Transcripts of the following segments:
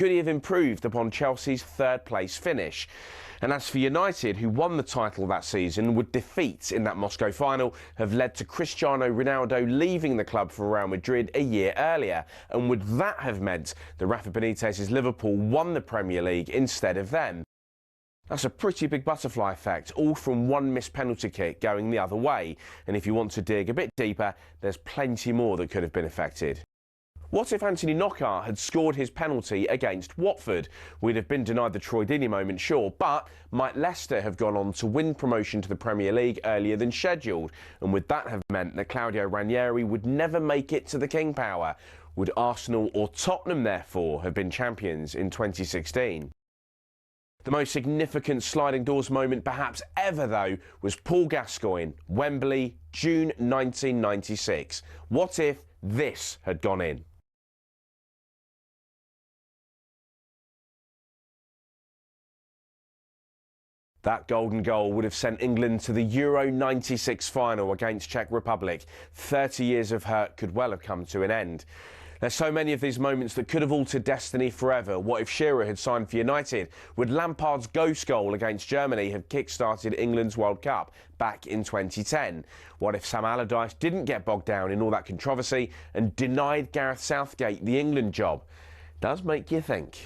Could he have improved upon Chelsea's third-place finish? And as for United, who won the title that season, would defeats in that Moscow final have led to Cristiano Ronaldo leaving the club for Real Madrid a year earlier? And would that have meant that Rafa Benitez's Liverpool won the Premier League instead of them? That's a pretty big butterfly effect, all from one missed penalty kick going the other way. And if you want to dig a bit deeper, there's plenty more that could have been affected. What if Anthony Knockaert had scored his penalty against Watford? We'd have been denied the Troy Deeney moment, sure, but might Leicester have gone on to win promotion to the Premier League earlier than scheduled? And would that have meant that Claudio Ranieri would never make it to the King Power? Would Arsenal or Tottenham, therefore, have been champions in 2016? The most significant sliding doors moment perhaps ever, though, was Paul Gascoigne, Wembley, June 1996. What if this had gone in? That golden goal would have sent England to the Euro 96 final against Czech Republic. 30 years of hurt could well have come to an end. There's so many of these moments that could have altered destiny forever. What if Shearer had signed for United? Would Lampard's ghost goal against Germany have kick-started England's World Cup back in 2010? What if Sam Allardyce didn't get bogged down in all that controversy and denied Gareth Southgate the England job? Does make you think.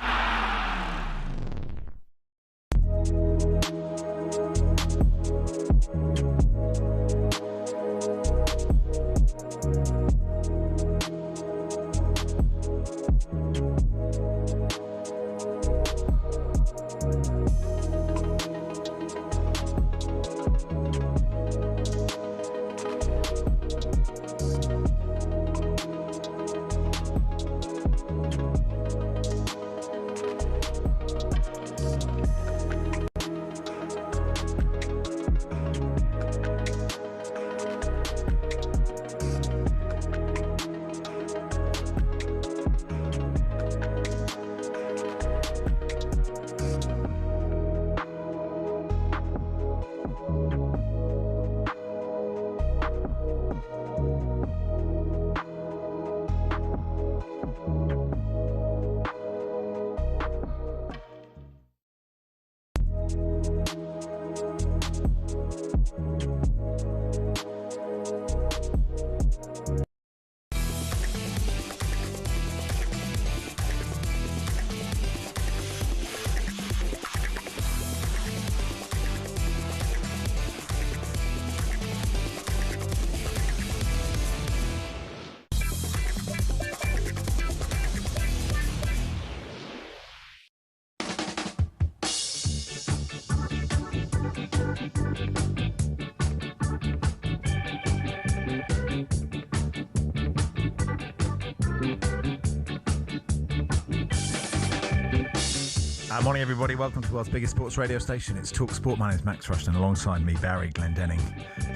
Morning everybody, welcome to the world's biggest sports radio station. It's talkSPORT. My name is Max Rushden, alongside me Barry Glendenning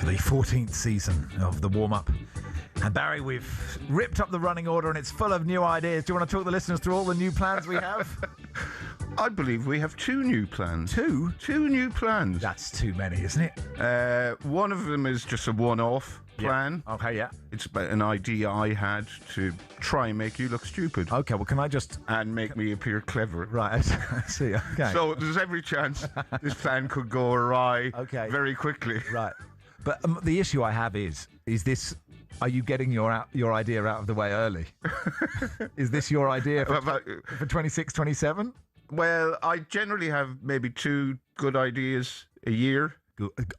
for the 14th season of the warm-up. And Barry, we've ripped up the running order and it's full of new ideas. Do you want to talk the listeners through all the new plans we have? I believe we have two new plans. Two? Two new plans. That's too many, isn't it? One of them is just a one-off plan. Yeah. Okay, yeah. It's about an idea I had to try and make you look stupid. Okay, well, can I just... And make me appear clever. Right, I see, okay. So there's every chance this plan could go awry very quickly. Right. But the issue I have is this... Are you getting your idea out of the way early? Is this your idea for 26, 27? Well, I generally have maybe two good ideas a year.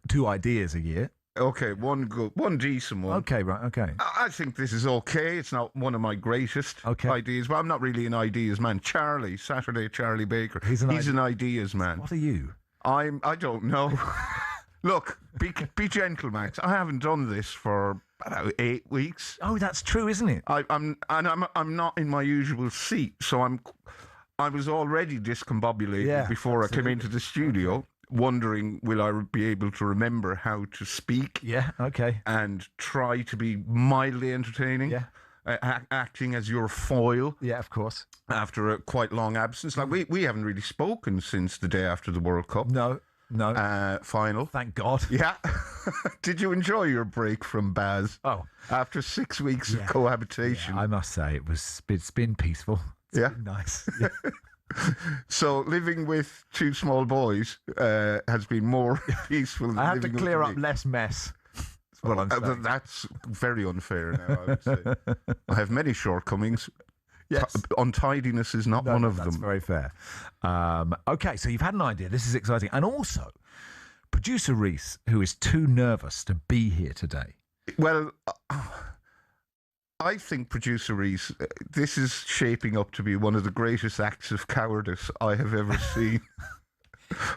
Two ideas a year? Okay, one good, one decent one. Okay, right, okay. I think this is okay. It's not one of my greatest ideas, but I'm not really an ideas man. Saturday Charlie Baker. He's an ideas man. What are you? I don't know. Look, be gentle, Max. I haven't done this for about 8 weeks. Oh, that's true, isn't it? I'm not in my usual seat, so I was already discombobulated before I came into the studio, wondering will I be able to remember how to speak? Yeah, okay. And try to be mildly entertaining. Yeah. Acting as your foil. Yeah, of course. After a quite long absence. Like we haven't really spoken since the day after the World Cup. No. Final. Thank God. Yeah. Did you enjoy your break from Baz? Oh. After 6 weeks of cohabitation. Yeah, I must say it's been peaceful. It's been nice. Yeah. So living with two small boys has been more peaceful than I have to living clear with up me. less mess. That's what I'm saying. That's very unfair now, I would say. I have many shortcomings. Yes. Untidiness is not one of that's them. very fair. Okay, so you've had an idea. This is exciting. And also, producer Reese, who is too nervous to be here today. Well, I think producer Reese, this is shaping up to be one of the greatest acts of cowardice I have ever seen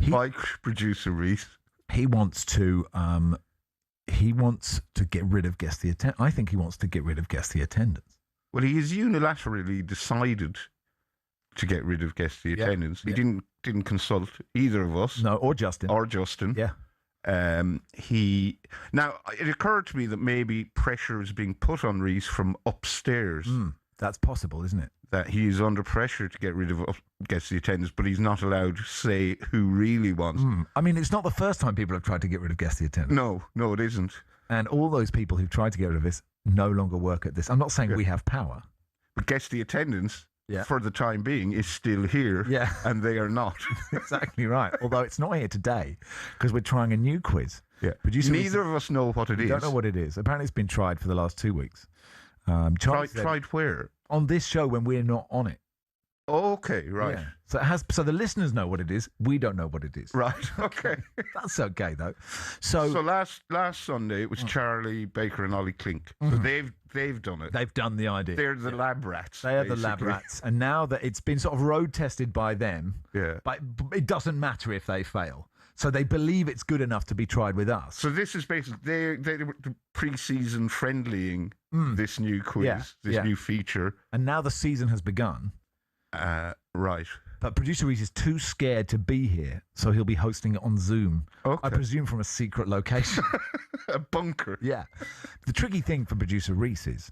by producer Reese. He wants to get rid of guest the attendance. I think he wants to get rid of guest the attendance. Well, he has unilaterally decided to get rid of guest the attendance. He didn't consult either of us. No, or Justin. Yeah. Now it occurred to me that maybe pressure is being put on Reese from upstairs. That's possible, isn't it? That he is under pressure to get rid of guest the attendance, but he's not allowed to say who really wants. I mean, it's not the first time people have tried to get rid of guest the attendance. No, it isn't. And all those people who've tried to get rid of this no longer work at this. I'm not saying we have power. But guest the attendance, for the time being, is still here. Yeah. And they are not. Exactly right. Although it's not here today because we're trying a new quiz. Yeah. Neither of us know what it is. We don't know what it is. Apparently, it's been tried for the last 2 weeks. Tried where? On this show when we're not on it. Okay, right. Yeah. So the listeners know what it is. We don't know what it is. Right. Okay. That's okay though. So last Sunday it was Charlie Baker and Ollie Klink. So they've done it. They've done the idea. They're the lab rats. They are the lab rats, and now that it's been sort of road tested by them, but it doesn't matter if they fail. So they believe it's good enough to be tried with us. So this is basically they were pre-season friendlying this new quiz, new feature, and now the season has begun. Right. But producer Reese is too scared to be here, so he'll be hosting it on Zoom. Okay. I presume from a secret location. A bunker. Yeah. The tricky thing for producer Reese is,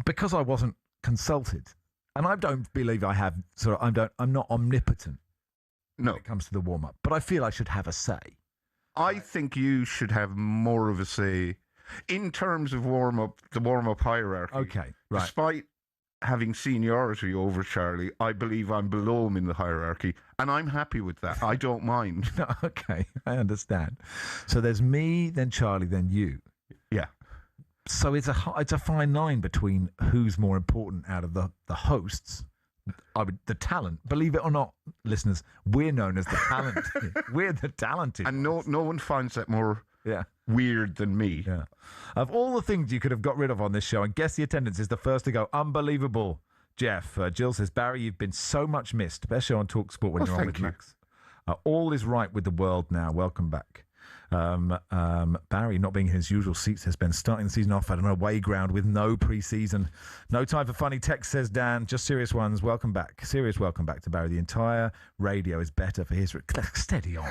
because I wasn't consulted, and I don't believe I have, I'm not omnipotent when it comes to the warm-up, but I feel I should have a say. I think you should have more of a say in terms of the warm-up hierarchy. Okay, right. Despite having seniority over Charlie, I believe I'm below him in the hierarchy, and I'm happy with that. I don't mind. Okay, I understand. So there's me, then Charlie, then you. Yeah. So it's a fine line between who's more important out of the hosts. The talent. Believe it or not, listeners, we're known as the talent. We're the talented. And no one finds that more weird than me. Yeah. Of all the things you could have got rid of on this show, and guess the attendance is the first to go. Unbelievable, Jeff. Jill says, Barry, you've been so much missed. Best show on talkSPORT when you're on with Max. All is right with the world now. Welcome back. Barry, not being in his usual seats, has been starting the season off at an away ground with no pre-season. No time for funny text, says Dan. Just serious ones. Welcome back. Serious welcome back to Barry. The entire radio is better for his... Steady on.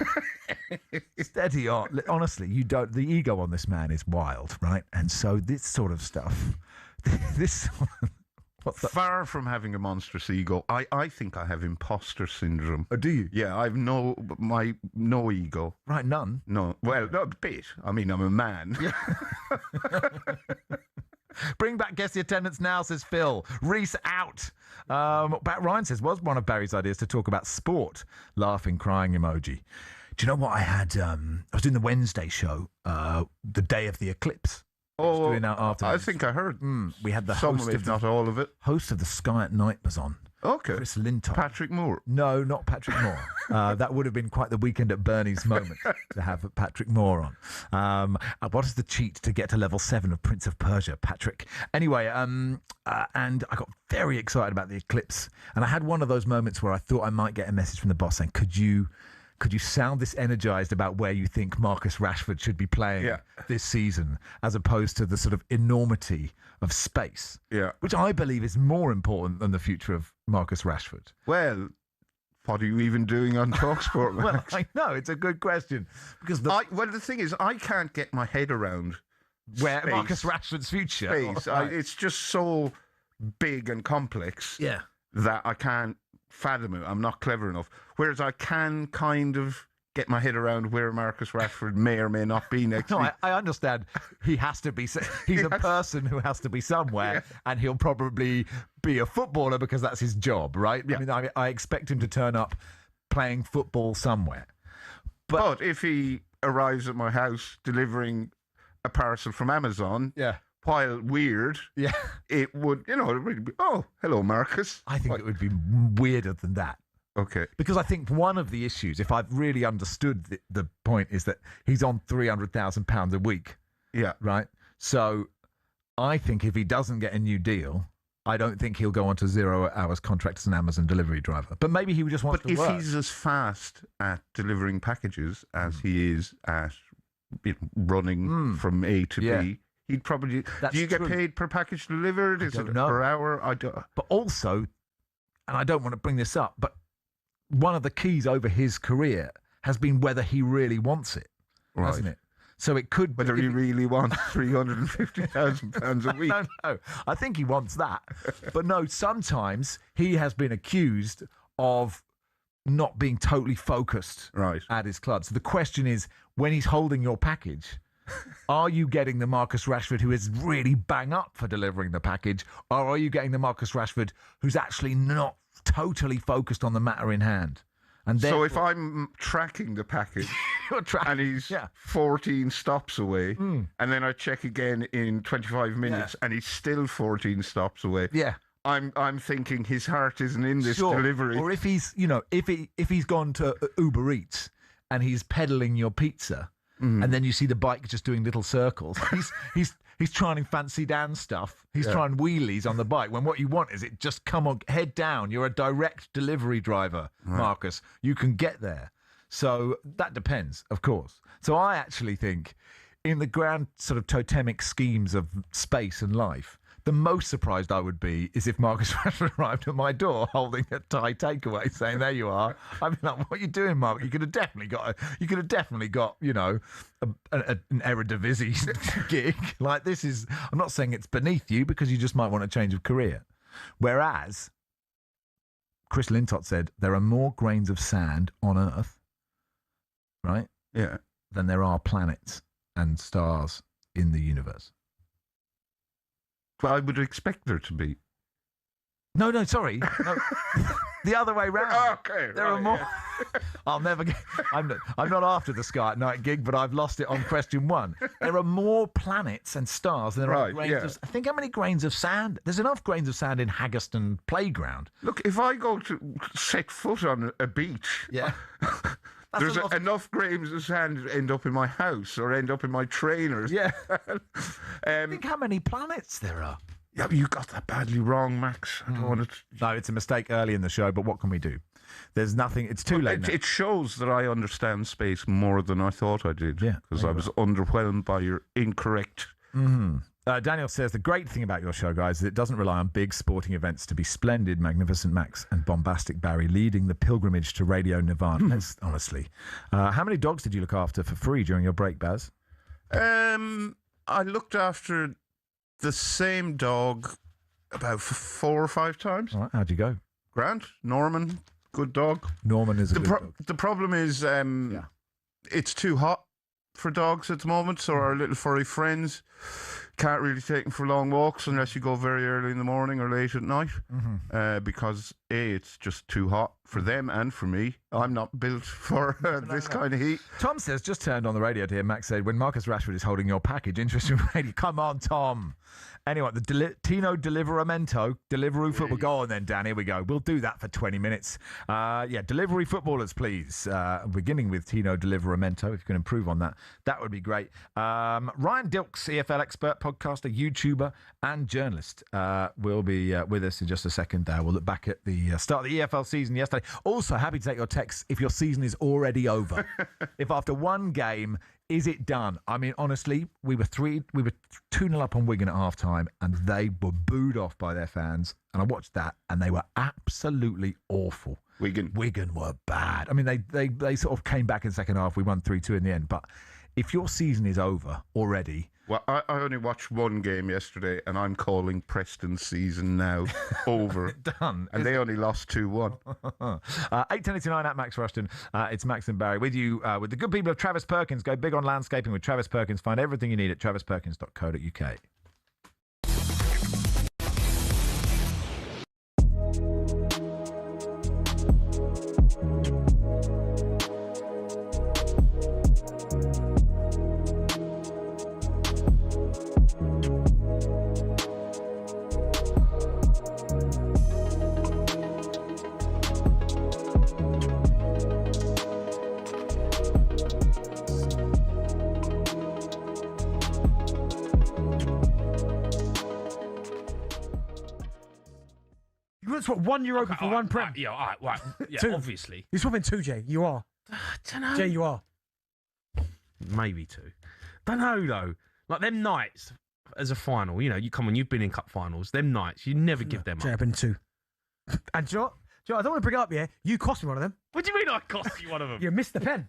Steady on. Honestly, the ego on this man is wild, right? And so this sort of stuff... Far from having a monstrous ego, I think I have imposter syndrome. Oh, do you? Yeah, I've no ego. Right, none? No. Well, no, a bit. I mean, I'm a man. Bring back guest the attendance now, says Phil. Reese out. Ryan says, was one of Barry's ideas to talk about sport? Laughing, crying emoji. Do you know what I had? I was doing the Wednesday show, the day of the eclipse. Oh, I think I heard. We had the some host of it, not all of it. Host of the Sky at Night was on. Okay. Chris Linton. Patrick Moore. No, not Patrick Moore. That would have been quite the weekend at Bernie's moment to have Patrick Moore on. What is the cheat to get to level 7 of Prince of Persia, Patrick? Anyway, and I got very excited about the eclipse. And I had one of those moments where I thought I might get a message from the boss saying, could you sound this energized about where you think Marcus Rashford should be playing this season, as opposed to the sort of enormity of space, which I believe is more important than the future of Marcus Rashford? Well, what are you even doing on talkSPORT, Max? Well, I know, it's a good question. Because the thing is, I can't get my head around where space, Marcus Rashford's future. Space. It's just so big and complex that I can't fathom it. I'm not clever enough. Whereas I can kind of get my head around where Marcus Rashford may or may not be next week. I understand he has to be. He's a person who has to be somewhere, and he'll probably be a footballer because that's his job, right? Yeah. I mean, I expect him to turn up playing football somewhere. But if he arrives at my house delivering a parcel from Amazon, while weird, it would, it would really be, oh, hello, Marcus. I think it would be weirder than that. Okay. Because I think one of the issues, if I've really understood the point, is that he's on £300,000 a week. Yeah. Right? So I think if he doesn't get a new deal, I don't think he'll go on to 0 hours contract as an Amazon delivery driver. But maybe he just wants to work. But if he's as fast at delivering packages as he is at running from A to B, he'd probably... That's do you get true. paid per package delivered? Is it know. per hour? I don't... But also, and I don't want to bring this up, but one of the keys over his career has been whether he really wants it, hasn't it? So it could... Whether he really wants £350,000 a week. No. I think he wants that. But no, sometimes he has been accused of not being totally focused at his club. So the question is, when he's holding your package, are you getting the Marcus Rashford who is really bang up for delivering the package, or are you getting the Marcus Rashford who's actually not totally focused on the matter in hand? And so if I'm tracking the package and he's 14 stops away, and then I check again in 25 minutes and he's still 14 stops away, I'm thinking his heart isn't in this delivery. Or if he's, if he's gone to Uber Eats and he's peddling your pizza, and then you see the bike just doing little circles, he's trying fancy dance stuff. He's trying wheelies on the bike, when what you want is it just come on, head down. You're a direct delivery driver, Marcus. You can get there. So that depends, of course. So I actually think in the grand sort of totemic schemes of space and life, the most surprised I would be is if Marcus Rashford arrived at my door holding a Thai takeaway, saying, "There you are." I'd be like, "What are you doing, Mark? You could have definitely got, an Eredivisie gig. Like this is. I'm not saying it's beneath you because you just might want a change of career." Whereas Chris Lintott said there are more grains of sand on Earth, right? Yeah. Than there are planets and stars in the universe. Well, I would expect there to be. No, sorry. No. The other way round. Okay. There are more. I'll never get. I'm not after the Sky at Night gig, but I've lost it on question one. There are more planets and stars than there are grains of. Think how many grains of sand. There's enough grains of sand in Haggerston Playground. Look, if I go to set foot on a beach, there's enough grains of sand to end up in my house or end up in my trainers. Yeah. Think how many planets there are. Yeah, but you got that badly wrong, Max. I don't want to... No, it's a mistake early in the show, but what can we do? There's nothing... It's too late now. It shows that I understand space more than I thought I did. Yeah. Because I was underwhelmed by your incorrect... Daniel says, the great thing about your show, guys, is it doesn't rely on big sporting events to be splendid, magnificent Max and bombastic Barry leading the pilgrimage to Radio Nirvana. That's, honestly. How many dogs did you look after for free during your break, Baz? I looked after the same dog about 4 or 5 times. All right, how'd you go? Grant, Norman, good dog. Norman is a good dog. The problem is it's too hot for dogs at the moment, so our little furry friends can't really take them for long walks unless you go very early in the morning or late at night, because it's just too hot for them and for me. I'm not built for this kind of heat. Tom says, just turned on the radio to hear Max said, when Marcus Rashford is holding your package, interesting radio. Come on, Tom. Anyway, the Tino Deliveramento, Deliveroo football. Go on then, Dan. Here we go. We'll do that for 20 minutes. Delivery footballers, please. Beginning with Tino Deliveramento. If you can improve on that, that would be great. Ryan Dilks, EFL expert, podcaster, YouTuber, and journalist, will be with us in just a second. We'll look back at the start of the EFL season yesterday. Also, happy to take your texts if your season is already over. If after one game, is it done? I mean, honestly, we were 2-0 up on Wigan at half-time, and they were booed off by their fans. And I watched that, and they were absolutely awful. Wigan were bad. I mean, they sort of came back in the second half. We won 3-2 in the end. But if your season is over already, Well, I only watched one game yesterday, and I'm calling Preston's season now over. Done. And they only lost 2-1. 8:10:89 at Max Rushden. It's Max and Barry with you with the good people of Travis Perkins. Go big on landscaping with Travis Perkins. Find everything you need at travisperkins.co.uk. What, 1 euro for one Prem? Yeah, all right. Yeah, Two. obviously. You're swapping 2, Jay. You are. I don't know. Jay, you are. Maybe 2. Don't know, though. Like, them nights as a final, you've been in cup finals. Them nights, you never give them Jay, up. I've been 2. And do you know what? I don't want to bring it up, yeah? You cost me one of them. What do you mean I cost you one of them? You missed the pen.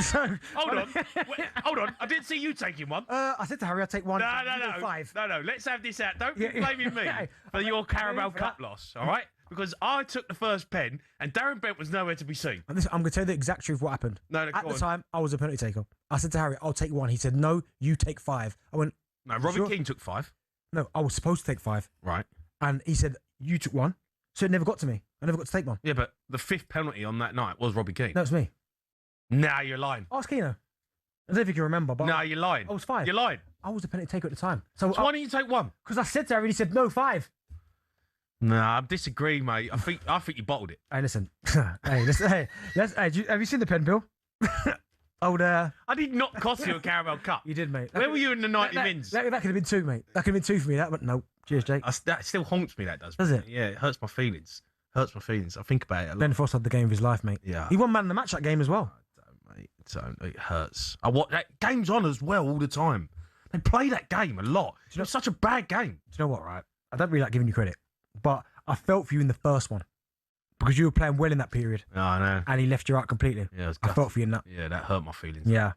So Hold on. Wait, hold on. I didn't see you taking one. I said to Harry, I'll take one. No. You go 5. No. Let's have this out. Don't be Yeah. blaming me for your Carabao for Cup that. loss, all right? Because I took the first pen and Darren Bent was nowhere to be seen. And I'm going to tell you the exact truth of what happened. No, At go the on. time, I was a penalty taker. I said to Harry, I'll take 1. He said, no, you take 5. I went, No, Robbie Sure. King took 5. no, I was supposed to take 5. Right. And he said, you took 1. So it never got to me. I never got to take 1. Yeah, but the 5th penalty on that night was Robbie King. No, it's me. Nah, you're lying. Ask Keno. I don't know if you can remember, but Nah, you're lying. I was 5. You're lying. I was the penalty taker at the time. So why don't you take 1? because I said to Harry, he said, no, 5. Nah, I disagree, mate. I think you bottled it. Hey, listen. Hey, have you seen the pen, Bill? I did not cost you a Carabao Cup. You did, mate. Where were you in the 90 that, mins? that could have been 2, mate. That could have been 2 for me. That went no. Cheers, Jake. That still haunts me. That does. Does it? Yeah, it hurts my feelings. I think about it a lot. Ben Foss had the game of his life, mate. Yeah. He won man of the match that game as well. Mate, it hurts. That game's on as well all the time. They play that game a lot. It's such a bad game. Do you know what, right? I don't really like giving you credit, but I felt for you in the first one because you were playing well in that period. Oh, I know. And he left you out completely. Yeah, it was I felt for you in that. Yeah, that hurt my feelings. Yeah.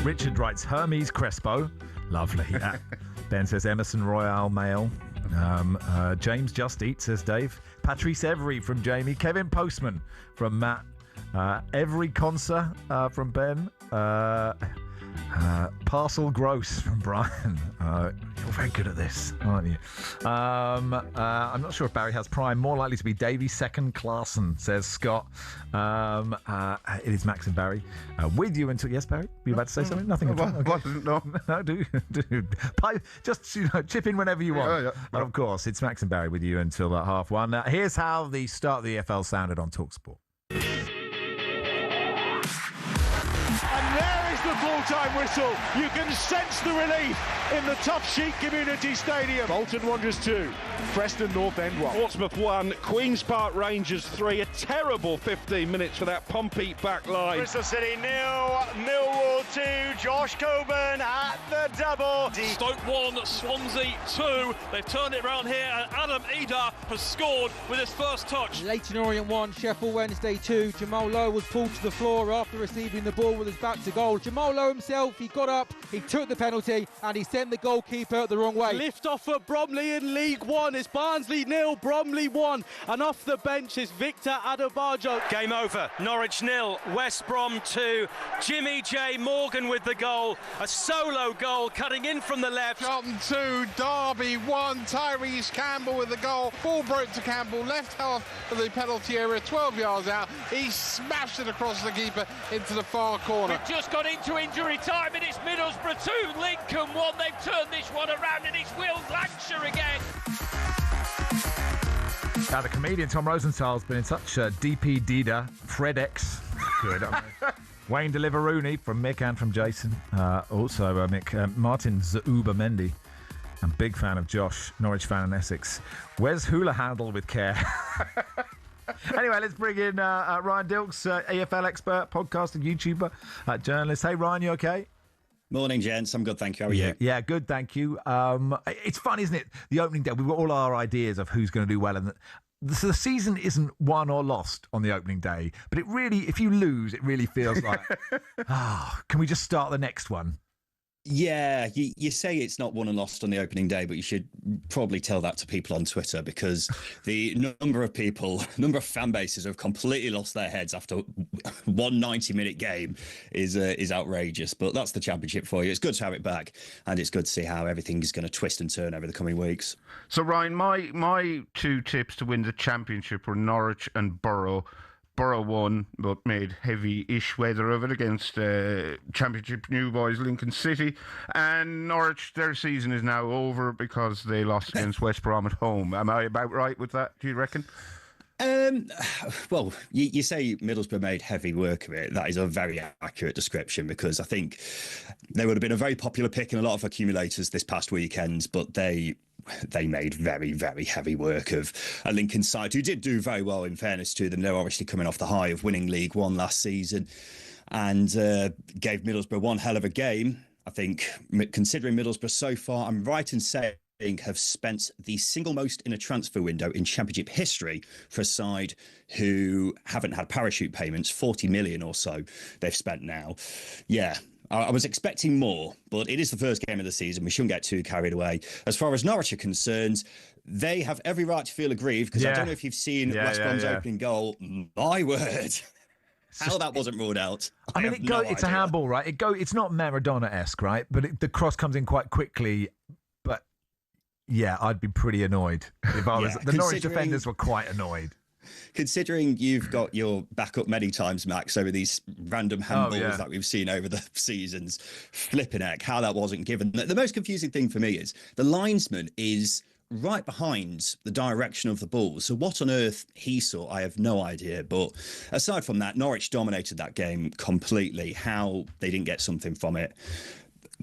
Richard writes Hermes Crespo. Lovely. Ben says Emerson Royale Mail. James Just Eat, says Dave. Patrice Every from Jamie. Kevin Postman from Matt. Every Conser from Ben. Parcel Gross from Brian. You're very good at this, aren't you? I'm not sure if Barry has prime. More likely to be Davey Second Clarkson, says Scott. It is Max and Barry with you until... Yes, Barry? Were you about to say something? Nothing at all? Okay. No, do. Just chip in whenever you want. Yeah. Of course, it's Max and Barry with you until 1:30. Here's how the start of the EFL sounded on talkSPORT. And there is the the full-time whistle. You can sense the relief in the Tough Sheet Community Stadium. Bolton Wanderers 2, Preston North End 1. Portsmouth 1, Queen's Park Rangers 3. A terrible 15 minutes for that Pompey back line. Bristol City 0, Millwall 2, Josh Coburn at the double. Stoke 1, Swansea 2. They've turned it around here, and Adam Eder has scored with his first touch. Leyton Orient 1, Sheffield Wednesday 2. Jamal Lowe was pulled to the floor after receiving the ball with his back to goal. Jamal Lowe himself, he got up, he took the penalty, and he sent the goalkeeper the wrong way. Lift off for Bromley in League One. It's Barnsley 0, Bromley 1. And off the bench is Victor Adebayo. Game over. Norwich 0, West Brom 2. Jimmy J. Morgan with the goal. A solo goal cutting in from the left. Charlton 2, Derby 1. Tyrese Campbell with the goal. Ball broke to Campbell, left half of the penalty area, 12 yards out. He smashed it across the keeper into the far corner. We've just got into injury time, and it's Middlesbrough 2, Lincoln 1. They've turned this one around, and it's Will Lancashire again. Now, the comedian Tom Rosenthal's been in touch. DP Dida, Fred X. Good. Wayne Deliverooney from Mick and from Jason. Also, Mick, Martin Zauba Mendy. I'm a big fan of Josh, Norwich fan in Essex. Where's Hula Handle with care? Anyway, let's bring in Ryan Dilks, AFL expert, podcaster, YouTuber, journalist. Hey, Ryan, you okay? Morning, gents. I'm good, thank you. How are you? Yeah, good, thank you. It's fun, isn't it? The opening day, we've got all our ideas of who's going to do well. And so the season isn't won or lost on the opening day. But it really, if you lose, it really feels like, can we just start the next one? Yeah, you say it's not won and lost on the opening day, but you should probably tell that to people on Twitter, because the number of fan bases who have completely lost their heads after one 90-minute game is outrageous. But that's the Championship for you. It's good to have it back, and it's good to see how everything is going to twist and turn over the coming weeks. So, Ryan, my two tips to win the Championship were Norwich and Borough. Borough won, but made heavy-ish weather of it against Championship new boys Lincoln City. And Norwich, their season is now over because they lost against West Brom at home. Am I about right with that, do you reckon? Well, you say Middlesbrough made heavy work of it. That is a very accurate description, because I think they would have been a very popular pick in a lot of accumulators this past weekend, but they made very, very heavy work of a Lincoln side who did do very well, in fairness to them. They're obviously coming off the high of winning League One last season, and gave Middlesbrough one hell of a game. I think, considering Middlesbrough so far, I'm right in saying, have spent the single most in a transfer window in Championship history for a side who haven't had parachute payments, 40 million or so they've spent now. Yeah, I was expecting more, but it is the first game of the season. We shouldn't get too carried away. As far as Norwich are concerned, they have every right to feel aggrieved, because I don't know if you've seen West Brom's opening goal. My word. How that wasn't ruled out. I mean, it's a handball, right? It's not Maradona-esque, right? But the cross comes in quite quickly. But yeah, I'd be pretty annoyed if I was. The Norwich defenders were quite annoyed. Considering you've got your back up many times, Max, over these random handballs that we've seen over the seasons, flipping heck, how that wasn't given. The most confusing thing for me is the linesman is right behind the direction of the ball. So what on earth he saw, I have no idea. But aside from that, Norwich dominated that game completely. How they didn't get something from it,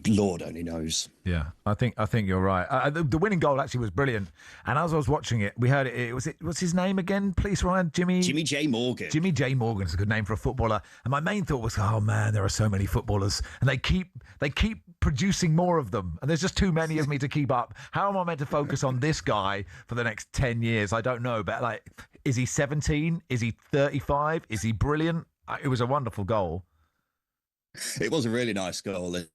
Lord only knows. Yeah, I think you're right. The winning goal actually was brilliant. And as I was watching it, we heard it. What's his name again, please, Ryan? Jimmy J. Morgan. Jimmy J. Morgan is a good name for a footballer. And my main thought was, oh man, there are so many footballers, and they keep producing more of them, and there's just too many of me to keep up. How am I meant to focus on this guy for the next 10 years? I don't know. But like, is he 17? Is he 35? Is he brilliant? It was a wonderful goal. It was a really nice goal, and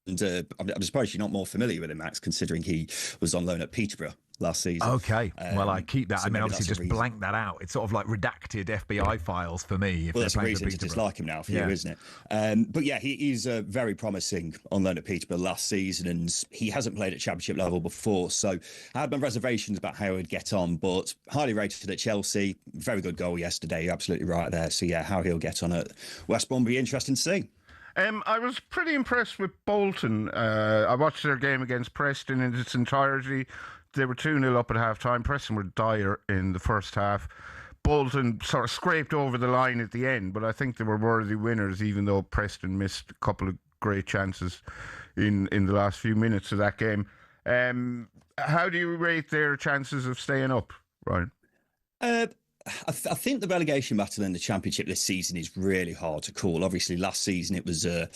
I'm surprised you're not more familiar with him, Max, considering he was on loan at Peterborough last season. Okay, well, I keep that. So I mean, obviously, just blank that out. It's sort of like redacted FBI files for me. Well, that's a reason to dislike him now for you, isn't it? But yeah, he's very promising on loan at Peterborough last season, and he hasn't played at Championship level before. So I had my reservations about how he'd get on, but highly rated at Chelsea. Very good goal yesterday. You're absolutely right there. So yeah, how he'll get on at West Brom will be interesting to see. I was pretty impressed with Bolton. I watched their game against Preston in its entirety. They were 2-0 up at half-time. Preston were dire in the first half. Bolton sort of scraped over the line at the end, but I think they were worthy winners, even though Preston missed a couple of great chances in the last few minutes of that game. How do you rate their chances of staying up, Ryan? I think the relegation battle in the Championship this season is really hard to call. Obviously, last season it was a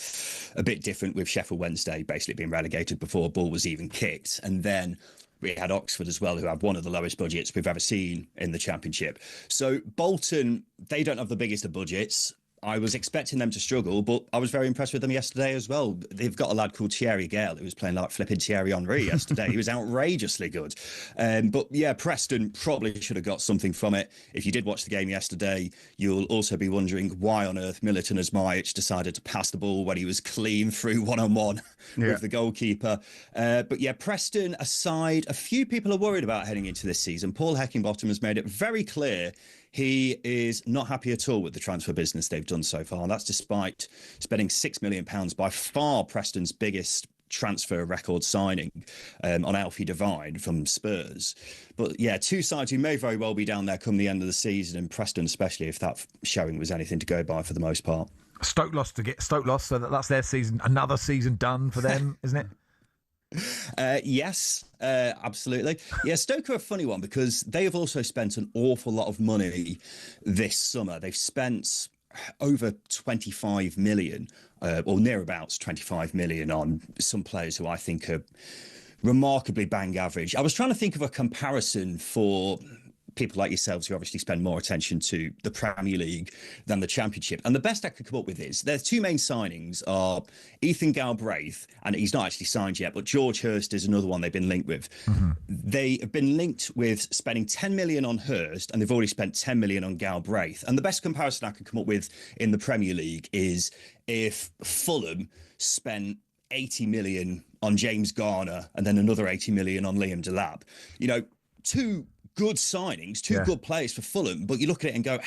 bit different with Sheffield Wednesday basically being relegated before a ball was even kicked. And then we had Oxford as well, who had one of the lowest budgets we've ever seen in the Championship. So Bolton, they don't have the biggest of budgets. I was expecting them to struggle, but I was very impressed with them yesterday as well. They've got a lad called Thierry Gale who was playing like flipping Thierry Henry yesterday. He was outrageously good. But yeah, Preston probably should have got something from it. If you did watch the game yesterday, you'll also be wondering why on earth Militon Asmajic decided to pass the ball when he was clean through one-on-one with the goalkeeper. But yeah, Preston aside, a few people are worried about heading into this season. Paul Heckingbottom has made it very clear he is not happy at all with the transfer business they've done so far. And that's despite spending £6 million, by far Preston's biggest transfer record signing on Alfie Devine from Spurs. But yeah, two sides who may very well be down there come the end of the season, and Preston especially, if that showing was anything to go by for the most part. Stoke lost, so that's their season, another season done for them, isn't it? Yes, absolutely. Yeah, Stoke are a funny one because they have also spent an awful lot of money this summer. They've spent over 25 million, or nearabouts 25 million on some players who I think are remarkably bang average. I was trying to think of a comparison for people like yourselves who obviously spend more attention to the Premier League than the Championship. And the best I could come up with is their two main signings are Ethan Galbraith, and he's not actually signed yet, but George Hurst is another one they've been linked with. Mm-hmm. They have been linked with spending 10 million on Hurst, and they've already spent 10 million on Galbraith. And the best comparison I could come up with in the Premier League is if Fulham spent 80 million on James Garner and then another 80 million on Liam Delap. You know, two good signings, two good players for Fulham, but you look at it and go,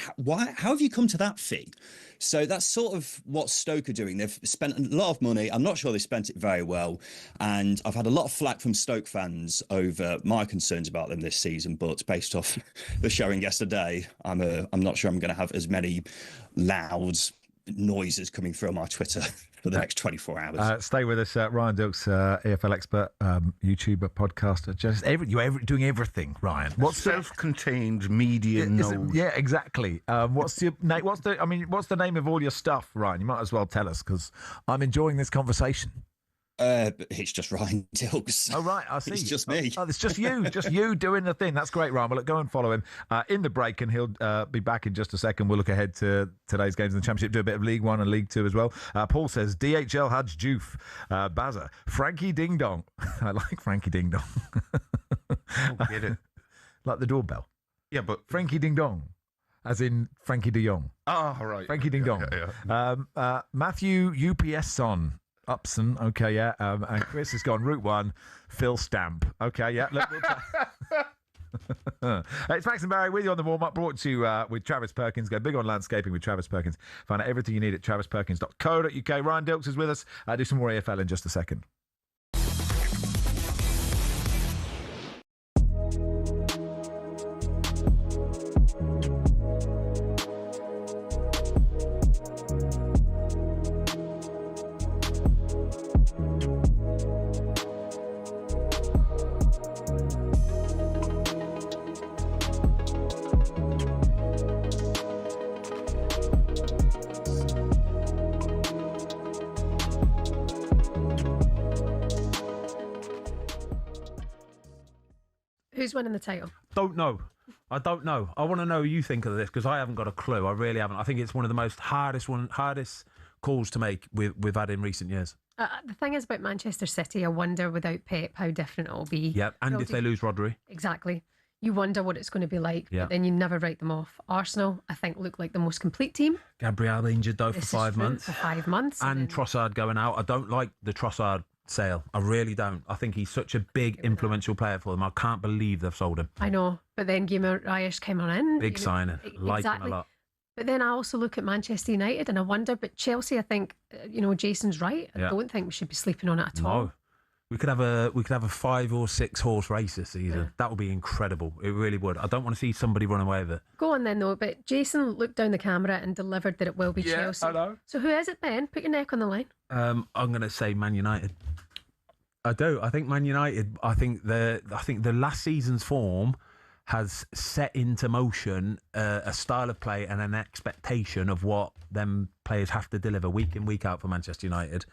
how have you come to that fee? So that's sort of what Stoke are doing. They've spent a lot of money. I'm not sure they spent it very well. And I've had a lot of flack from Stoke fans over my concerns about them this season. But based off the showing yesterday, I'm not sure I'm going to have as many loud noises coming through on my Twitter for the next 24 hours. Stay with us, Ryan Dilks, EFL expert, YouTuber, podcaster, just doing everything. Ryan, what's self-contained media node? Yeah, exactly. What's the name of all your stuff, Ryan? You might as well tell us because I'm enjoying this conversation. It's just Ryan Dilks. Oh, right, I see. It's just me. Oh, it's just you doing the thing. That's great, Ryan. Well, look, go and follow him in the break, and he'll be back in just a second. We'll look ahead to today's games in the Championship, do a bit of League One and League Two as well. Paul says, DHL Hudge Joof, Bazza, Frankie Ding Dong. I like Frankie Ding Dong. Oh, get it. Like the doorbell. Yeah, but Frankie Ding Dong. As in Frankie de Jong. Oh, right. Frankie Ding Dong. Yeah. Matthew UPS Son. Upson, okay, yeah. And Chris has gone Route 1, Phil Stamp. Okay, yeah. Look, it's Max and Barry with you on the warm-up, brought to you with Travis Perkins. Go big on landscaping with Travis Perkins. Find out everything you need at travisperkins.co.uk. Ryan Dilks is with us. Do some more AFL in just a second. Who's winning the title? Don't know. I don't know. I want to know what you think of this because I haven't got a clue. I really haven't. I think it's one of the most hardest calls to make we've had in recent years. The thing is about Manchester City, I wonder without Pep how different it'll be. Yeah, and if they lose Rodri. Exactly. You wonder what it's going to be like, but then you never write them off. Arsenal, I think, look like the most complete team. Gabriel injured though for 5 months. For 5 months. And Trossard going out. I don't like the Trossard sale. I really don't. I think he's such a big influential player for them. I can't believe they've sold him. I know, but then Guimaraes came on in. Big signing. Like him a lot. But then I also look at Manchester United and I wonder, but Chelsea, I think, Jason's right. I don't think we should be sleeping on it at all. We could have a 5 or 6 horse race this season. Yeah. That would be incredible. It really would. I don't want to see somebody run away with it. Go on then, though. But Jason looked down the camera and delivered that it will be Chelsea. I know. So who is it, Ben? Put your neck on the line. I'm going to say Man United. I do. I think Man United. I think the last season's form has set into motion a style of play and an expectation of what them players have to deliver week in, week out for Manchester United.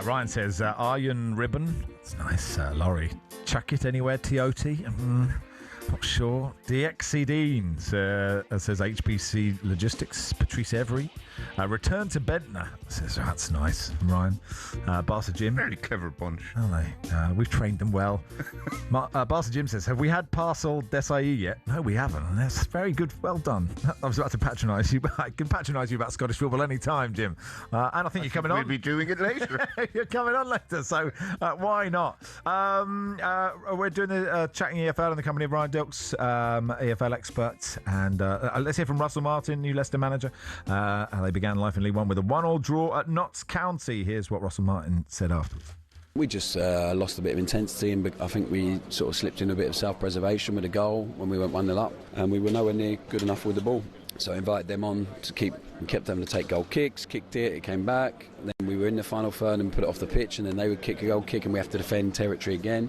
Ryan says, Iron Ribbon. It's nice, Laurie. Chuck it anywhere, TOT. Not sure. DXC Dean says HPC Logistics. Patrice Every. Return to Bentner says, that's nice, Ryan. Barca Jim. Very clever bunch. Aren't they? We've trained them well. Barca Jim says, have we had Parcel Desai yet? No, we haven't. And that's very good. Well done. I was about to patronise you, but I can patronise you about Scottish football any time, Jim. And I think you're coming on. We'll be doing it later. You're coming on later, so why not? We're doing the Chatting EFL in the company of Ryan Dilks, EFL expert. And let's hear from Russell Martin, new Leicester manager. They began life in League One with a 1-1 draw at Notts County. Here's what Russell Martin said after. We just lost a bit of intensity, and I think we sort of slipped in a bit of self-preservation with a goal when we went 1-0 up, and we were nowhere near good enough with the ball. So I invited them on to kept them to take goal kicks, kicked it came back. Then we were in the final third and put it off the pitch, and then they would kick a goal kick and we have to defend territory again.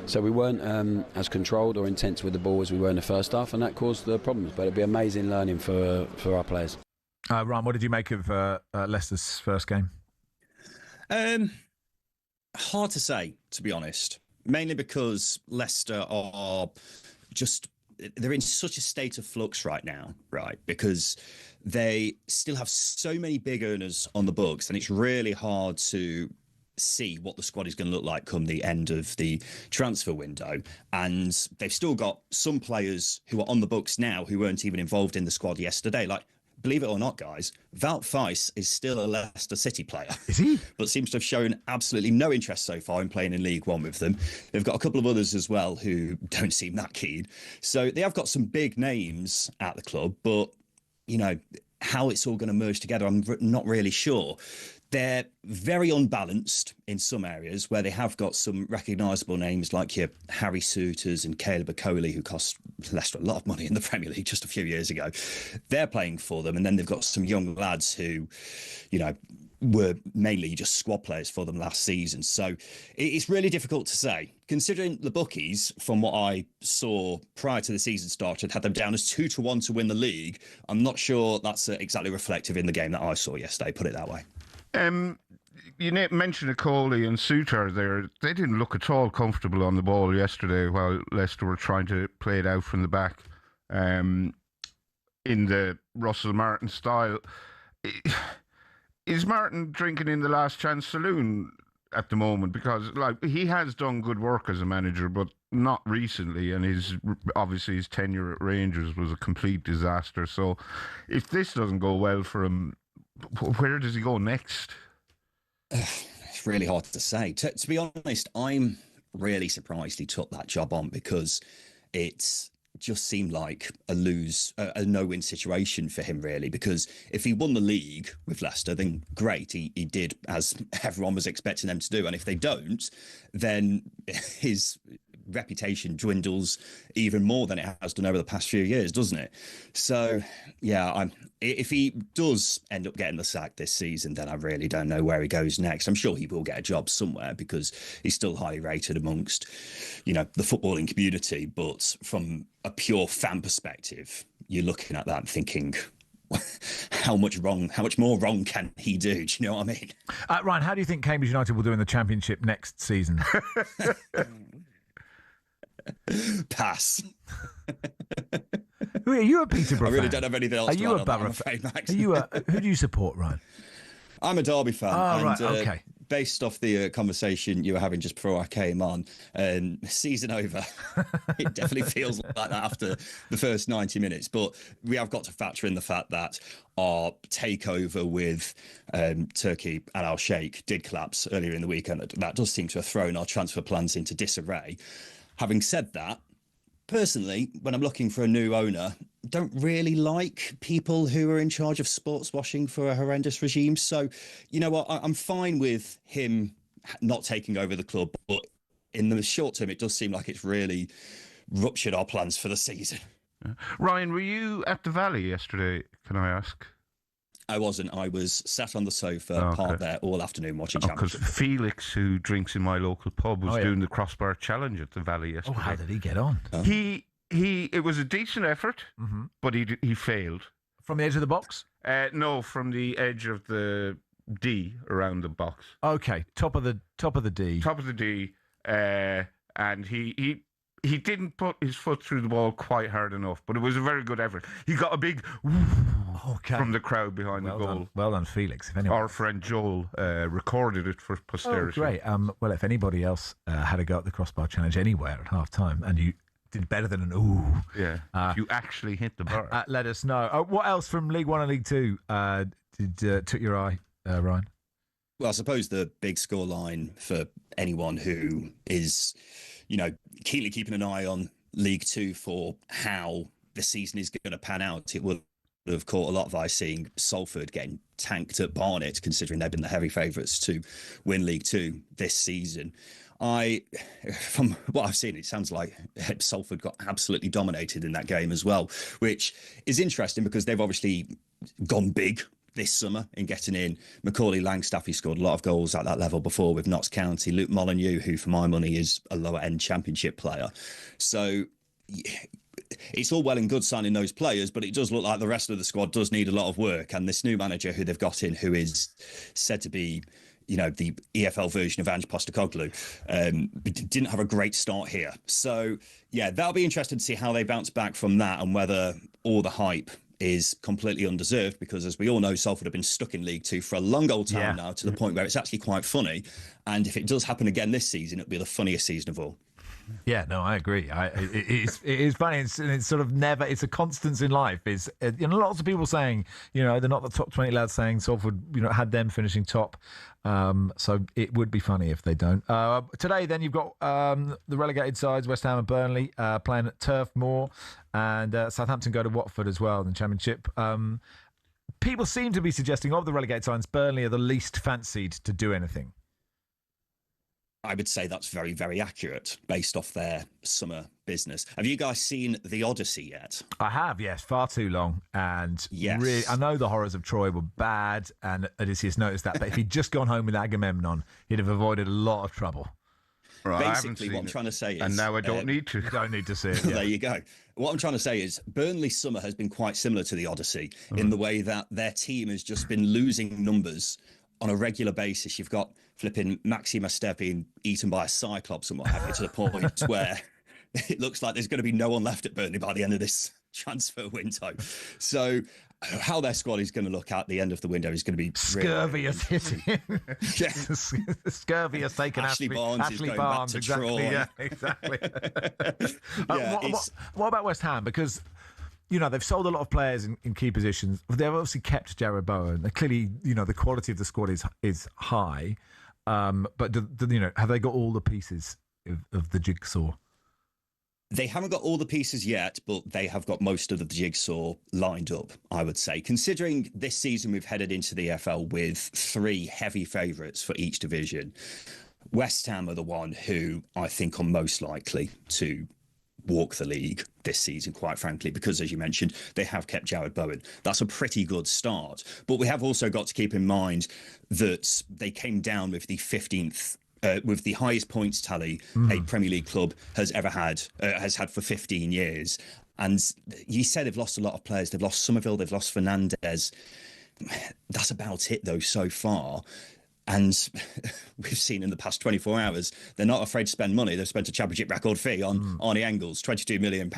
So we weren't as controlled or intense with the ball as we were in the first half, and that caused the problems. But it'd be amazing learning for our players. Ryan, what did you make of Leicester's first game? Hard to say, to be honest. Mainly because Leicester are just... they're in such a state of flux right now, right? Because they still have so many big earners on the books, and it's really hard to see what the squad is going to look like come the end of the transfer window. And they've still got some players who are on the books now who weren't even involved in the squad yesterday. Like, believe it or not, guys, Wout Thijs is still a Leicester City player. Is he? But seems to have shown absolutely no interest so far in playing in League One with them. They've got a couple of others as well who don't seem that keen. So they have got some big names at the club, but, you know, how it's all going to merge together, I'm not really sure. They're very unbalanced in some areas where they have got some recognisable names like your Harry Souters and Caleb Okoli, who cost Leicester a lot of money in the Premier League just a few years ago. They're playing for them. And then they've got some young lads who, you know, were mainly just squad players for them last season. So it's really difficult to say. Considering the bookies, from what I saw prior to the season started, had them down as 2-1 to win the league. I'm not sure that's exactly reflective in the game that I saw yesterday, put it that way. You mentioned Okoli and Souter there. They didn't look at all comfortable on the ball yesterday while Leicester were trying to play it out from the back in the Russell Martin style. Is Martin drinking in the last chance saloon at the moment? Because like he has done good work as a manager, but not recently, and obviously his tenure at Rangers was a complete disaster. So if this doesn't go well for him, where does he go next? It's really hard to say. To be honest, I'm really surprised he took that job on, because it just seemed like a no-win situation for him, really. Because if he won the league with Leicester, then great, he did as everyone was expecting them to do. And if they don't, then his reputation dwindles even more than it has done over the past few years, doesn't it? So, yeah, if he does end up getting the sack this season, then I really don't know where he goes next. I'm sure he will get a job somewhere, because he's still highly rated amongst, you know, the footballing community. But from a pure fan perspective, you're looking at that and thinking, how much more wrong can he do? Do you know what I mean? Ryan, how do you think Cambridge United will do in the Championship next season? Pass. Are you a Peterborough fan? I really don't have anything else Are to you add a Borough fan? Who do you support, Ryan? I'm a Derby fan. Oh, right, okay. Based off the conversation you were having just before I came on, season over. It definitely feels like that after the first 90 minutes. But we have got to factor in the fact that our takeover with Turkey and Al Sheikh did collapse earlier in the weekend. That does seem to have thrown our transfer plans into disarray. Having said that, personally, when I'm looking for a new owner, don't really like people who are in charge of sports washing for a horrendous regime. So, you know what, I'm fine with him not taking over the club, but in the short term, it does seem like it's really ruptured our plans for the season. Ryan, were you at the Valley yesterday, can I ask? I wasn't. I was sat on the sofa, parked there all afternoon watching Championship. Because Felix, who drinks in my local pub, was doing the crossbar challenge at the Valley yesterday. Oh, how did he get on? It was a decent effort, but he failed. From the edge of the box? No, from the edge of the D around the box. Okay, top of the D. Top of the D, and he didn't put his foot through the ball quite hard enough, but it was a very good effort. He got a big from the crowd behind the goal. Well done, Felix. If anyone... Our friend Joel recorded it for posterity. Oh, great. Well, if anybody else had a go at the crossbar challenge anywhere at half time and you did better than an ooh. Yeah, you actually hit the bar. Let us know. What else from League One and League Two took your eye, Ryan? Well, I suppose the big scoreline for anyone who is, you know, keenly keeping an eye on League Two for how the season is going to pan out, it will have caught a lot of eye seeing Salford getting tanked at Barnet, considering they've been the heavy favourites to win League Two this season. From what I've seen, it sounds like Salford got absolutely dominated in that game as well, which is interesting because they've obviously gone big this summer in getting in Macaulay Langstaff. He scored a lot of goals at that level before with Notts County. Luke Molyneux, who for my money is a lower end Championship player. So it's all well and good signing those players, but it does look like the rest of the squad does need a lot of work. And this new manager who they've got in, who is said to be, you know, the EFL version of Ange Postecoglou, didn't have a great start here. So, yeah, that'll be interesting to see how they bounce back from that and whether all the hype is completely undeserved because, as we all know, Salford have been stuck in League Two for a long old time now, to the point where it's actually quite funny. And if it does happen again this season, it'll be the funniest season of all. Yeah, no, I agree. It is funny. It's sort of never. It's a constant in life. Is lots of people saying, they're not the top 20 lads saying Salford, had them finishing top. So it would be funny if they don't. Today, then you've got the relegated sides, West Ham and Burnley, playing at Turf Moor, and Southampton go to Watford as well in the Championship. People seem to be suggesting of the relegated sides, Burnley are the least fancied to do anything. I would say that's very, very accurate based off their summer business. Have you guys seen The Odyssey yet? I have, yes, far too long. And yes. Really, I know the horrors of Troy were bad, and Odysseus noticed that. But if he'd just gone home with Agamemnon, he'd have avoided a lot of trouble. Right, basically, what I'm trying to say is... And now I don't need to. You don't need to see it. There you go. What I'm trying to say is Burnley's summer has been quite similar to The Odyssey in the way that their team has just been losing numbers on a regular basis. You've got flipping Maxime Esteve being eaten by a cyclops and what have you, to the point where it looks like there's going to be no one left at Burnley by the end of this transfer window. So how their squad is going to look at the end of the window is going to be scurvy has hit him. Scurvy has taken Ashley Barnes is going back to exactly. Troy. Yeah, exactly. What about West Ham? Because they've sold a lot of players in key positions. They've obviously kept Jared Bowen. Clearly, the quality of the squad is high. But have they got all the pieces of the jigsaw? They haven't got all the pieces yet, but they have got most of the jigsaw lined up, I would say. Considering this season we've headed into the EFL with 3 heavy favourites for each division, West Ham are the one who I think are most likely to walk the league this season, quite frankly, because, as you mentioned, they have kept Jared Bowen. That's a pretty good start. But we have also got to keep in mind that they came down with the 15th with the highest points tally a Premier League club has ever had, has had for 15 years. And you said they've lost a lot of players. They've lost Somerville, they've lost Fernandez. That's about it, though, so far. And we've seen in the past 24 hours, they're not afraid to spend money. They've spent a championship record fee on Arnie Engels, £22 million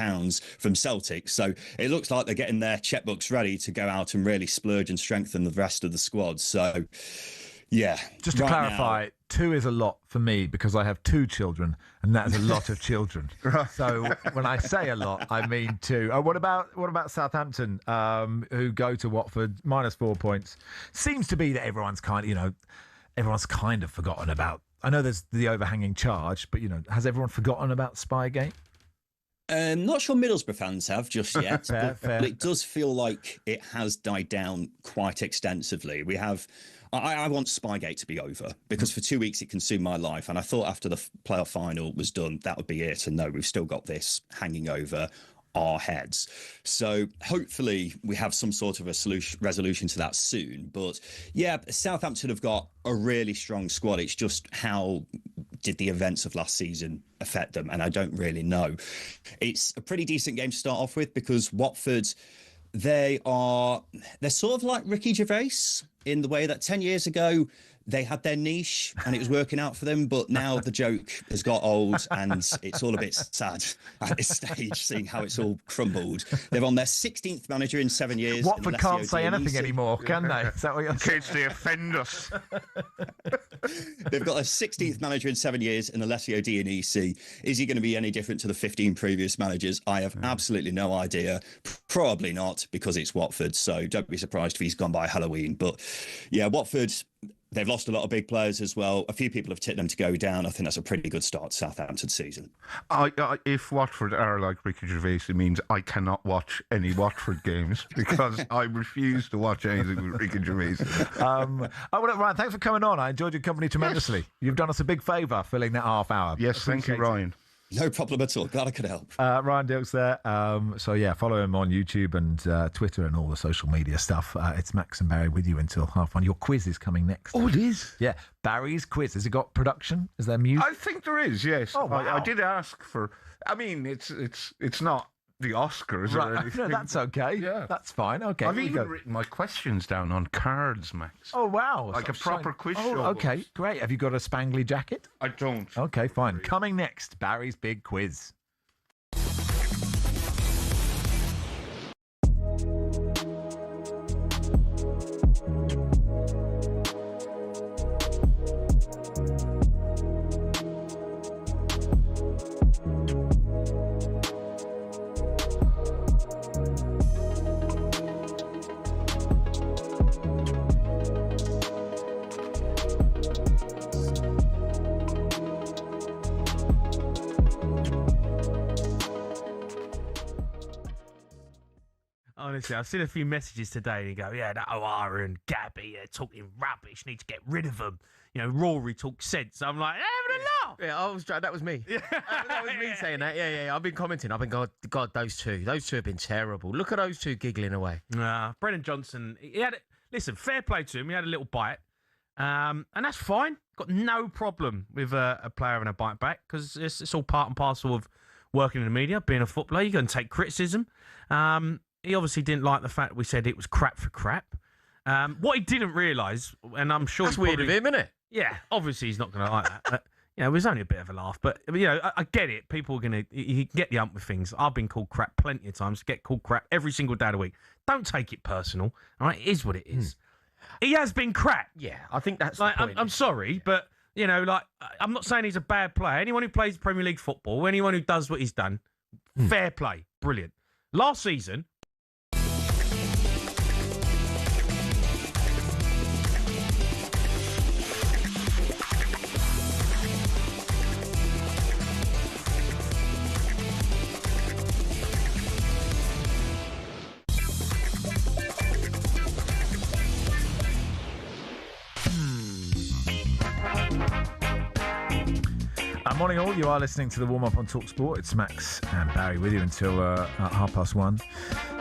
from Celtic. So it looks like they're getting their checkbooks ready to go out and really splurge and strengthen the rest of the squad. So, yeah. Just to clarify, 2 is a lot for me because I have 2 children, and that is a lot of children. So when I say a lot, I mean 2. What about Southampton, who go to Watford, -4 points? Seems to be that everyone's kind of forgotten about. I know there's the overhanging charge, but has everyone forgotten about Spygate? Not sure Middlesbrough fans have just yet, fair. But it does feel like it has died down quite extensively. I want Spygate to be over because for 2 weeks it consumed my life, and I thought after the playoff final was done, that would be it. And no, we've still got this hanging over our heads. So hopefully we have some sort of a resolution to that soon. But yeah, Southampton have got a really strong squad. It's just how did the events of last season affect them? And I don't really know. It's a pretty decent game to start off with because Watford, they're sort of like Ricky Gervais in the way that 10 years ago they had their niche and it was working out for them, but now the joke has got old and it's all a bit sad at this stage, seeing how it's all crumbled. They're on their 16th manager in 7 years. Watford can't say anything anymore, can they? Is that what you're saying? In case they offend us. They've got a 16th manager in 7 years in Alessio Dionisi. Is he going to be any different to the 15 previous managers? I have absolutely no idea. Probably not, because it's Watford, so don't be surprised if he's gone by Halloween. But yeah, Watford, they've lost a lot of big players as well. A few people have tipped them to go down. I think that's a pretty good start to Southampton's season. If Watford are like Ricky Gervais, it means I cannot watch any Watford games because I refuse to watch anything with Ricky Gervais. Ryan, thanks for coming on. I enjoyed your company tremendously. Yes. You've done us a big favour filling that half hour. Yes, thank you, Ryan. No problem at all. Glad I could help. Ryan Dilks there. So, yeah, follow him on YouTube and Twitter and all the social media stuff. It's Max and Barry with you until 1:30. Your quiz is coming next. Oh, it is? Yeah. Barry's quiz. Has it got production? Is there music? I think there is, yes. Oh, wow. I did ask for... I mean, it's not the Oscars right. or anything. No, that's okay. Yeah. That's fine. Okay. I've even written my questions down on cards, Max. Oh, wow. Like a proper quiz show. Okay, great. Have you got a spangly jacket? I don't. Okay, fine. Coming next, Barry's big quiz. Honestly, I've seen a few messages today and you go, yeah, that O'Hara and Gabby, they're talking rubbish, need to get rid of them. You know, Rory talks sense. I'm like, having a laugh. Yeah, that was me. That was me saying that. Yeah. I've been commenting. I've been, God, those two have been terrible. Look at those two giggling away. Brennan Johnson, listen, fair play to him. He had a little bite. And that's fine. Got no problem with a player having a bite back because it's all part and parcel of working in the media, being a footballer. You're going to take criticism. He obviously didn't like the fact we said it was crap for crap. What he didn't realise, and I'm sure... That's weird of him, isn't it? Yeah, obviously he's not going to like that. But, it was only a bit of a laugh. But, I get it. People are going to... You get the ump with things. I've been called crap plenty of times. Get called crap every single day of the week. Don't take it personal. All right? It is what it is. He has been crap. Yeah, I think that's like, the point. I'm sorry, but, I'm not saying he's a bad player. Anyone who plays Premier League football, anyone who does what he's done, fair play. Brilliant. Last season... Morning all, you are listening to the warm-up on talkSPORT. It's Max and Barry with you until 1:30,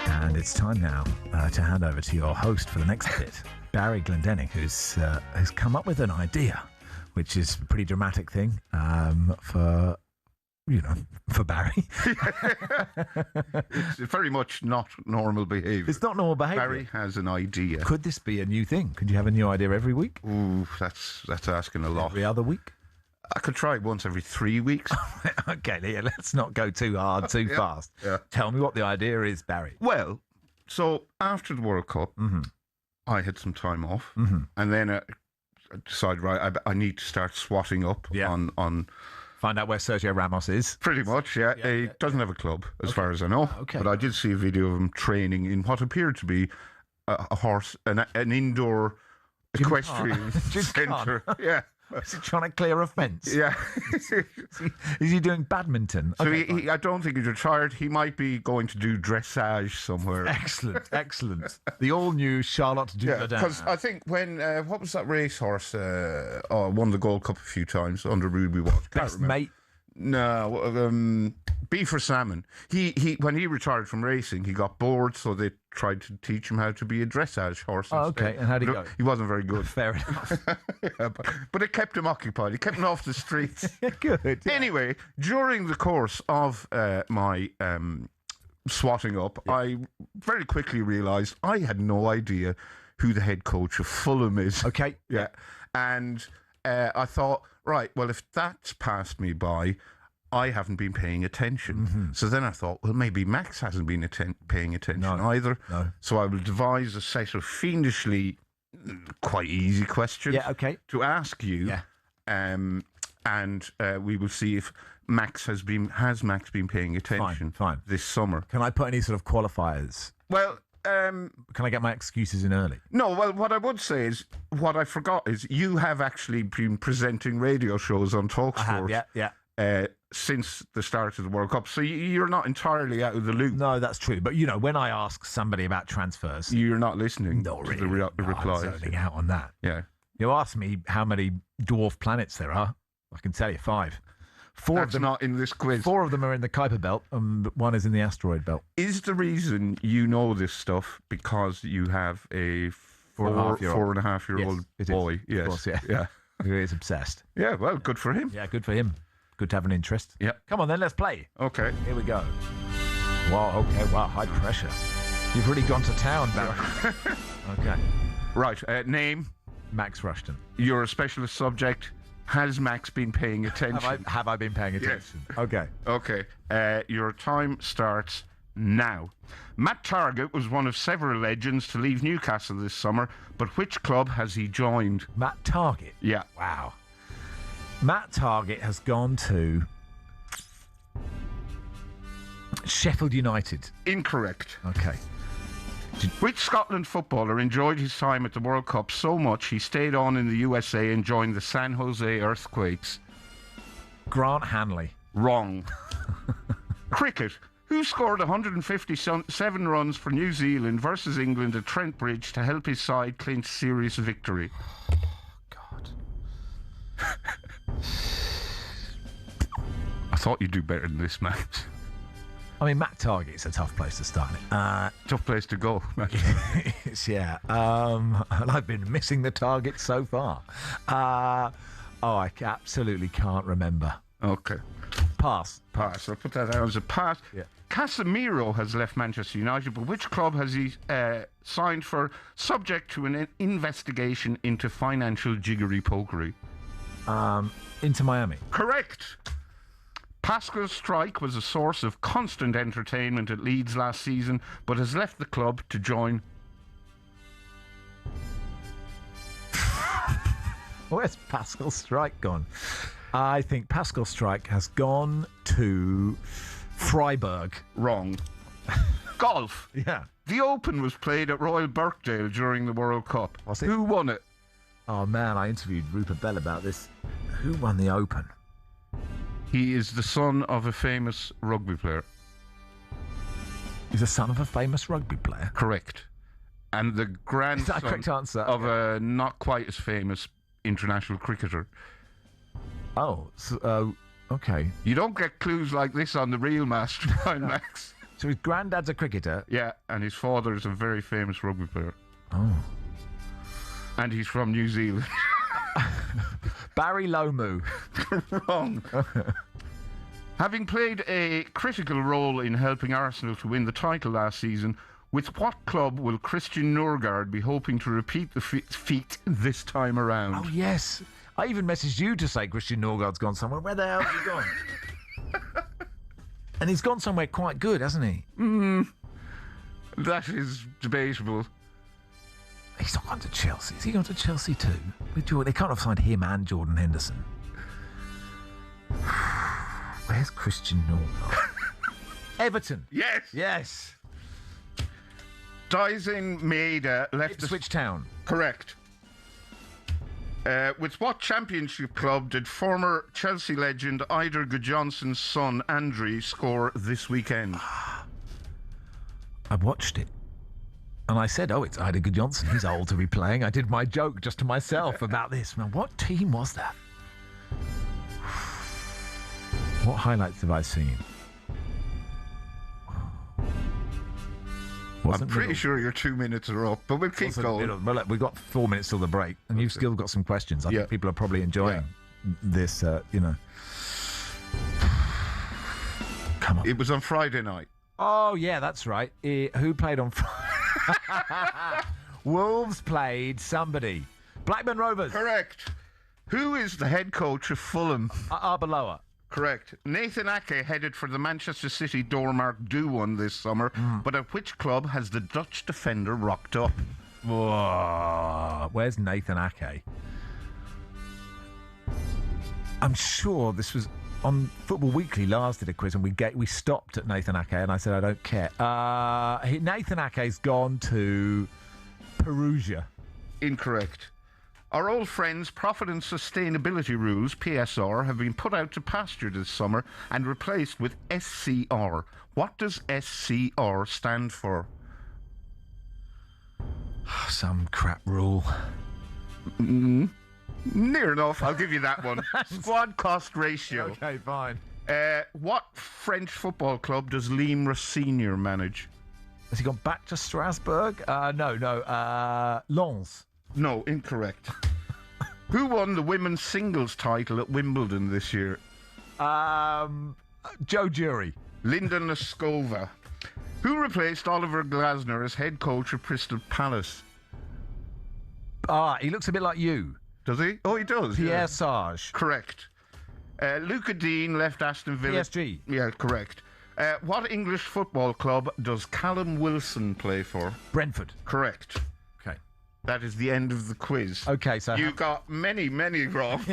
and it's time now to hand over to your host for the next bit, Barry Glendenning, who's has come up with an idea, which is a pretty dramatic thing for Barry. It's very much not normal behaviour. It's not normal behaviour. Barry has an idea. Could this be a new thing? Could you have a new idea every week? Ooh, that's asking a lot. Every other week? I could try once every 3 weeks. Okay, yeah, let's not go too hard, too fast. Yeah. Tell me what the idea is, Barry. Well, so after the World Cup, I had some time off, and then I decided, right, I need to start swatting up on... Find out where Sergio Ramos is. Pretty much, yeah. He doesn't have a club, as far as I know. Okay. But I did see a video of him training in what appeared to be a horse, an indoor equestrian centre. Yeah. Is he trying to clear a fence? Yeah. Is he doing badminton? So I don't think he's retired. He might be going to do dressage somewhere. Excellent. The all-new Charlotte Duverdin. Because I think when, what was that racehorse? Won the Gold Cup a few times under Ruby Watch. Best mate. No, Beef or Salmon. He when he retired from racing, he got bored, so they tried to teach him how to be a dressage horse. Oh, okay. And how'd he go? He wasn't very good. Fair enough. but it kept him occupied. It kept him off the streets. Good. Yeah. Anyway, during the course of my swatting up, I very quickly realised I had no idea who the head coach of Fulham is. Okay. Yeah. And I thought, right, well, if that's passed me by, I haven't been paying attention. So then I thought, well, maybe Max hasn't been paying attention either. No. So I will devise a set of fiendishly quite easy questions to ask you. Yeah. And we will see if Max has Max been paying attention fine. this summer. Can I put any sort of qualifiers? Well... can I get my excuses in early? No, well, what I would say is, what I forgot is you have actually been presenting radio shows on talkSPORT. I have, since the start of the World Cup. So you're not entirely out of the loop. No, that's true. But, when I ask somebody about transfers... You're not listening to the replies. I'm zoning out on that. Yeah. You ask me how many dwarf planets there are, I can tell you 5. That's not in this quiz. 4 of them are in the Kuiper Belt, and 1 is in the asteroid belt. Is the reason you know this stuff because you have a 4.5-year-old boy? Yes. Of course, yeah. He is obsessed. Yeah, well, good for him. Yeah, good for him. Good to have an interest. Yeah. Come on then, let's play. Okay. Here we go. Wow, okay, wow, high pressure. You've really gone to town, Barry. Okay. Right, name? Max Rushden. You're a specialist subject. Has Max been paying attention? Have I been paying attention? Yes. Okay. Okay. Your time starts now. Matt Targett was one of several legends to leave Newcastle this summer, but which club has he joined? Matt Targett? Yeah. Wow. Matt Targett has gone to Sheffield United. Incorrect. Okay. Which Scotland footballer enjoyed his time at the World Cup so much he stayed on in the USA and joined the San Jose Earthquakes? Grant Hanley. Wrong. Cricket. Who scored 157 runs for New Zealand versus England at Trent Bridge to help his side clinch series victory? God. I thought you'd do better than this, Matt. I mean, Matt Target's a tough place to start. Tough place to go, Matt. Yeah. And I've been missing the target so far. I absolutely can't remember. Okay. Pass. Pass. I'll put that down as a pass. Yeah. Casemiro has left Manchester United, but which club has he signed for, subject to an investigation into financial jiggery-pokery? Into Miami. Correct. Pascal Strike was a source of constant entertainment at Leeds last season, but has left the club to join... Where's Pascal Strike gone? I think Pascal Strike has gone to Freiburg. Wrong. Golf. Yeah. The Open was played at Royal Birkdale during the World Cup. Was it? Who won it? Oh, man, I interviewed Rupert Bell about this. Who won the Open? He is the son of a famous rugby player. He's the son of a famous rugby player? Correct. And the grandson Is that a correct answer? of a not quite as famous international cricketer. Oh, so, okay. You don't get clues like this on the real Mastermind, Max. So his granddad's a cricketer? Yeah, and his father is a very famous rugby player. Oh. And he's from New Zealand. Barry Lomu. Wrong. Having played a critical role in helping Arsenal to win the title last season, with what club will Christian Nørgaard be hoping to repeat the feat this time around? Oh, yes. I even messaged you to say Christian Nørgaard's gone somewhere. Where the hell's he gone? And he's gone somewhere quite good, hasn't he? That is debatable. He's not gone to Chelsea. Has he gone to Chelsea too? With Jordan? They can't have signed him and Jordan Henderson. Where's Christian Nørgaard? Everton. Yes. Yes. Daisen Maeda left Ipswich Town. Correct. With what championship club did former Chelsea legend Eidur Gudjonsson's son Andri score this weekend? I watched it. And I said, it's Eidur Gudjondsson. He's old to be playing. I did my joke just to myself about this. Now, what team was that? What highlights have I seen? I'm pretty sure your 2 minutes are up, but we'll keep going. Well, look, we've got 4 minutes till the break, and you've still got some questions. I think people are probably enjoying this, Come on. It was on Friday night. Oh, yeah, that's right. Who played on Friday? Wolves played somebody. Blackburn Rovers. Correct. Who is the head coach of Fulham? Arbeloa. Correct. Nathan Ake headed for the Manchester City Dormark Do-One this summer, but at which club has the Dutch defender rocked up? Whoa. Where's Nathan Ake? I'm sure this was on Football Weekly. Lars did a quiz and we stopped at Nathan Ake and I said I don't care. Nathan Ake's gone to Perugia. Incorrect. Our old friends' Profit and Sustainability Rules, PSR, have been put out to pasture this summer and replaced with SCR. What does SCR stand for? Some crap rule. Near enough. I'll give you that one. Squad cost ratio. Okay, fine. What French football club does Liam Senior manage? Has he gone back to Strasbourg? No. Lens. No, incorrect. Who won the women's singles title at Wimbledon this year? Joe Jury. Linda Noskova. Who replaced Oliver Glasner as head coach of Crystal Palace? He looks a bit like you. Does he? Oh, he does. Pierre Sage. Correct. Luca Dean left Aston Villa. PSG. Yeah, correct. What English football club does Callum Wilson play for? Brentford. Correct. Okay. That is the end of the quiz. Okay, so... You got many, many wrong.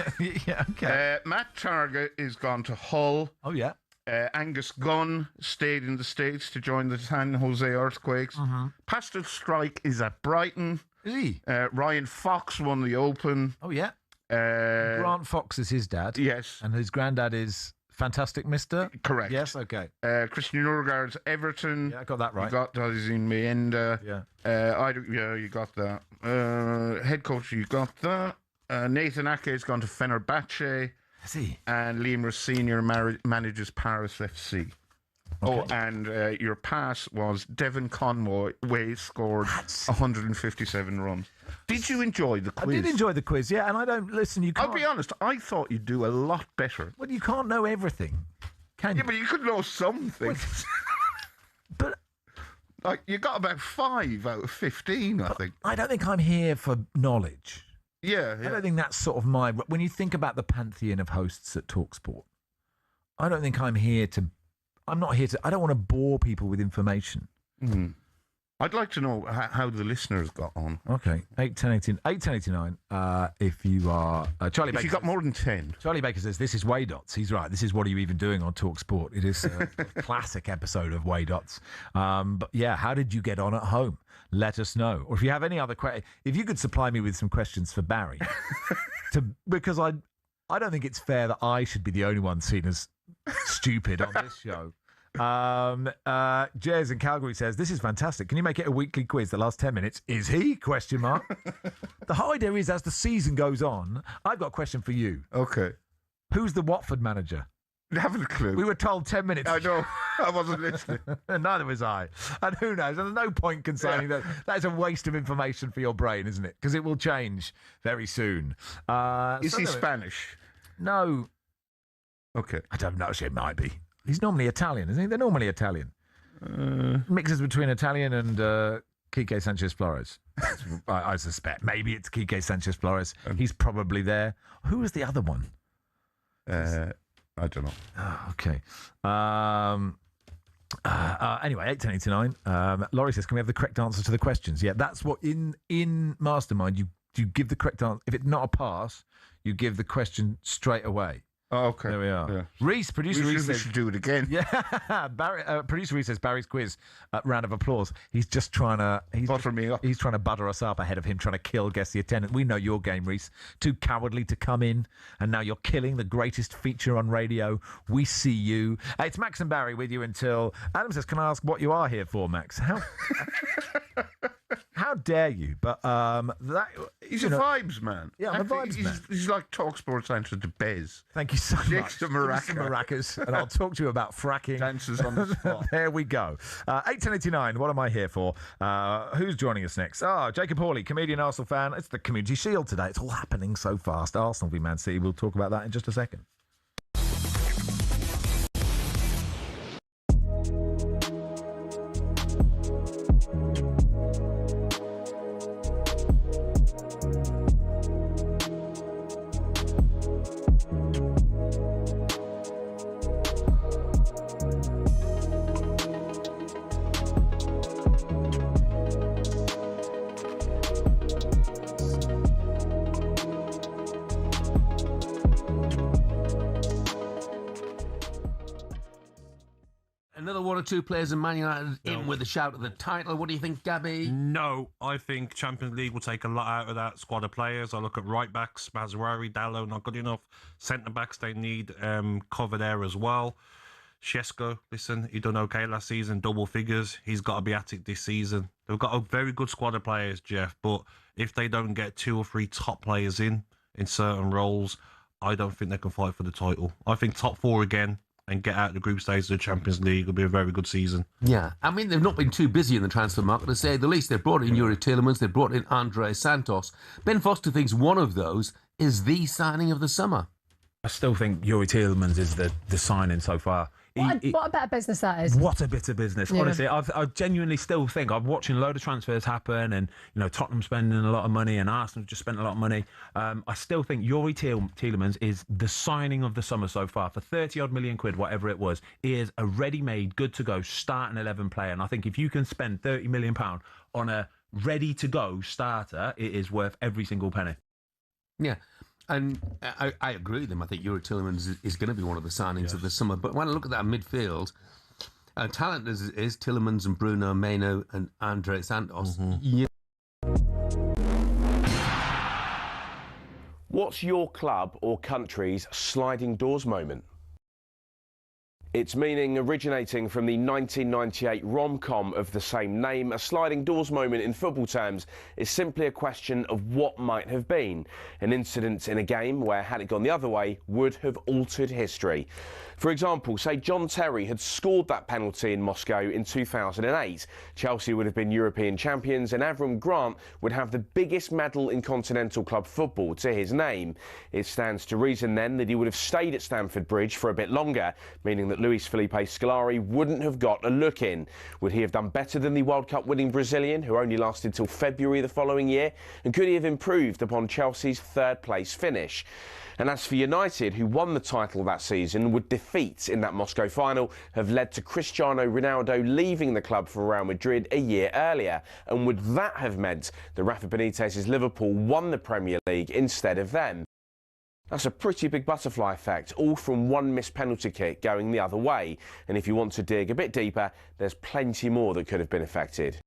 Yeah, okay. Matt Target is gone to Hull. Oh, yeah. Angus Gunn stayed in the States to join the San Jose Earthquakes. Pascal Strike is at Brighton. Is he? Ryan Fox won the Open. Oh, yeah. Grant Fox is his dad. Yes. And his granddad is Fantastic Mister? Correct. Yes, okay. Christian Urgaard's Everton. Yeah, I got that right. You got that is in Mienda. Yeah. You got that. Head coach, you got that. Nathan Ake's gone to Fenerbahce. Is he? And Liam Ross Senior manages Paris FC. Okay. Oh, and your pass was Devon Conway scored 157 runs. Did you enjoy the quiz? I did enjoy the quiz, yeah, and I don't... Listen, you can't... I'll be honest, I thought you'd do a lot better. Well, you can't know everything, can you? Yeah, but you could know something. But... Like, you got about 5 out of 15, I think. I don't think I'm here for knowledge. Yeah. I don't think that's sort of my... When you think about the pantheon of hosts at talkSPORT, I don't think I'm here to... I'm not here to... I don't want to bore people with information. Mm. I'd like to know how the listeners got on. Okay. 81089. If you are... Charlie Baker... If you got more than 10. Charlie Baker says, this is Way Dots. He's right. This is What Are You Even Doing on talkSPORT. It is a classic episode of Way Dots. But yeah, how did you get on at home? Let us know. Or if you have any other questions... If you could supply me with some questions for Barry. Because I don't think it's fair that I should be the only one seen as stupid on this show. Jez in Calgary says, this is fantastic. Can you make it a weekly quiz that lasts 10 minutes? Is he? Question mark. The whole idea is, as the season goes on, I've got a question for you. Okay. Who's the Watford manager? I haven't a clue. We were told 10 minutes. I know. I wasn't listening. Neither was I. And who knows? There's no point concerning that. That is a waste of information for your brain, isn't it? Because it will change very soon. Is he Spanish? No. Okay. I don't know. Actually, it might be. He's normally Italian, isn't he? They're normally Italian. Mixes between Italian and Quique Sanchez-Flores. I suspect. Maybe it's Quique Sanchez-Flores. He's probably there. Who was the other one? I don't know. Oh, okay. Anyway, 81089. Laurie says, can we have the correct answer to the questions? Yeah, that's what in Mastermind, you give the correct answer. If it's not a pass, you give the question straight away. Oh, okay. There we are. Yeah. Reese, producer Reese we says... should do it again. Yeah. Producer Reese says, Barry's quiz. Round of applause. He's just trying to... Butter me up. He's trying to butter us up ahead of him, trying to kill Guess the Attendant. We know your game, Reese. Too cowardly to come in, and now you're killing the greatest feature on radio. We see you. It's Max and Barry with you until... Adam says, can I ask what you are here for, Max? How dare you? But he's a vibes man. Yeah, I'm a vibes man. He's like talkSPORT's answer to Bez. Thank you so much. Some maracas, and I'll talk to you about fracking. Dances on the spot. There we go. 81089. What am I here for? Who's joining us next? Jacob Hawley, comedian, Arsenal fan. It's the Community Shield today. It's all happening so fast. Arsenal v Man City. We'll talk about that in just a second. Another one or two players in Man United in with a shout at the title. What do you think, Gabby? No, I think Champions League will take a lot out of that squad of players. I look at right backs, Mazraoui, Dalot, not good enough. Centre backs, they need cover there as well. Shesko, listen, he done okay last season, double figures. He's got to be at it this season. They've got a very good squad of players, Jeff, but if they don't get 2 or 3 top players in certain roles, I don't think they can fight for the title. I think top 4 again and get out of the group stage of the Champions League will be a very good season. Yeah, I mean, they've not been too busy in the transfer market, to say the least. They've brought in Yuri Tielemans, they've brought in Andre Santos. Ben Foster thinks one of those is the signing of the summer. I still think Yuri Tielemans is the signing so far. What a better business that is. What a bit of business. Yeah. Honestly, I genuinely still think I'm watching a load of transfers happen and, Tottenham spending a lot of money and Arsenal just spent a lot of money. I still think Yuri Tielemans is the signing of the summer so far. For 30-odd million quid, whatever it was, he is a ready-made, good-to-go starting 11 player. And I think if you can spend £30 million on a ready-to-go starter, it is worth every single penny. Yeah. And I agree with them. I think Yuri Tielemans is going to be one of the signings of the summer. But when I look at that midfield, talent is Tielemans and Bruno, Meno and Andre Santos. Yeah. What's your club or country's sliding doors moment? Its meaning originating from the 1998 rom-com of the same name, a sliding doors moment in football terms is simply a question of what might have been. An incident in a game where, had it gone the other way, would have altered history. For example, say John Terry had scored that penalty in Moscow in 2008. Chelsea would have been European champions and Avram Grant would have the biggest medal in continental club football to his name. It stands to reason then that he would have stayed at Stamford Bridge for a bit longer, meaning that Luis Felipe Scolari wouldn't have got a look in. Would he have done better than the World Cup winning Brazilian, who only lasted till February the following year? And could he have improved upon Chelsea's third-place finish? And as for United, who won the title that season, would defeats in that Moscow final have led to Cristiano Ronaldo leaving the club for Real Madrid a year earlier? And would that have meant that Rafa Benitez's Liverpool won the Premier League instead of them? That's a pretty big butterfly effect, all from one missed penalty kick going the other way. And if you want to dig a bit deeper, there's plenty more that could have been affected.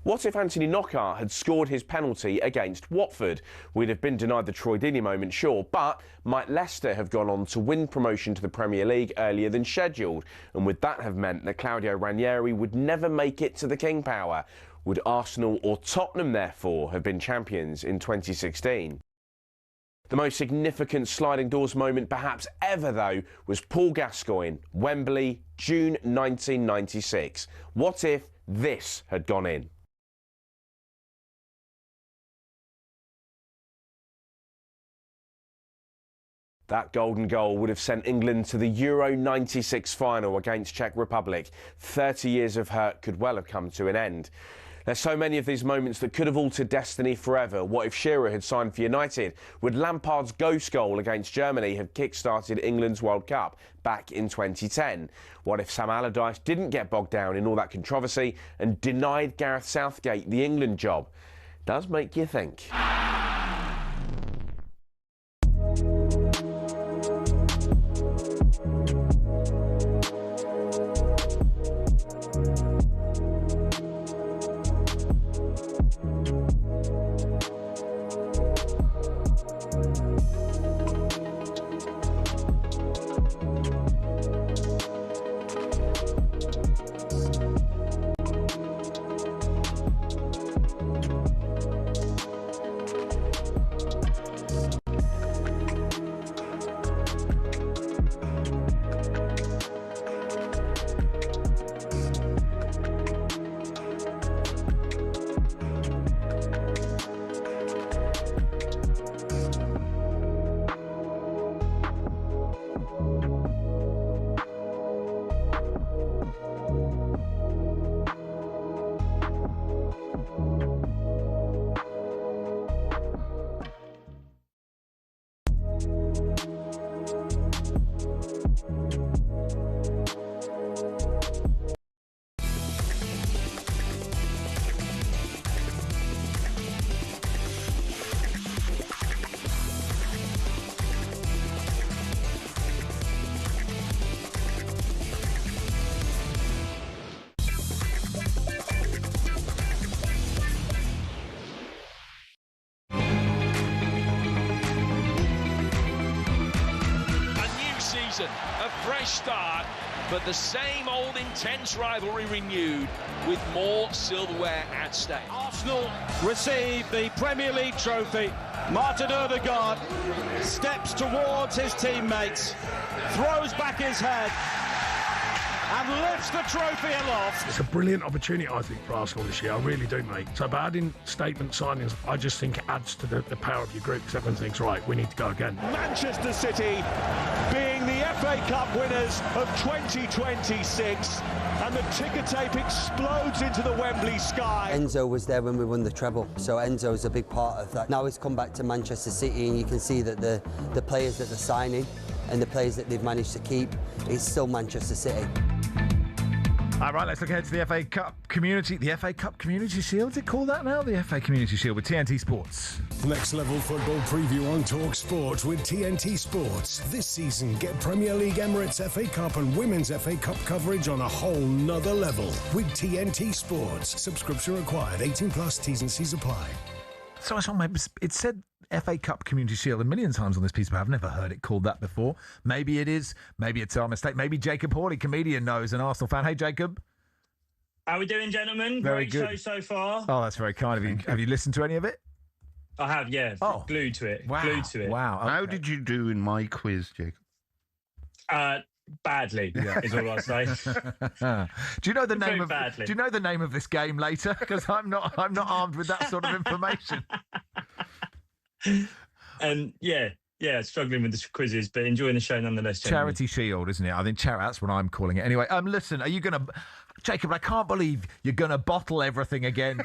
What if Anthony Knockaert had scored his penalty against Watford? We'd have been denied the Troy Deeney moment, sure, but might Leicester have gone on to win promotion to the Premier League earlier than scheduled? And would that have meant that Claudio Ranieri would never make it to the King Power? Would Arsenal or Tottenham, therefore, have been champions in 2016? The most significant sliding doors moment perhaps ever, though, was Paul Gascoigne, Wembley, June 1996. What if this had gone in? That golden goal would have sent England to the Euro 96 final against Czech Republic. 30 years of hurt could well have come to an end. There's so many of these moments that could have altered destiny forever. What if Shearer had signed for United? Would Lampard's ghost goal against Germany have kick-started England's World Cup back in 2010? What if Sam Allardyce didn't get bogged down in all that controversy and denied Gareth Southgate the England job? Does make you think. A fresh start, but the same old intense rivalry renewed with more silverware at stake. Arsenal receive the Premier League trophy. Martin Odegaard steps towards his teammates, throws back his head and lifts the trophy aloft. It's a brilliant opportunity, I think, for Arsenal this year. I really do, mate. So by adding statement signings, I just think it adds to the power of your group, because everyone thinks, right, we need to go again. Manchester City being the FA Cup winners of 2026, and the ticker tape explodes into the Wembley sky. Enzo was there when we won the treble, so Enzo's a big part of that. Now he's come back to Manchester City, and you can see that the players that they're signing and the players that they've managed to keep, it's still Manchester City. All right, let's look ahead to the FA Cup Community Shield. Is it called that now? The FA Community Shield with TNT Sports. Next level football preview on talkSPORT with TNT Sports. This season, get Premier League, Emirates FA Cup and Women's FA Cup coverage on a whole nother level with TNT Sports. Subscription required. 18+. T's and C's apply. So it said FA Cup Community Shield a million times on this piece, but I've never heard it called that before. Maybe it is. Maybe it's our mistake. Maybe Jacob Hawley, comedian, knows, an Arsenal fan. Hey, Jacob. How we doing, gentlemen? Very Great good. show so far. Oh, that's very kind of you. Have you listened to any of it? I have, yeah. Oh. Glued to it. Wow. Glued to it. Wow. Okay. How did you do in my quiz, Jacob? Badly, is all I'll say. Do you know the name of? Badly. Do you know the name of this game later? Because I'm not armed with that sort of information. And yeah, struggling with the quizzes, but enjoying the show nonetheless. Charity Shield, isn't it? I think that's what I'm calling it. Anyway, listen, are you going to, Jacob? I can't believe you're going to bottle everything again.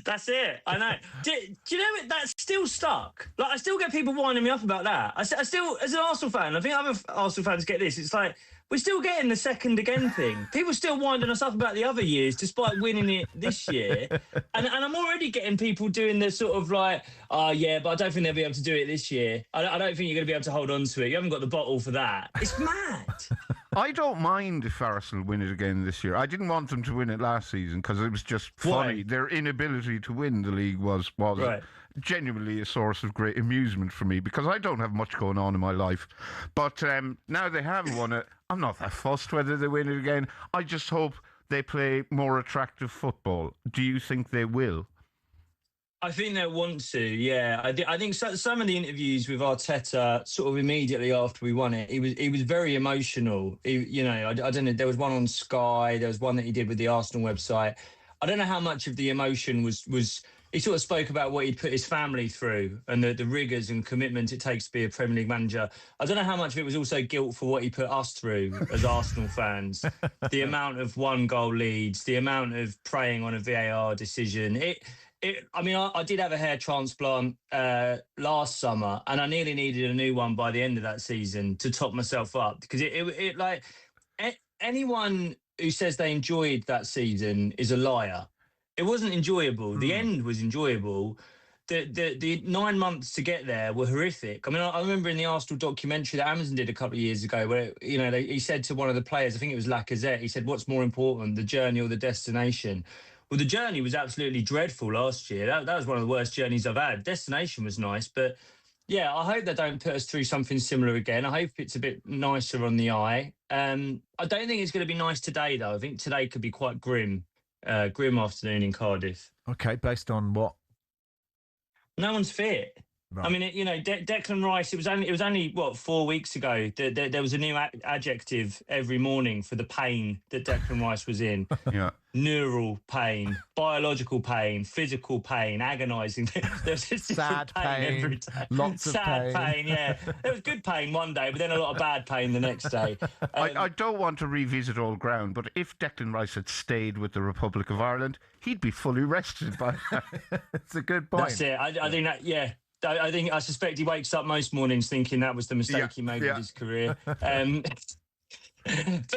That's it. I know. Do you know that's still stuck? Like, I still get people winding me up about that. I still, as an Arsenal fan, I think other Arsenal fans get this. It's like, we're still getting the second again thing. People still winding us up about the other years, despite winning it this year. And I'm already getting people doing the sort of like, oh, yeah, but I don't think they'll be able to do it this year. I don't think you're going to be able to hold on to it. You haven't got the bottle for that. It's mad. I don't mind if Arsenal win it again this year. I didn't want them to win it last season because it was just funny. Why? Their inability to win the league was right. genuinely a source of great amusement for me because I don't have much going on in my life. But now they have won it, I'm not that fussed whether they win it again. I just hope they play more attractive football. Do you think they will? I think they want to, yeah. I think some of the interviews with Arteta, sort of immediately after we won it, he was very emotional. I don't know. There was one on Sky. There was one that he did with the Arsenal website. I don't know how much of the emotion was. He sort of spoke about what he'd put his family through and the rigours and commitment it takes to be a Premier League manager. I don't know how much of it was also guilt for what he put us through as Arsenal fans. The amount of 1-goal leads, the amount of praying on a VAR decision. I did have a hair transplant last summer, and I nearly needed a new one by the end of that season to top myself up because anyone who says they enjoyed that season is a liar. It wasn't enjoyable. The end was enjoyable. The 9 months to get there were horrific. I mean, I remember in the Arsenal documentary that Amazon did a couple of years ago where, he said to one of the players, I think it was Lacazette, he said, what's more important, the journey or the destination? Well, the journey was absolutely dreadful last year. That was one of the worst journeys I've had. Destination was nice, but yeah, I hope they don't put us through something similar again. I hope it's a bit nicer on the eye. I don't think it's going to be nice today, though. I think today could be quite grim. Grim afternoon in Cardiff. Okay, based on what? No one's fit. Right. I mean, Declan Rice. It was only 4 weeks ago that there was a new adjective every morning for the pain that Declan Rice was in. Yeah. Neural pain, biological pain, physical pain, agonising. There's just sad pain every day. Lots of sad pain. Yeah, there was good pain one day, but then a lot of bad pain the next day. I don't want to revisit old ground, but if Declan Rice had stayed with the Republic of Ireland, he'd be fully rested by now. It's a good point. That's it. I think that. Yeah. I suspect he wakes up most mornings thinking that was the mistake he made with his career. But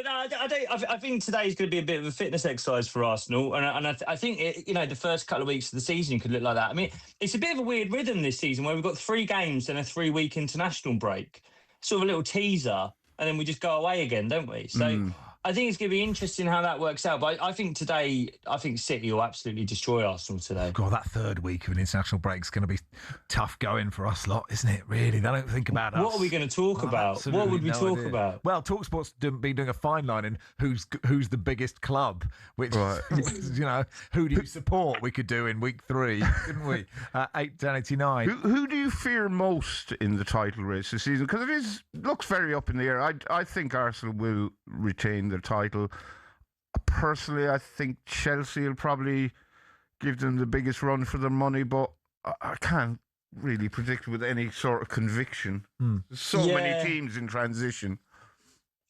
no, I think today is going to be a bit of a fitness exercise for Arsenal, and I think the first couple of weeks of the season could look like that. I mean, it's a bit of a weird rhythm this season where we've got 3 games and a 3-week international break, sort of a little teaser, and then we just go away again, don't we? So. I think it's going to be interesting how that works out. But I think City will absolutely destroy Arsenal today. God, that 3rd week of an international break is going to be tough going for us lot, isn't it? Really, they don't think about us. What are we going to talk about? What would we talk about? Well, talkSPORT's been doing a fine line in who's the biggest club, which who do you support? We could do in week 3, couldn't we? 8:10:89. Who do you fear most in the title race this season? Because it looks very up in the air. I think Arsenal will retain the title. Personally, I think Chelsea will probably give them the biggest run for their money, but I can't really predict with any sort of conviction. There's so many teams in transition.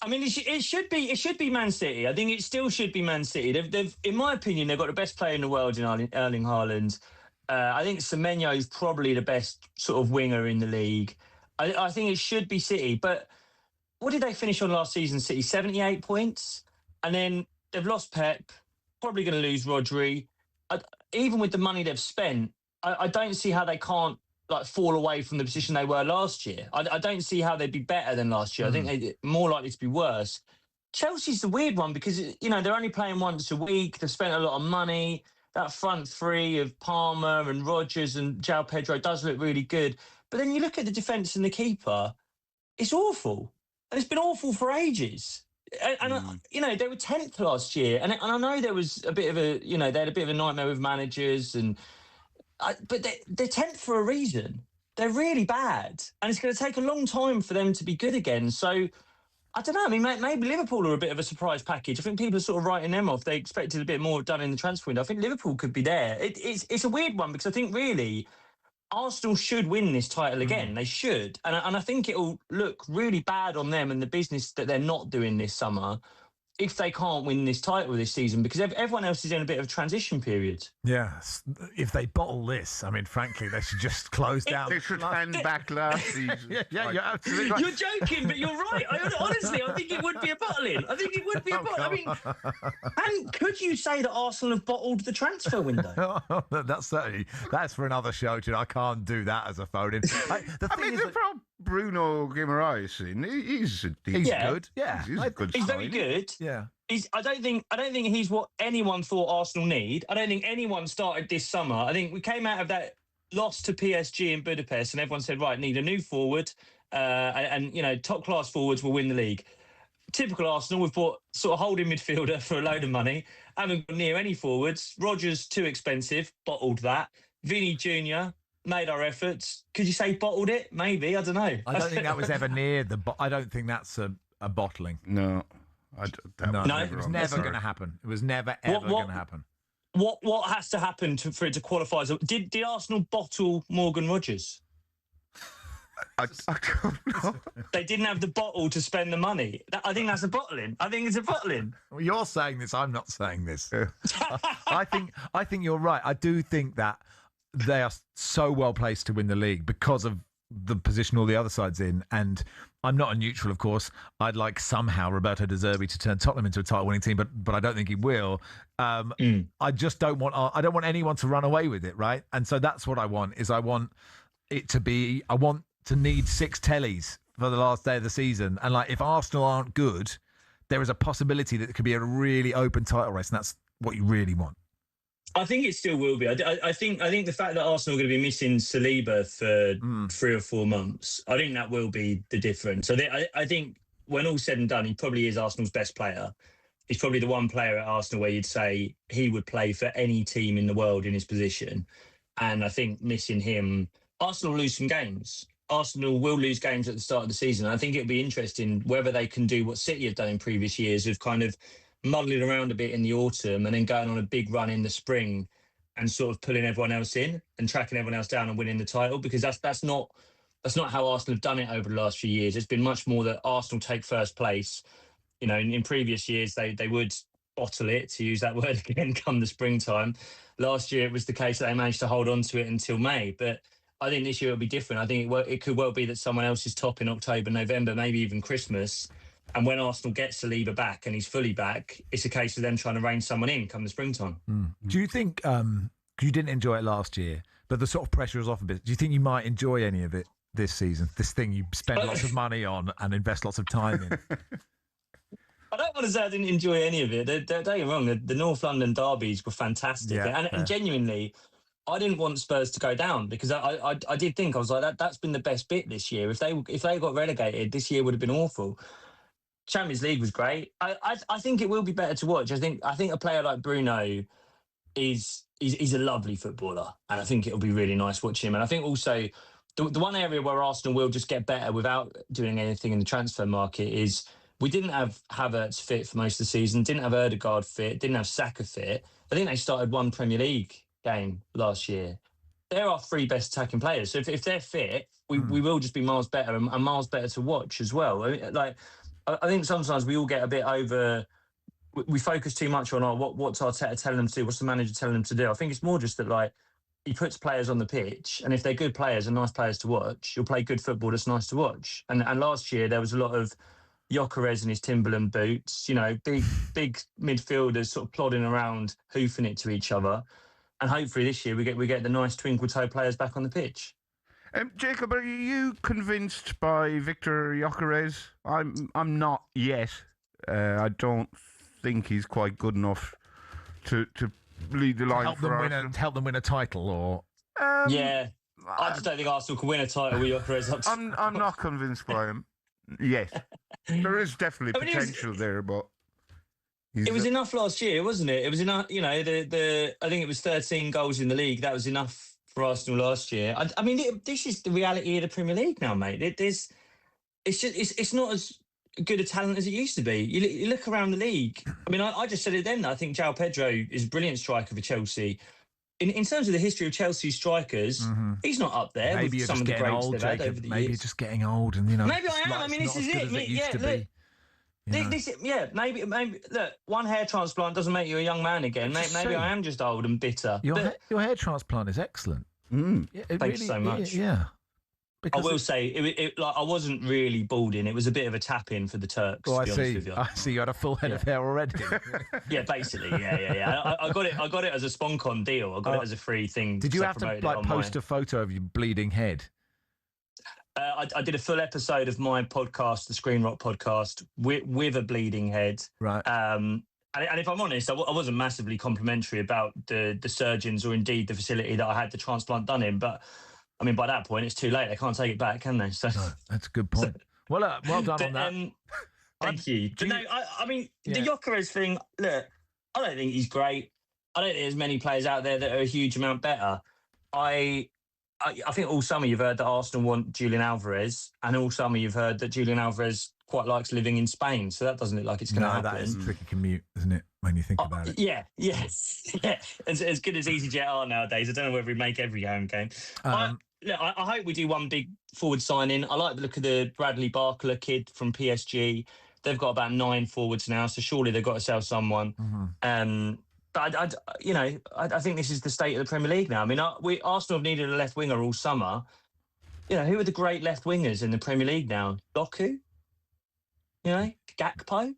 I mean, it should be Man City. I think it still should be Man City. They've in my opinion, they've got the best player in the world in Erling Haaland. I think Semenyo is probably the best sort of winger in the league. I think it should be City, but what did they finish on last season, City? 78 points? And then they've lost Pep, probably going to lose Rodri. Even with the money they've spent, I don't see how they can't fall away from the position they were last year. I don't see how they'd be better than last year. I think they're more likely to be worse. Chelsea's the weird one because, they're only playing once a week. They've spent a lot of money. that front three of Palmer and Rodgers and João Pedro does look really good. But then you look at the defence and the keeper, it's awful. And it's been awful for ages. And you know, they were 10th last year. And I know there was a bit of a, you know, they had a bit of a nightmare with managers. But they're 10th for a reason. They're really bad. And it's going to take a long time for them to be good again. So, I don't know. I mean, maybe Liverpool are a bit of a surprise package. I think people are sort of writing them off. They expected a bit more done in the transfer window. I think Liverpool could be there. It's a weird one because I think really Arsenal should win this title again. They should. And I think it'll look really bad on them and the business that they're not doing this summer if they can't win this title this season, because everyone else is in a bit of a transition period. Yes, if they bottle this, I mean, frankly, they should just close down. They should hand back last season. Yeah, you're absolutely right. You're joking, but you're right. Honestly, I think it would be a bottling. I think it would be a bottling. I mean, and could you say that Arsenal have bottled the transfer window? That's for another show, Jim. I can't do that as a phone-in. Bruno Guimaraes in. He's good. Yeah, he's a good. He's very good. Yeah. I don't think he's what anyone thought Arsenal need. I don't think anyone started this summer. I think we came out of that loss to PSG in Budapest, and everyone said, right, need a new forward, and you know, top class forwards will win the league. Typical Arsenal, we've bought sort of holding midfielder for a load of money. Haven't gone near any forwards. Rodgers too expensive. Bottled that. Vinny Jr. made our efforts. Could you say bottled it? Maybe. I don't know. I don't think that was ever near the. I don't think that's a bottling. No. No, it was never going to happen. It was never ever going to happen. What has to happen for it to qualify? Did Arsenal bottle Morgan Rodgers? I don't know. They didn't have the bottle to spend the money. I think that's a bottling. I think it's a bottling. Well, you're saying this. I'm not saying this. I think you're right. I do think that they are so well placed to win the league because of the position all the other side's in. And I'm not a neutral, of course. I'd like somehow Roberto De Zerbi to turn Tottenham into a title-winning team, but I don't think he will. I just don't want. I don't want anyone to run away with it, right? And so that's what I want. I want it to be. I want to need 6 tellies for the last day of the season. And like, if Arsenal aren't good, there is a possibility that it could be a really open title race, and that's what you really want. I think it still will be. I think the fact that Arsenal are going to be missing Saliba for 3 or 4 months, I think that will be the difference. I think when all's said and done, he probably is Arsenal's best player. He's probably the one player at Arsenal where you'd say he would play for any team in the world in his position. And I think missing him, Arsenal will lose some games. Arsenal will lose games at the start of the season. I think it'll be interesting whether they can do what City have done in previous years of kind of muddling around a bit in the autumn and then going on a big run in the spring and sort of pulling everyone else in and tracking everyone else down and winning the title, because that's not how Arsenal have done it over the last few years. It's been much more that Arsenal take first place. You know, in previous years, they would bottle it, to use that word again, come the springtime. Last year, it was the case that they managed to hold on to it until May. But I think this year it'll be different. I think it could well be that someone else is top in October, November, maybe even Christmas. And when Arsenal gets Saliba back and he's fully back, it's a case of them trying to rein someone in come the springtime. Do you think, you didn't enjoy it last year, but the sort of pressure is off a bit, do you think you might enjoy any of it this season? This thing you spend lots of money on and invest lots of time in? I don't want to say I didn't enjoy any of it. Don't get me wrong, the North London derbies were fantastic. And genuinely, I didn't want Spurs to go down, because I did think, I was like, that's been the best bit this year. If they got relegated, this year would have been awful. Champions League was great. I think it will be better to watch. I think a player like Bruno is a lovely footballer, and I think it'll be really nice watching him. And I think also the one area where Arsenal will just get better without doing anything in the transfer market is we didn't have Havertz fit for most of the season, didn't have Ødegaard fit, didn't have Saka fit. I think they started 1 Premier League game last year. They're our 3 best attacking players. So if they're fit, we will just be miles better and miles better to watch as well. I think sometimes we all get a bit over. We focus too much on what's Arteta telling them to do, what's the manager telling them to do. I think it's more just that, like, he puts players on the pitch, and if they're good players and nice players to watch, you'll play good football that's nice to watch. And last year there was a lot of Gyökeres in his Timberland boots, you know, big midfielders sort of plodding around, hoofing it to each other. And hopefully this year we get the nice twinkle toe players back on the pitch. Jacob, are you convinced by Victor Gyökeres? I'm not yet. I don't think he's quite good enough to lead the line help for them Arsenal. help them win a title, or Yeah, I just don't think Arsenal can win a title with Gyökeres up. I'm not convinced by him yet. There is definitely potential there, but it was enough last year, wasn't it? It was enough. You know, I think it was 13 goals in the league. That was enough for Arsenal last year. I mean, this is the reality of the Premier League now, mate. It's not as good a talent as it used to be. You look around the league. I mean, I just said it then. I think João Pedro is a brilliant striker for Chelsea. In terms of the history of Chelsea strikers, he's not up there maybe with you're some just of the getting greats old, they've had Jacob. over the Maybe years. you're just getting old, and Maybe I am. I mean, this is it. Maybe look, one hair transplant doesn't make you a young man again. Maybe I am just old and bitter. Your hair transplant is excellent. Yeah, Thank you so much. Yeah. I will say, like I wasn't really balding. It was a bit of a tap in for the Turks. Oh, to be honest with you. I see. You had a full head of hair already. Yeah, basically. Yeah. I got it as a SponCon deal. I got it as a free thing. Did you have to post a photo of your bleeding head? I did a full episode of my podcast, the Screen Rock podcast, with a bleeding head. Right. And if I'm honest, I wasn't massively complimentary about the surgeons or indeed the facility that I had the transplant done in. But I mean, by that point, it's too late. They can't take it back, can they? So no, that's a good point. Well done on that. Thank you. But no, I mean, the Gyökeres thing, look, I don't think he's great. I don't think there's many players out there that are a huge amount better. I think all summer you've heard that Arsenal want Julian Alvarez, and all summer you've heard that Julian Alvarez quite likes living in Spain. So that doesn't look like it's going to happen. No, that is a tricky commute, isn't it, when you think about it? Yeah. As good as EasyJet are nowadays, I don't know whether we make every home game. I hope we do one big forward signing. I like the look of the Bradley Barcola kid from PSG. They've got about 9 forwards now, so surely they've got to sell someone. But I think this is the state of the Premier League now. I mean, Arsenal have needed a left winger all summer. You know, who are the great left wingers in the Premier League now? Doku? You know, Gakpo?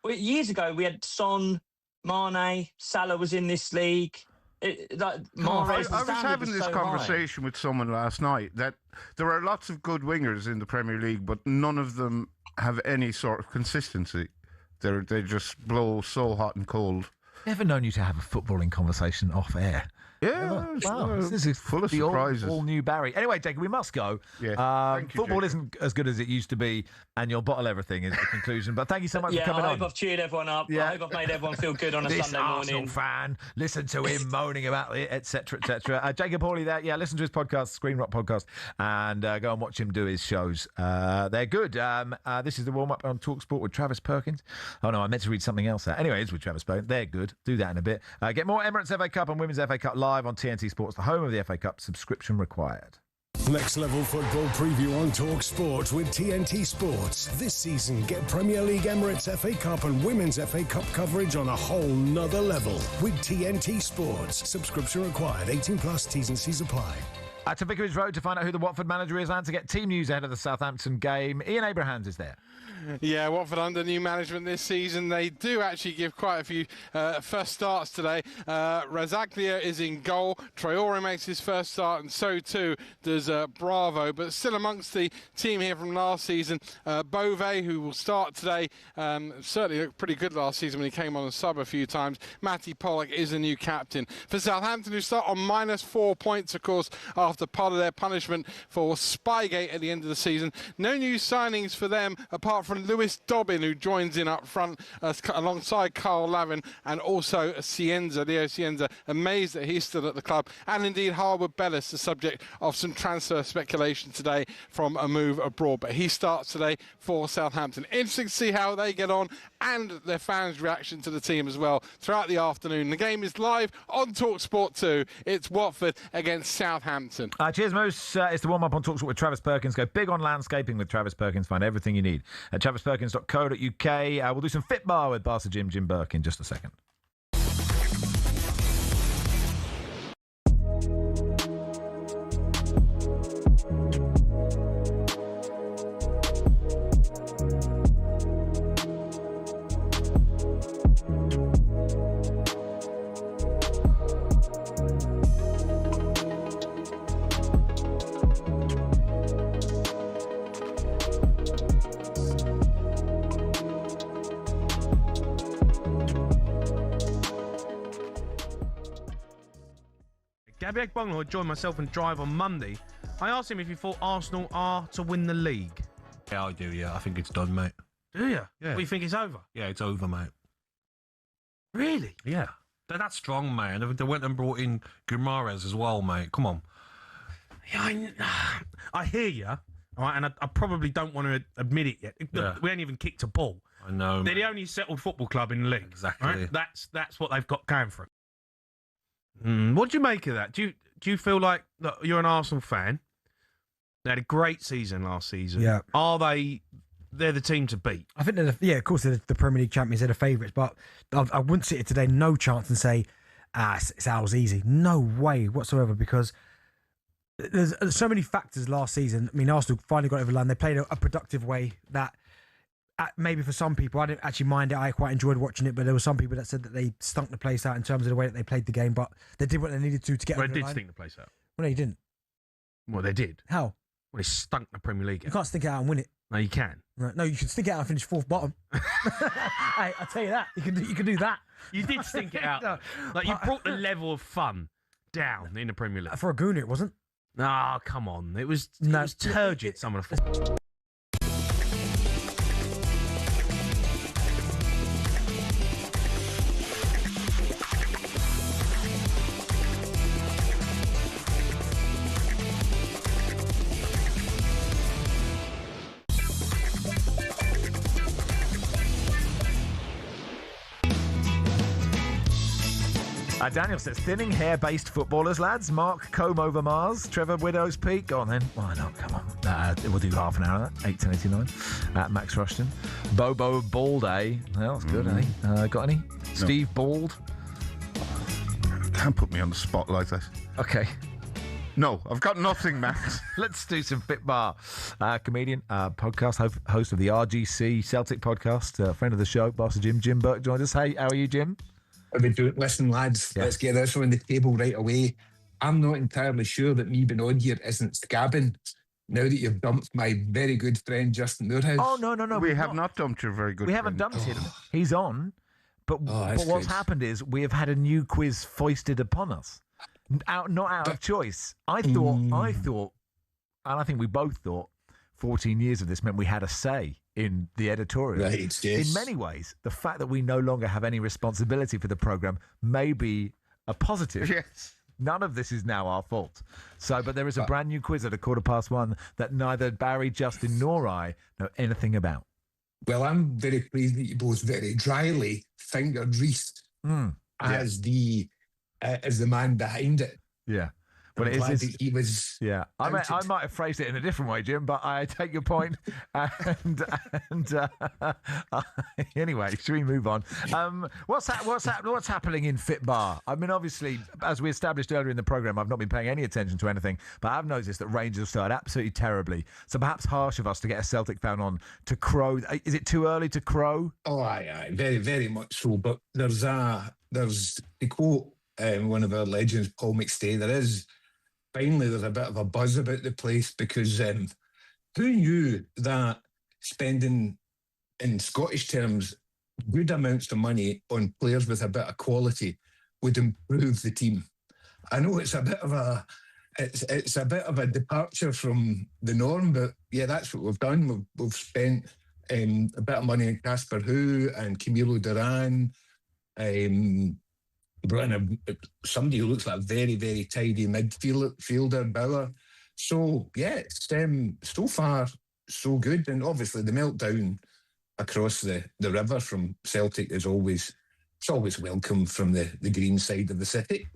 Years ago, we had Son, Mane, Salah was in this league. I was having this conversation with someone last night that there are lots of good wingers in the Premier League, but none of them have any sort of consistency. They just blow so hot and cold. Never known you to have a footballing conversation off air. Yeah, wow, this is full of surprises. All new Barry. Anyway, Jacob, we must go. Yeah, football isn't as good as it used to be, and you'll bottle everything is the conclusion. But thank you so much for coming on. I hope I've cheered everyone up. I hope I've made everyone feel good on a Sunday morning. Arsenal fan, listen to him moaning about it, etc., etc. Jacob Hawley there. Yeah, listen to his podcast, Screen Rock Podcast, and go and watch him do his shows. They're good. This is the warm-up on talkSPORT with Travis Perkins. Oh, no, I meant to read something else there. Anyway, it's with Travis Perkins. They're good. Do that in a bit. Get more Emirates FA Cup and Women's FA Cup live on TNT Sports, the home of the FA Cup. Subscription required. Next Level Football preview on talkSPORT with TNT Sports. This season, get Premier League, Emirates FA Cup and Women's FA Cup coverage on a whole nother level with TNT Sports. Subscription required. 18+, T's and C's apply. To Vicarage Road to find out who the Watford manager is and to get team news ahead of the Southampton game, Ian Abrahams is there. Yeah, Watford under new management this season. They do actually give quite a few first starts today. Razaglia is in goal. Traore makes his first start, and so too does Bravo. But still amongst the team here from last season, Bove, who will start today, certainly looked pretty good last season when he came on a sub a few times. Matty Pollock is the new captain. For Southampton, who start on -4 points, of course, after part of their punishment for Spygate at the end of the season. No new signings for them, apart from Lewis Dobbin, who joins in up front alongside Carl Lavin, and also Leo Cienza, amazed that he's still at the club. And indeed Harwood Bellis, the subject of some transfer speculation today from a move abroad. But he starts today for Southampton. Interesting to see how they get on and their fans' reaction to the team as well throughout the afternoon. The game is live on talkSPORT 2. It's Watford against Southampton. Cheers, Moose. It's the warm-up on talkSPORT with Travis Perkins. Go big on landscaping with Travis Perkins. Find everything you need at travisperkins.co.uk. We'll do some Fit Bar with Barca Jim Burke in just a second. Gabby Bungler, who joined myself and Drive on Monday, I asked him if he thought Arsenal are to win the league. Yeah, I do, yeah. I think it's done, mate. Do you? Yeah. What, do you think it's over? Yeah, it's over, mate. Really? Yeah. That's strong, man. They went and brought in Guimaraes as well, mate. Come on. Yeah, I hear you, all right, and I probably don't want to admit it yet. Yeah. We ain't even kicked a ball. I know. They're the only settled football club in the league. Exactly. Right? That's what they've got going for it. What do you make of that? Do you feel like look, you're an Arsenal fan? They had a great season last season. Yeah. Are they? They're the team to beat. I think of course they're the Premier League champions. They're the favourites, but I wouldn't sit here today, no chance, and say, it's ours easy. No way whatsoever, because there's so many factors last season. I mean, Arsenal finally got over the line. They played a productive way that maybe for some people, I didn't actually mind it. I quite enjoyed watching it, but there were some people that said that they stunk the place out in terms of the way that they played the game, but they did what they needed to get over the line. They did stink the place out. Well, no, you didn't. Well, they did. How? Well, they stunk the Premier League out. You can't stink it out and win it. No, you can. No, you can stink it out and finish fourth bottom. Hey, I'll tell you that. You can do that. You did stink it out. No, like you brought the level of fun down in the Premier League. For a Gooner, it wasn't. Ah, come on. It was turgid, some of the... Daniel says, thinning hair-based footballers, lads. Mark Combe over Mars. Trevor Widow's Peak. Go on then. Why not? Come on. We'll do half an hour of that. 8:10:89. Max Rushden. Bobo Balday. Well, that's good, eh? Got any? Steve Bald. Can't put me on the spot like that. Okay. No, I've got nothing, Max. Let's do some Fitbar. Comedian, podcast, host of the RGC Celtic podcast, friend of the show, boss of Jim Burke joined us. Hey, how are you, Jim? How we doing? Listen, lads, let's get this on the table right away. I'm not entirely sure that me being on here isn't scabbing now that you've dumped my very good friend Justin Moorhouse. Oh, no. We have not dumped your very good We friend. haven't dumped him. He's on. But what's happened is we have had a new quiz foisted upon us. Not out of choice. I thought, and I think we both thought, 14 years of this meant we had a say in the editorial. Right, yes. In many ways, the fact that we no longer have any responsibility for the programme may be a positive. Yes. None of this is now our fault. But there is a brand new quiz at 1:15 that neither Barry, Justin, nor I know anything about. Well, I'm very pleased that you both very dryly fingered Reese as the man behind it. Yeah. But he was. Yeah, I might have phrased it in a different way, Jim, but I take your point. Anyway, should we move on? What's happening in Fitbar? I mean, obviously, as we established earlier in the programme, I've not been paying any attention to anything, but I've noticed that Rangers have started absolutely terribly. So perhaps harsh of us to get a Celtic fan on to crow. Is it too early to crow? Oh, aye, very, very much so. But there's a quote one of our legends, Paul McStay. Finally, there's a bit of a buzz about the place because who knew that spending, in Scottish terms, good amounts of money on players with a bit of quality would improve the team? I know it's a bit of a departure from the norm, but yeah, that's what we've done. We've spent a bit of money on Casper Hu and Camilo Duran. Brought in somebody who looks like a very, very tidy midfielder, Bauer. So, yeah, it's, so far, so good. And obviously the meltdown across the river from Celtic is always welcome from the green side of the city.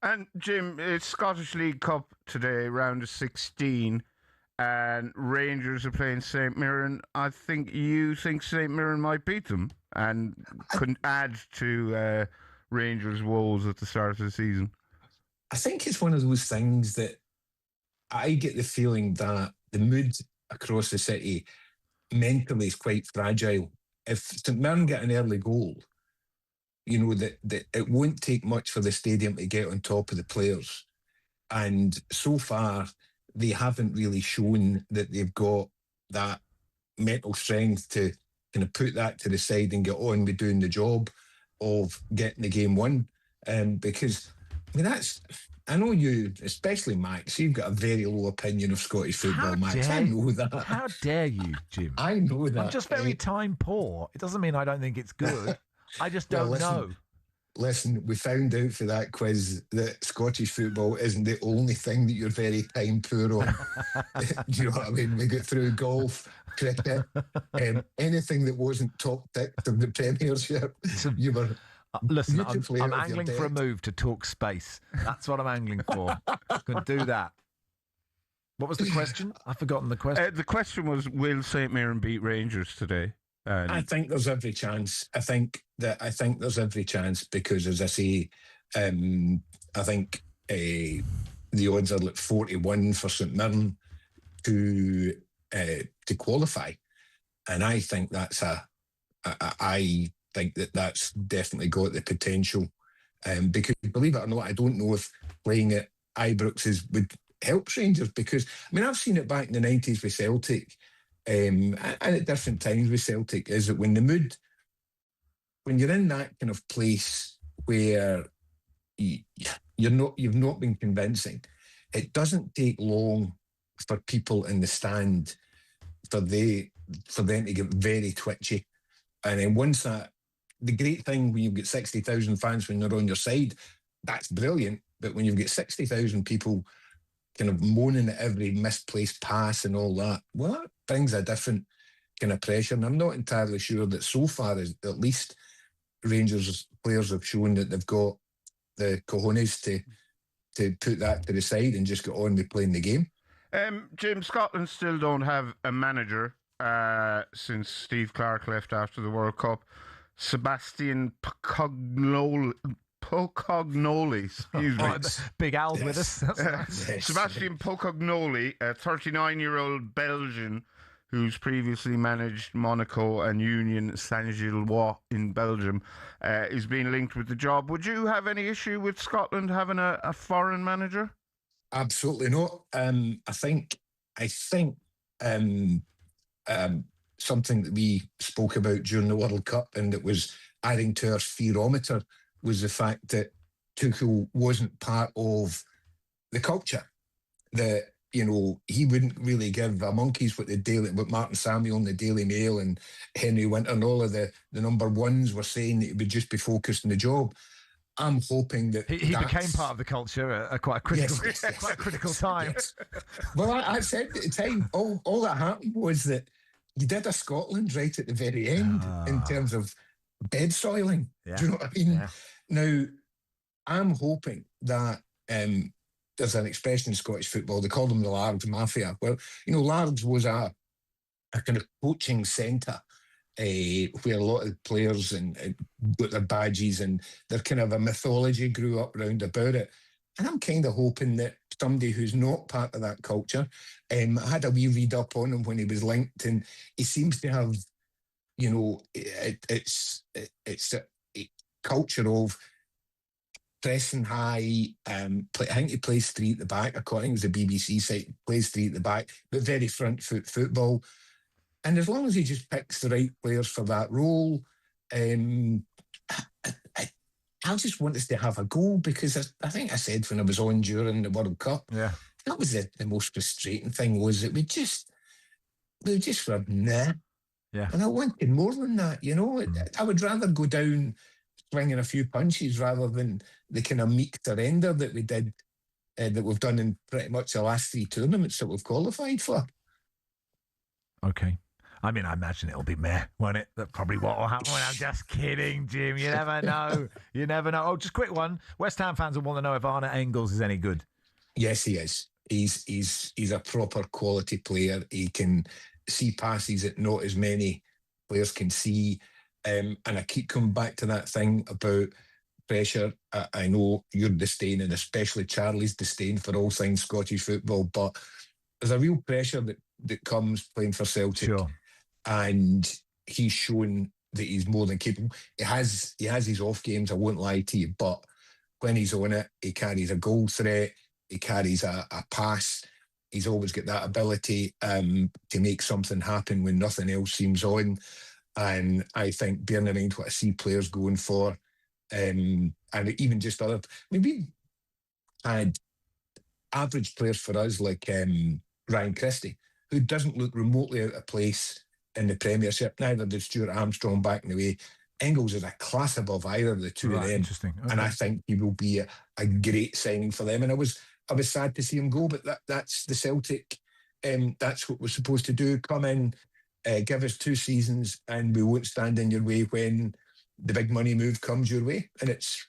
And, Jim, it's Scottish League Cup today, round of 16, and Rangers are playing St Mirren. I think you think St Mirren might beat them and could add to... Rangers' woes at the start of the season? I think it's one of those things that I get the feeling that the mood across the city mentally is quite fragile. If St Mirren get an early goal, you know, that it won't take much for the stadium to get on top of the players. And so far, they haven't really shown that they've got that mental strength to kind of put that to the side and get on with doing the job of getting the game won, because I mean that's I know you, especially Max, you've got a very low opinion of Scottish football, Max. I know that. How dare you, Jim? I know that. I'm just very time poor. It doesn't mean I don't think it's good. I just don't know. Listen, we found out for that quiz that Scottish football isn't the only thing that you're very time poor on. Do you know what I mean? We got through golf, cricket, anything that wasn't top ticked of the Premiership. You were... Listen, I'm angling for a move to talk space. That's what I'm angling for. Can do that. What was the question? I've forgotten the question. The question was, will St Mirren beat Rangers today? I think there's every chance. I think there's every chance because, as I say, I think the odds are like 41 for St Mirren to qualify, and I think that's I think that's definitely got the potential. Because believe it or not, I don't know if playing at Ibrox would help Rangers, because I mean I've seen it back in the 90s with Celtic. And at different times with Celtic, is that when you're in that kind of place where you've not been convincing, it doesn't take long for people in the stand for them to get very twitchy. And then once that, the great thing when you've got 60,000 fans when they're on your side, that's brilliant. But when you've got 60,000 people kind of moaning at every misplaced pass and all that, well, that brings a different kind of pressure. And I'm not entirely sure that so far, as at least Rangers players have shown that they've got the cojones to put that to the side and just get on with playing the game. Jim, Scotland still don't have a manager since Steve Clark left after the World Cup. Sebastian Pocognoli, excuse me. Big Al's with us. Sebastian Pocognoli, a 39-year-old Belgian who's previously managed Monaco and Union Saint-Gilloise in Belgium, is being linked with the job. Would you have any issue with Scotland having a foreign manager? Absolutely not. I think something that we spoke about during the World Cup and that was adding to our fearometer was the fact that Tuchel wasn't part of the culture. That, you know, he wouldn't really give a monkeys what Martin Samuel in the Daily Mail and Henry Winter and all of the number ones were saying that he would just be focused on the job. I'm hoping that he became part of the culture at quite a critical time. Yes. Well, I said at the time, all that happened was that you did a Scotland right at the very end in terms of bed soiling. Yeah. Do you know what I mean? Yeah. Now, I'm hoping that there's an expression in Scottish football, they call them the Largs Mafia. Well, you know, Largs was a kind of coaching centre where a lot of players and got their badges and their kind of a mythology grew up round about it. And I'm kind of hoping that somebody who's not part of that culture, I had a wee read up on him when he was linked, and he seems to have, you know, it's a culture of pressing high. I think he plays three at the back, according to the BBC site, plays three at the back, but very front foot football. And as long as he just picks the right players for that role, I just want us to have a go, because I think I said when I was on during the World Cup, that was the most frustrating thing, was that we just were nah. Yeah. And I wanted more than that, you know. I would rather go down swinging a few punches rather than the kind of meek surrender that we did, that we've done in pretty much the last three tournaments that we've qualified for. Okay. I mean, I imagine it'll be meh, won't it? That probably what will happen. I'm just kidding, Jim. You never know. You never know. Oh, just a quick one. West Ham fans will want to know if Arne Engels is any good. Yes, he is. He's a proper quality player. He can see passes that not as many players can see. And I keep coming back to that thing about pressure. I know your disdain, and especially Charlie's disdain for all things Scottish football, but there's a real pressure that comes playing for Celtic. Sure. And he's shown that he's more than capable. He has his off games, I won't lie to you, but when he's on it, he carries a goal threat, he carries a pass. He's always got that ability to make something happen when nothing else seems on. And I think bearing in mind what I see players going for, and even just other, maybe had average players for us like Ryan Christie, who doesn't look remotely out of place in the Premiership. Neither did Stuart Armstrong back in the way. Engels is a class above either of the two of them. Interesting. Okay. And I think he will be a great signing for them. And I was sad to see him go, but that's the Celtic. That's what we're supposed to do. Come in, give us 2 seasons, and we won't stand in your way when the big money move comes your way. And it's,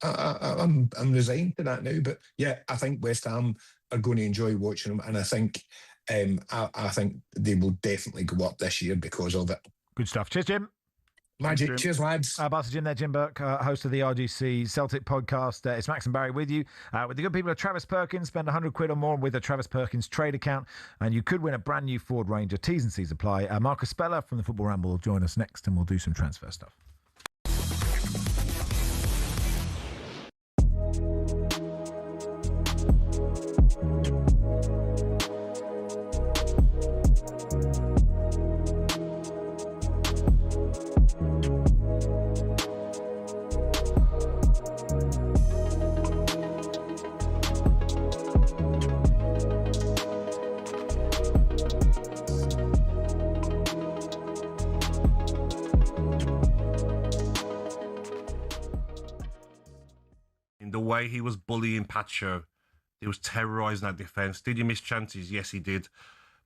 I'm resigned to that now. But yeah, I think West Ham are going to enjoy watching them, and I think I think they will definitely go up this year because of it. Good stuff. Cheers, Jim. Magic. Cheers, lads. Barca Jim there, Jim Burke, host of the RGC Celtic podcast. It's Max and Barry with you. With the good people of Travis Perkins, spend £100 or more with a Travis Perkins trade account, and you could win a brand new Ford Ranger. T's and C's apply. Marcus Speller from the Football Ramble will join us next, and we'll do some transfer stuff. The way he was bullying Pacho, he was terrorising that defence. Did he miss chances? Yes, he did.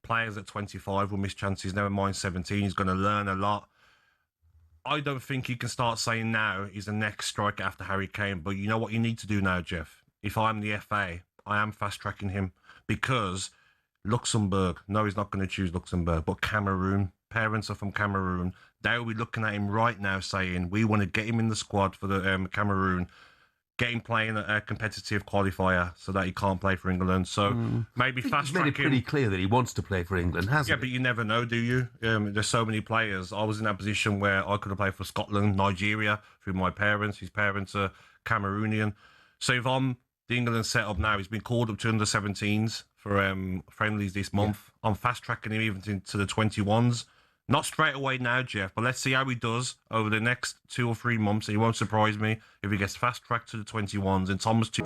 Players at 25 will miss chances, never mind 17. He's going to learn a lot. I don't think he can start saying now he's the next striker after Harry Kane. But you know what you need to do now, Jeff? If I'm the FA, I am fast-tracking him because Luxembourg, no, he's not going to choose Luxembourg, but Cameroon, parents are from Cameroon. They'll be looking at him right now saying, we want to get him in the squad for the Cameroon. Get him playing a competitive qualifier so that he can't play for England. So maybe fast track him. He's made it pretty clear that he wants to play for England, hasn't he? Yeah, but you never know, do you? There's so many players. I was in that position where I could have played for Scotland, Nigeria, through my parents. His parents are Cameroonian. So if I'm the England setup now, he's been called up to under-17s for friendlies this month. Yeah. I'm fast tracking him even into the 21s. Not straight away now, Jeff, but let's see how he does over the next 2 or 3 months. And it won't surprise me if he gets fast-tracked to the 21s and Thomas too.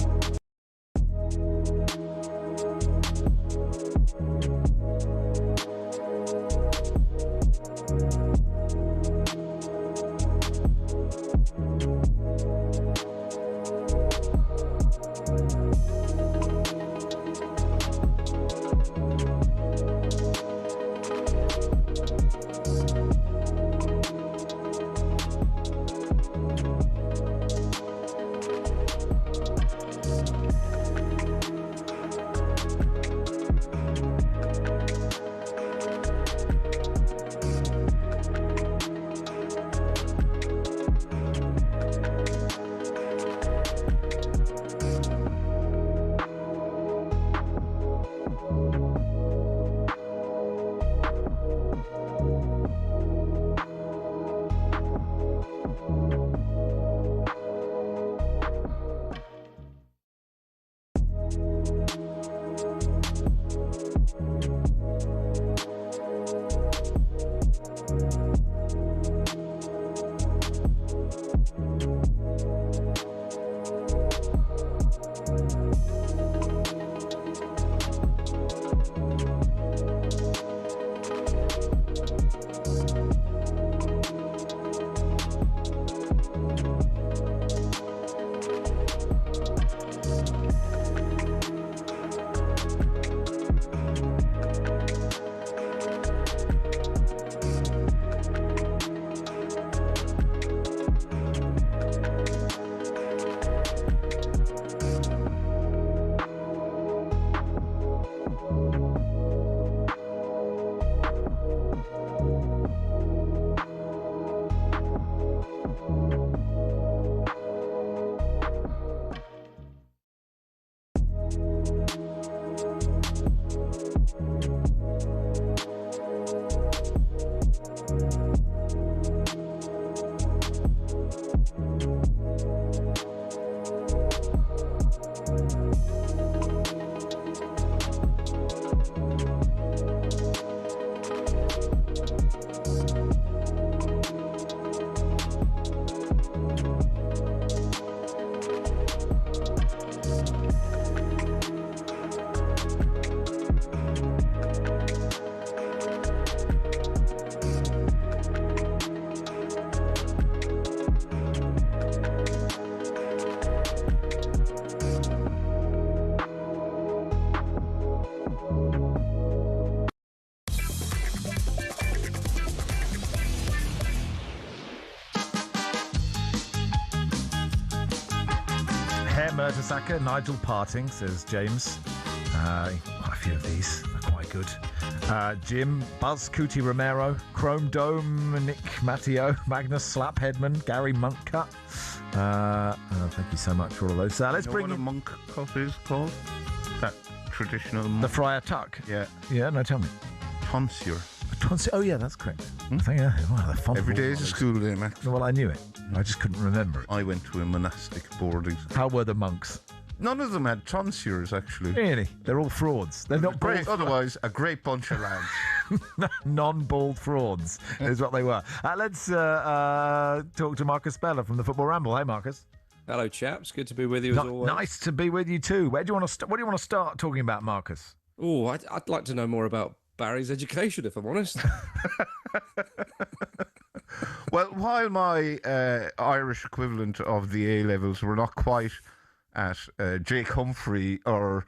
Per Mertesacker, Nigel Parting, says James. Quite a few of these are quite good. Jim, Buzz Cootie Romero, Chrome Dome, Nick Matteo, Magnus Slap Headman, Gary Monkcut. Thank you so much for all of those. Let's bring what a monk cut is called. That traditional monk. The Friar Tuck. Yeah. Yeah. No, tell me. Tonsure. Tonsure. Oh yeah, that's correct. I think Every day is a school day, Max. Well, I knew it. I just couldn't remember it. I went to a monastic boarding. How were the monks? None of them had tonsures, actually. Really? They're all frauds. They're not great. Otherwise, a great bunch of lads. Non-bald frauds is what they were. Let's talk to Marcus Bella from the Football Ramble. Hey, Marcus. Hello, chaps. Good to be with you as always. Nice to be with you too. Where do you want to? What do you want to start talking about, Marcus? Oh, I'd like to know more about Barry's education, if I'm honest. Well, while my Irish equivalent of the A-levels were not quite at Jake Humphrey or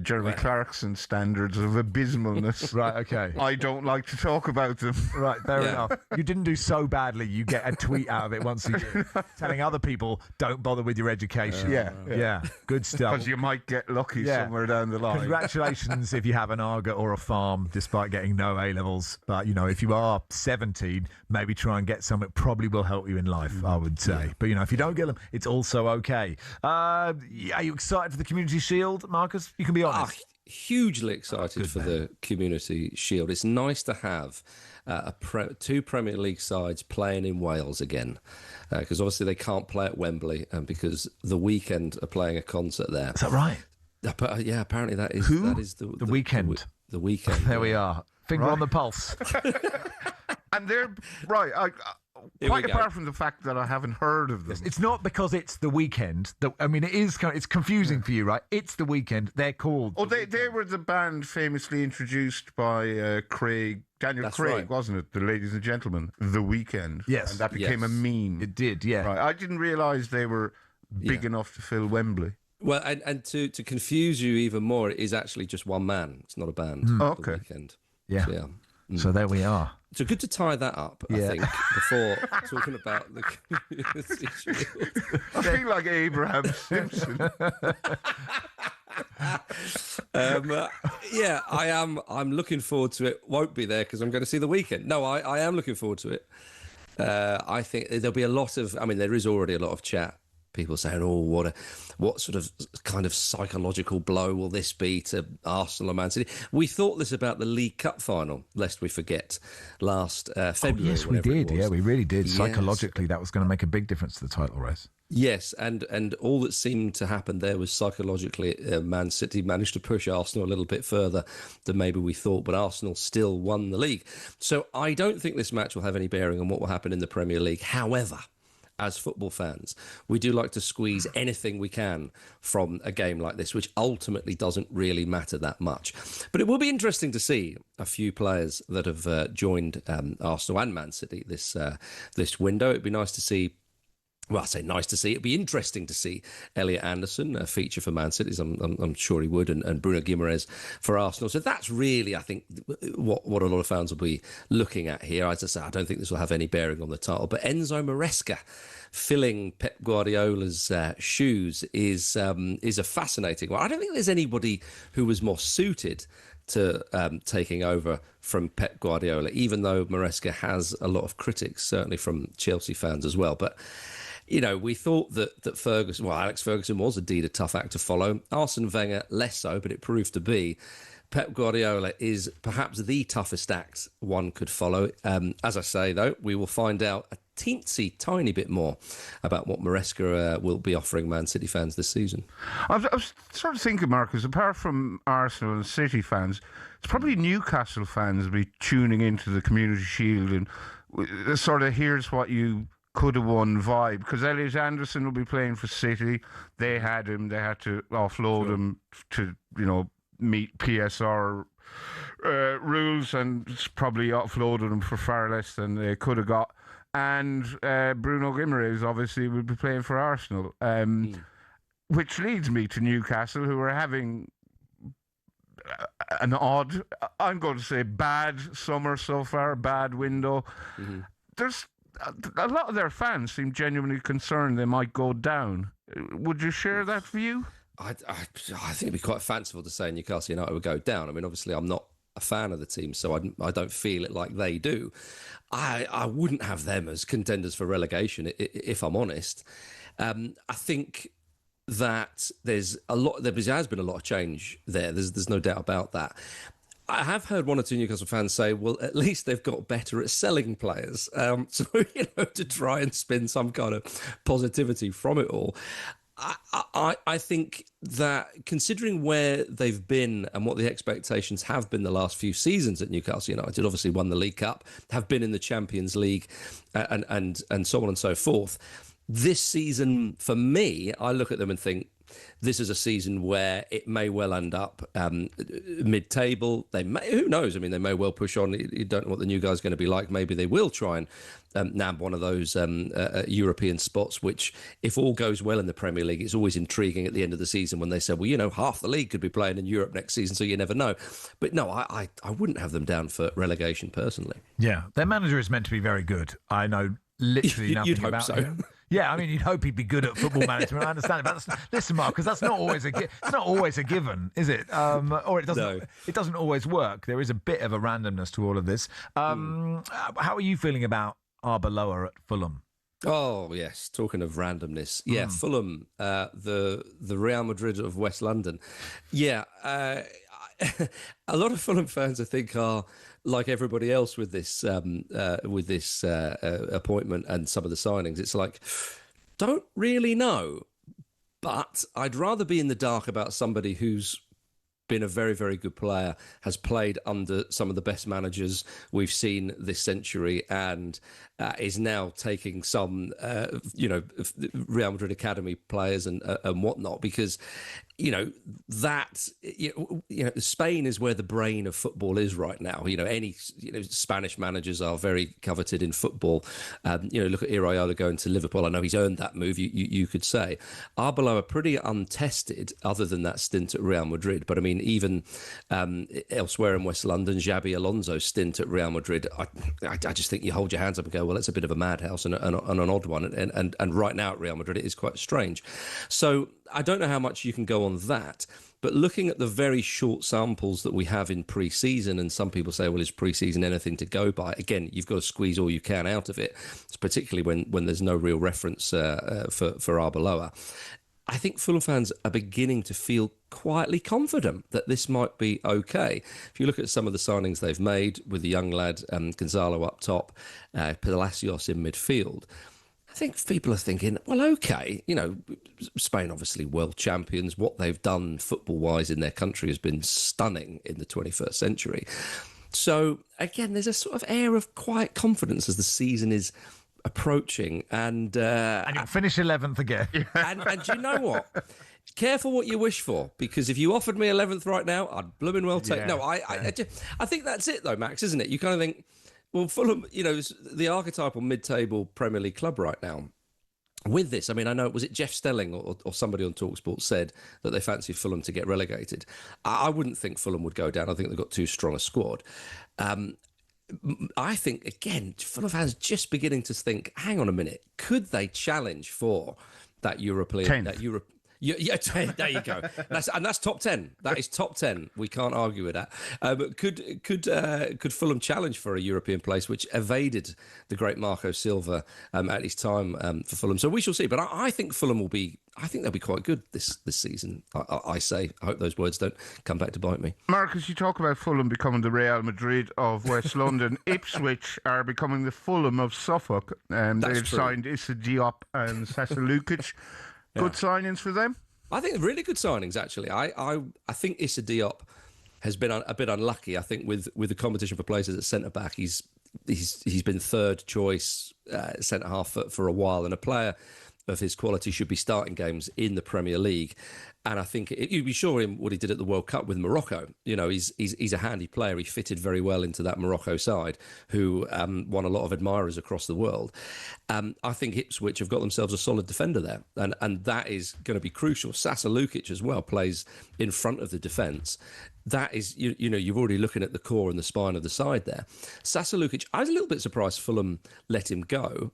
Jeremy Clarkson standards of abysmalness. Right, okay. I don't like to talk about them. Right, fair enough. You didn't do so badly, you get a tweet out of it once a year telling other people, don't bother with your education. Yeah, good stuff. Because you might get lucky somewhere down the line. Congratulations if you have an Arga or a farm, despite getting no A-levels. But, if you are 17, maybe try and get some. It probably will help you in life, I would say. Yeah. But, if you don't get them, it's also okay. Are you excited for the Community Shield, Marcus? You can be honest. Hugely excited for the Community Shield. It's nice to have two Premier League sides playing in Wales again, because obviously they can't play at Wembley, because the Weekend are playing a concert there. Is that right? Yeah, apparently that is. Who? That is the Weekend. The Weekend. There we are. Finger on the pulse. And they're right. Quite apart from the fact that I haven't heard of them. It's not because it's the Weekend. It is. It's confusing for you, right? It's the Weekend. They're called. Oh, they were the band famously introduced by Daniel Craig, right. wasn't it? The Ladies and Gentlemen, The Weekend. Yes, and that became a meme. It did. Yeah. Right. I didn't realise they were big enough to fill Wembley. Well, and to confuse you even more, it is actually just one man. It's not a band. Okay. The Weekend. Yeah. So there we are. So good to tie that up, I think, before talking about the Community Shield. I feel like Abraham Simpson. I am. I'm looking forward to it. Won't be there because I'm going to see the Weekend. No, I am looking forward to it. I think there'll be a lot of. There is already a lot of chat. People saying, "Oh, what sort of kind of psychological blow will this be to Arsenal and Man City?" We thought this about the League Cup final, lest we forget, last February. Yes, we did. Yeah, we really did. Psychologically, that was going to make a big difference to the title race. Yes, and all that seemed to happen there was psychologically, Man City managed to push Arsenal a little bit further than maybe we thought, but Arsenal still won the league. So I don't think this match will have any bearing on what will happen in the Premier League. However, as football fans, we do like to squeeze anything we can from a game like this, which ultimately doesn't really matter that much. But it will be interesting to see a few players that have joined Arsenal and Man City this window. It'd be nice to see. Well, I say nice to see. It'd be interesting to see Elliot Anderson feature for Man City. I'm sure he would, and Bruno Guimaraes for Arsenal. So that's really, I think, what a lot of fans will be looking at here. As I say, I don't think this will have any bearing on the title. But Enzo Maresca filling Pep Guardiola's shoes is a fascinating one. I don't think there's anybody who was more suited to taking over from Pep Guardiola, even though Maresca has a lot of critics, certainly from Chelsea fans as well. But we thought that Alex Ferguson was indeed a tough act to follow. Arsene Wenger, less so, but it proved to be. Pep Guardiola is perhaps the toughest act one could follow. As I say, though, we will find out a teensy tiny bit more about what Maresca will be offering Man City fans this season. I was sort of thinking, Marcus, apart from Arsenal and City fans, it's probably Newcastle fans will be tuning into the Community Shield and sort of here's what you could have won vibe, because Elliot Anderson will be playing for City. They had him. They had to offload him to, meet PSR rules, and probably offloaded him for far less than they could have got. And Bruno Guimaraes obviously would be playing for Arsenal, which leads me to Newcastle, who are having an odd, I'm going to say bad summer so far, bad window. There's a lot of their fans seem genuinely concerned they might go down. Would you share that view? I think it'd be quite fanciful to say Newcastle United would go down. I mean, obviously, I'm not a fan of the team, so I don't feel it like they do. I wouldn't have them as contenders for relegation, if I'm honest. I think that there has been a lot of change there. There's no doubt about that. I have heard one or two Newcastle fans say, well, at least they've got better at selling players. So, to try and spin some kind of positivity from it all. I think that considering where they've been and what the expectations have been the last few seasons at Newcastle United, obviously won the League Cup, have been in the Champions League and so on and so forth. This season, for me, I look at them and think, this is a season where it may well end up mid-table. Who knows? I mean, they may well push on. You don't know what the new guy's going to be like. Maybe they will try and nab one of those European spots, which, if all goes well in the Premier League, it's always intriguing at the end of the season when they say, well, half the league could be playing in Europe next season, so you never know. But no, I wouldn't have them down for relegation, personally. Yeah, their manager is meant to be very good. I know literally nothing about him. Yeah, I mean, you'd hope he'd be good at football management. I understand it, but listen, Mark, because that's not always it's not always a given, is it? Or it doesn't. No. It doesn't always work. There is a bit of a randomness to all of this. How are you feeling about Arbeloa at Fulham? Oh yes, talking of randomness, yeah, Fulham, the Real Madrid of West London. Yeah, a lot of Fulham fans, I think, are like everybody else with this appointment and some of the signings. It's like, don't really know, but I'd rather be in the dark about somebody who's been a very, very good player, has played under some of the best managers we've seen this century, and is now taking some, Real Madrid Academy players and whatnot, because, Spain is where the brain of football is right now. Any Spanish managers are very coveted in football. Look at Iraola going to Liverpool. I know he's earned that move, you could say. Arbeloa pretty untested, other than that stint at Real Madrid. But I mean, even elsewhere in West London, Xabi Alonso's stint at Real Madrid, I just think you hold your hands up and go, well, it's a bit of a madhouse and an odd one. And right now at Real Madrid, it is quite strange. So I don't know how much you can go on that. But looking at the very short samples that we have in pre-season, and some people say, well, is pre-season anything to go by? Again, you've got to squeeze all you can out of it, particularly when there's no real reference for Arbeloa. I think Fulham fans are beginning to feel quietly confident that this might be okay. If you look at some of the signings they've made with the young lad, Gonzalo up top, Palacios in midfield, I think people are thinking, well, okay, Spain obviously world champions. What they've done football-wise in their country has been stunning in the 21st century. So, again, there's a sort of air of quiet confidence as the season is approaching. And you'll finish 11th again. and you know what? Careful what you wish for, because if you offered me 11th right now, I'd blooming well take... No, I think that's it, though, Max, isn't it? You kind of think... Well, Fulham, is the archetypal mid-table Premier League club right now. With this, I mean, I know, was it Jeff Stelling or somebody on talkSPORT said that they fancy Fulham to get relegated? I wouldn't think Fulham would go down. I think they've got too strong a squad. I think, again, Fulham fans just beginning to think, hang on a minute, could they challenge for that European... Yeah, there you go. That's top 10. That is top 10. We can't argue with that. But could Fulham challenge for a European place, which evaded the great Marco Silva at his time for Fulham? So we shall see. But I think Fulham will be. I think they'll be quite good this season. I say. I hope those words don't come back to bite me. Marcus, you talk about Fulham becoming the Real Madrid of West London. Ipswich are becoming the Fulham of Suffolk. They've signed Issa Diop and Sasa Lukic. Good signings for them? I think really good signings, actually. I think Issa Diop has been a bit unlucky. I think with the competition for places at centre-back, he's been third choice centre-half for a while, and a player of his quality should be starting games in the Premier League. And I think you'd be sure in what he did at the World Cup with Morocco. You know, he's a handy player. He fitted very well into that Morocco side, who won a lot of admirers across the world. I think Ipswich have got themselves a solid defender there, and that is going to be crucial. Sasa Lukic as well plays in front of the defence. That is, you know, you're already looking at the core and the spine of the side there. Sasa Lukic, I was a little bit surprised Fulham let him go.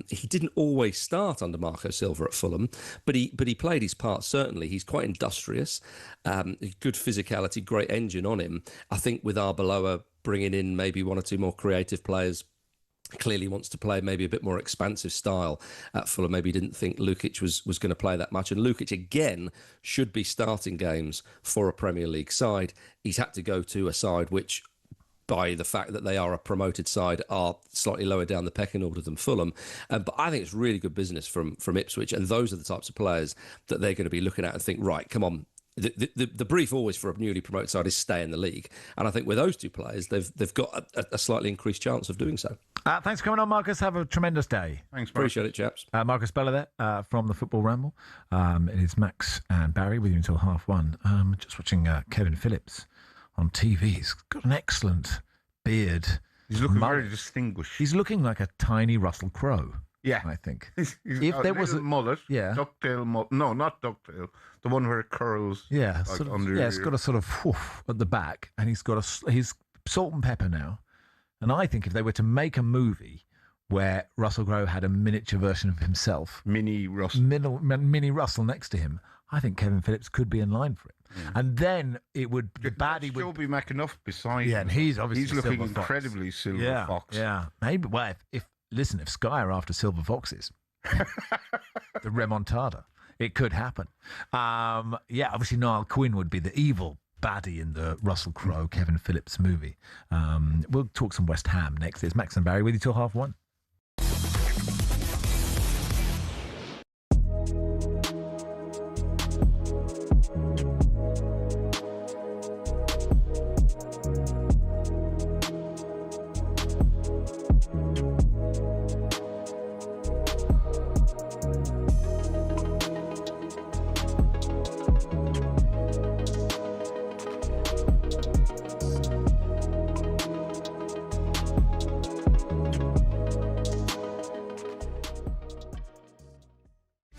He didn't always start under Marco Silva at Fulham, but he played his part, certainly. He's quite industrious, good physicality, great engine on him. I think with Arbeloa bringing in maybe one or two more creative players, clearly wants to play maybe a bit more expansive style at Fulham. Maybe didn't think Lukic was going to play that much. And Lukic, again, should be starting games for a Premier League side. He's had to go to a side which, by the fact that they are a promoted side, are slightly lower down the pecking order than Fulham. But I think it's really good business from Ipswich. And those are the types of players that they're going to be looking at and think, right, come on. The brief always for a newly promoted side is stay in the league. And I think with those two players, they've got a slightly increased chance of doing so. Thanks for coming on, Marcus. Have a tremendous day. Thanks, appreciate it, chaps. Marcus Beller there from the Football Ramble. It is Max and Barry with you until 1:30. Just watching Kevin Phillips on TV. He's got an excellent beard. He's looking very distinguished. He's looking like a tiny Russell Crowe. Yeah, I think. If there was a mullet, ducktail mullet. No, not ducktail. The one where it curls. Yeah, like sort of, under it's got a sort of whoof at the back, and he's salt and pepper now. And I think if they were to make a movie where Russell Crowe had a miniature version of himself, mini Russell next to him, I think Kevin Phillips could be in line for it. And then it would the baddie would still be McAnuff beside him. him. And he's obviously looking Silver Fox. incredibly Silver Fox. Yeah, maybe. Well, if Sky are after Silver Foxes, the remontada, it could happen. Obviously Niall Quinn would be the evil baddie in the Russell Crowe Kevin Phillips movie. We'll talk some West Ham next. It's Max and Barry with you till 1:30.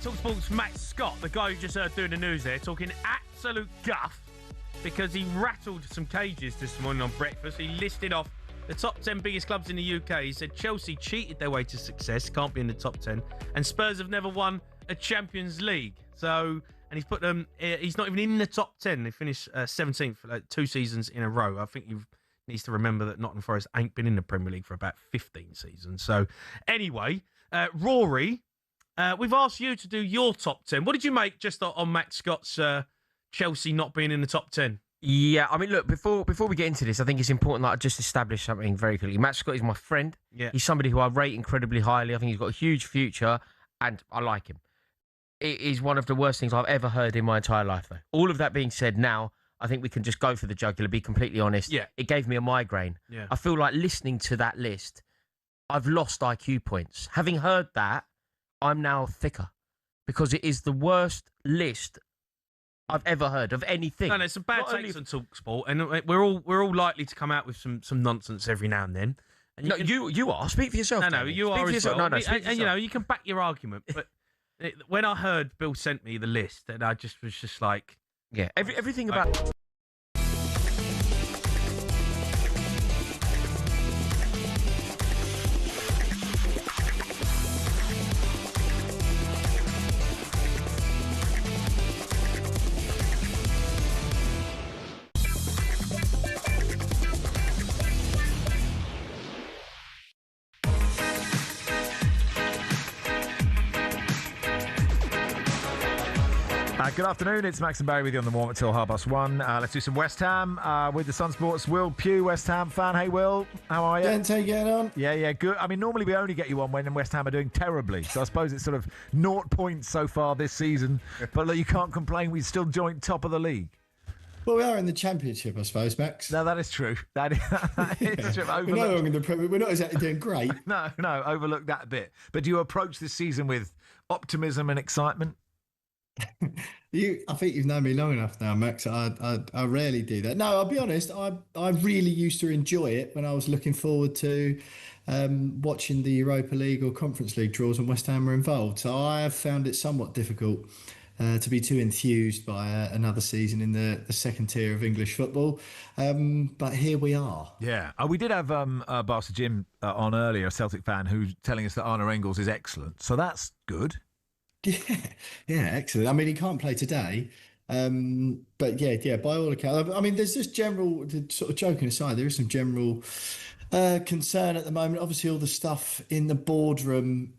talkSPORT's Matt Scott, the guy who just heard doing the news there, talking absolute guff because he rattled some cages this morning on breakfast. He listed off the top 10 biggest clubs in the UK. He said Chelsea cheated their way to success, can't be in the top 10, and Spurs have never won a Champions League. So, and he's put them, he's not even in the top 10. They finished 17th for like 2 seasons in a row. I think he needs to remember that Nottingham Forest ain't been in the Premier League for about 15 seasons. So, anyway, Rory, we've asked you to do your top 10. What did you make just on Matt Scott's Chelsea not being in the top 10? Yeah, I mean, look, before we get into this, I think it's important that I just establish something very clearly. Matt Scott is my friend. Yeah. He's somebody who I rate incredibly highly. I think he's got a huge future, and I like him. It is one of the worst things I've ever heard in my entire life, though. All of that being said, now I think we can just go for the jugular, be completely honest. Yeah. It gave me a migraine. Yeah. I feel like listening to that list, I've lost IQ points. Having heard that, I'm now thicker because it is the worst list I've ever heard of anything. No, there's some bad takes on talkSPORT, and we're all likely to come out with some nonsense every now and then. And you are. Speak for yourself. No, you speak are for as yourself. well. No, speak for and yourself. you know, you can back your argument, but when I heard Bill sent me the list, and I just was just like, yeah, everything about. Good afternoon, it's Max and Barry with you on the warm until 1:30. Let's do some West Ham with the Sun Sports. Will Pugh, West Ham fan. Hey, Will, how are you? How you getting on? Yeah, good. I mean, normally we only get you on when West Ham are doing terribly, so I suppose it's sort of 0 points so far this season, but you can't complain, we still joint top of the league. Well, we are in the Championship, I suppose, Max. No, that is true. That is true. We're no longer in the Premier. We're not exactly doing great. No, overlook that bit. But do you approach this season with optimism and excitement? I think you've known me long enough now, Max. I rarely do that. No, I'll be honest. I really used to enjoy it when I was looking forward to watching the Europa League or Conference League draws and West Ham were involved. So I have found it somewhat difficult to be too enthused by another season in the second tier of English football. But here we are. Yeah. We did have Barca Jim on earlier, a Celtic fan, who's telling us that Arne Engels is excellent. So that's good. Yeah, excellent. I mean, he can't play today, but yeah, by all accounts. I mean, there's just general, sort of joking aside, there is some general concern at the moment. Obviously, all the stuff in the boardroom,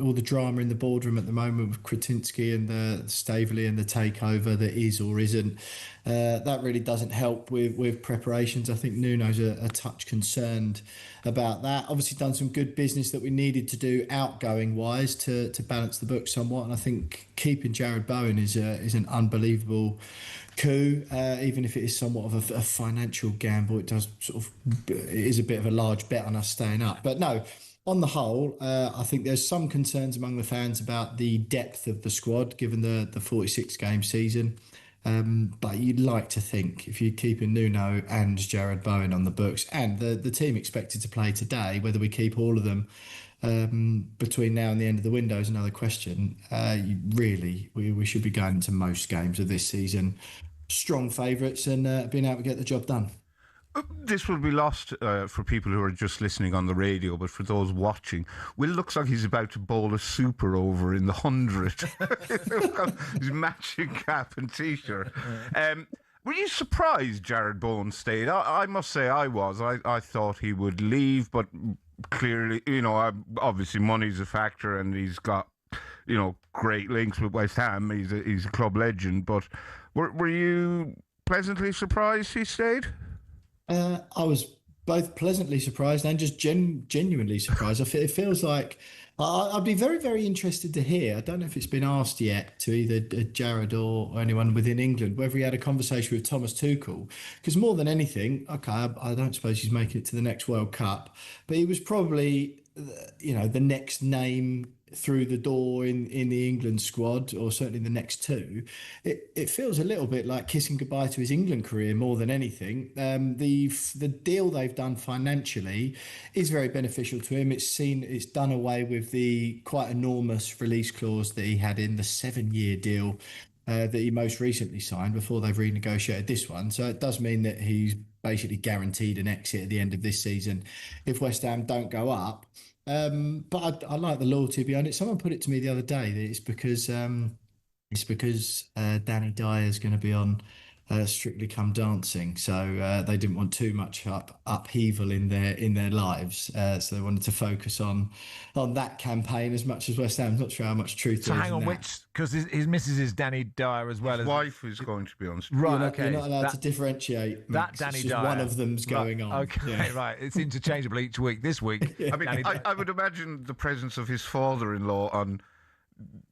all the drama in the boardroom at the moment with Kretinsky and the Staveley and the takeover that is or isn't. That really doesn't help with preparations. I think Nuno's a touch concerned about that. Obviously done some good business that we needed to do outgoing wise to balance the book somewhat. And I think keeping Jared Bowen is an unbelievable coup, even if it is somewhat of a financial gamble. It is a bit of a large bet on us staying up. But no, on the whole, I think there's some concerns among the fans about the depth of the squad given the 46 game season. But you'd like to think if you're keeping Nuno and Jared Bowen on the books and the team expected to play today, whether we keep all of them between now and the end of the window is another question. We should be going into most games of this season strong favourites and being able to get the job done. This will be lost for people who are just listening on the radio, but for those watching, Will looks like he's about to bowl a super over in the 100. His matching cap and T-shirt. Were you surprised Jared Bowen stayed? I must say I was. I thought he would leave, but clearly, obviously money's a factor and he's got, great links with West Ham. He's a club legend, but were you pleasantly surprised he stayed? I was both pleasantly surprised and just genuinely surprised. It feels like I'd be very, very interested to hear. I don't know if it's been asked yet to either Jared or anyone within England, whether he had a conversation with Thomas Tuchel. Because more than anything, okay, I don't suppose he's making it to the next World Cup, but he was probably, the next name through the door in the England squad, or certainly the next two. It feels a little bit like kissing goodbye to his England career more than anything. The deal they've done financially is very beneficial to him. It's done away with the quite enormous release clause that he had in the 7-year deal that he most recently signed before they've renegotiated this one. So it does mean that he's basically guaranteed an exit at the end of this season if West Ham don't go up. But I like the loyalty behind it. Someone put it to me the other day that it's because Danny Dyer is going to be on Strictly Come Dancing, so they didn't want too much upheaval in their lives, so they wanted to focus on that campaign as much as West Ham. I'm not sure how much truth there is. So hang on, because his missus is Danny Dyer as well. His wife is going to be on. Right, okay. You're not allowed to differentiate. That Danny Dyer. One of them's going on. Okay, yeah. Right. It's interchangeable each week. This week, I mean, I would imagine the presence of his father-in-law on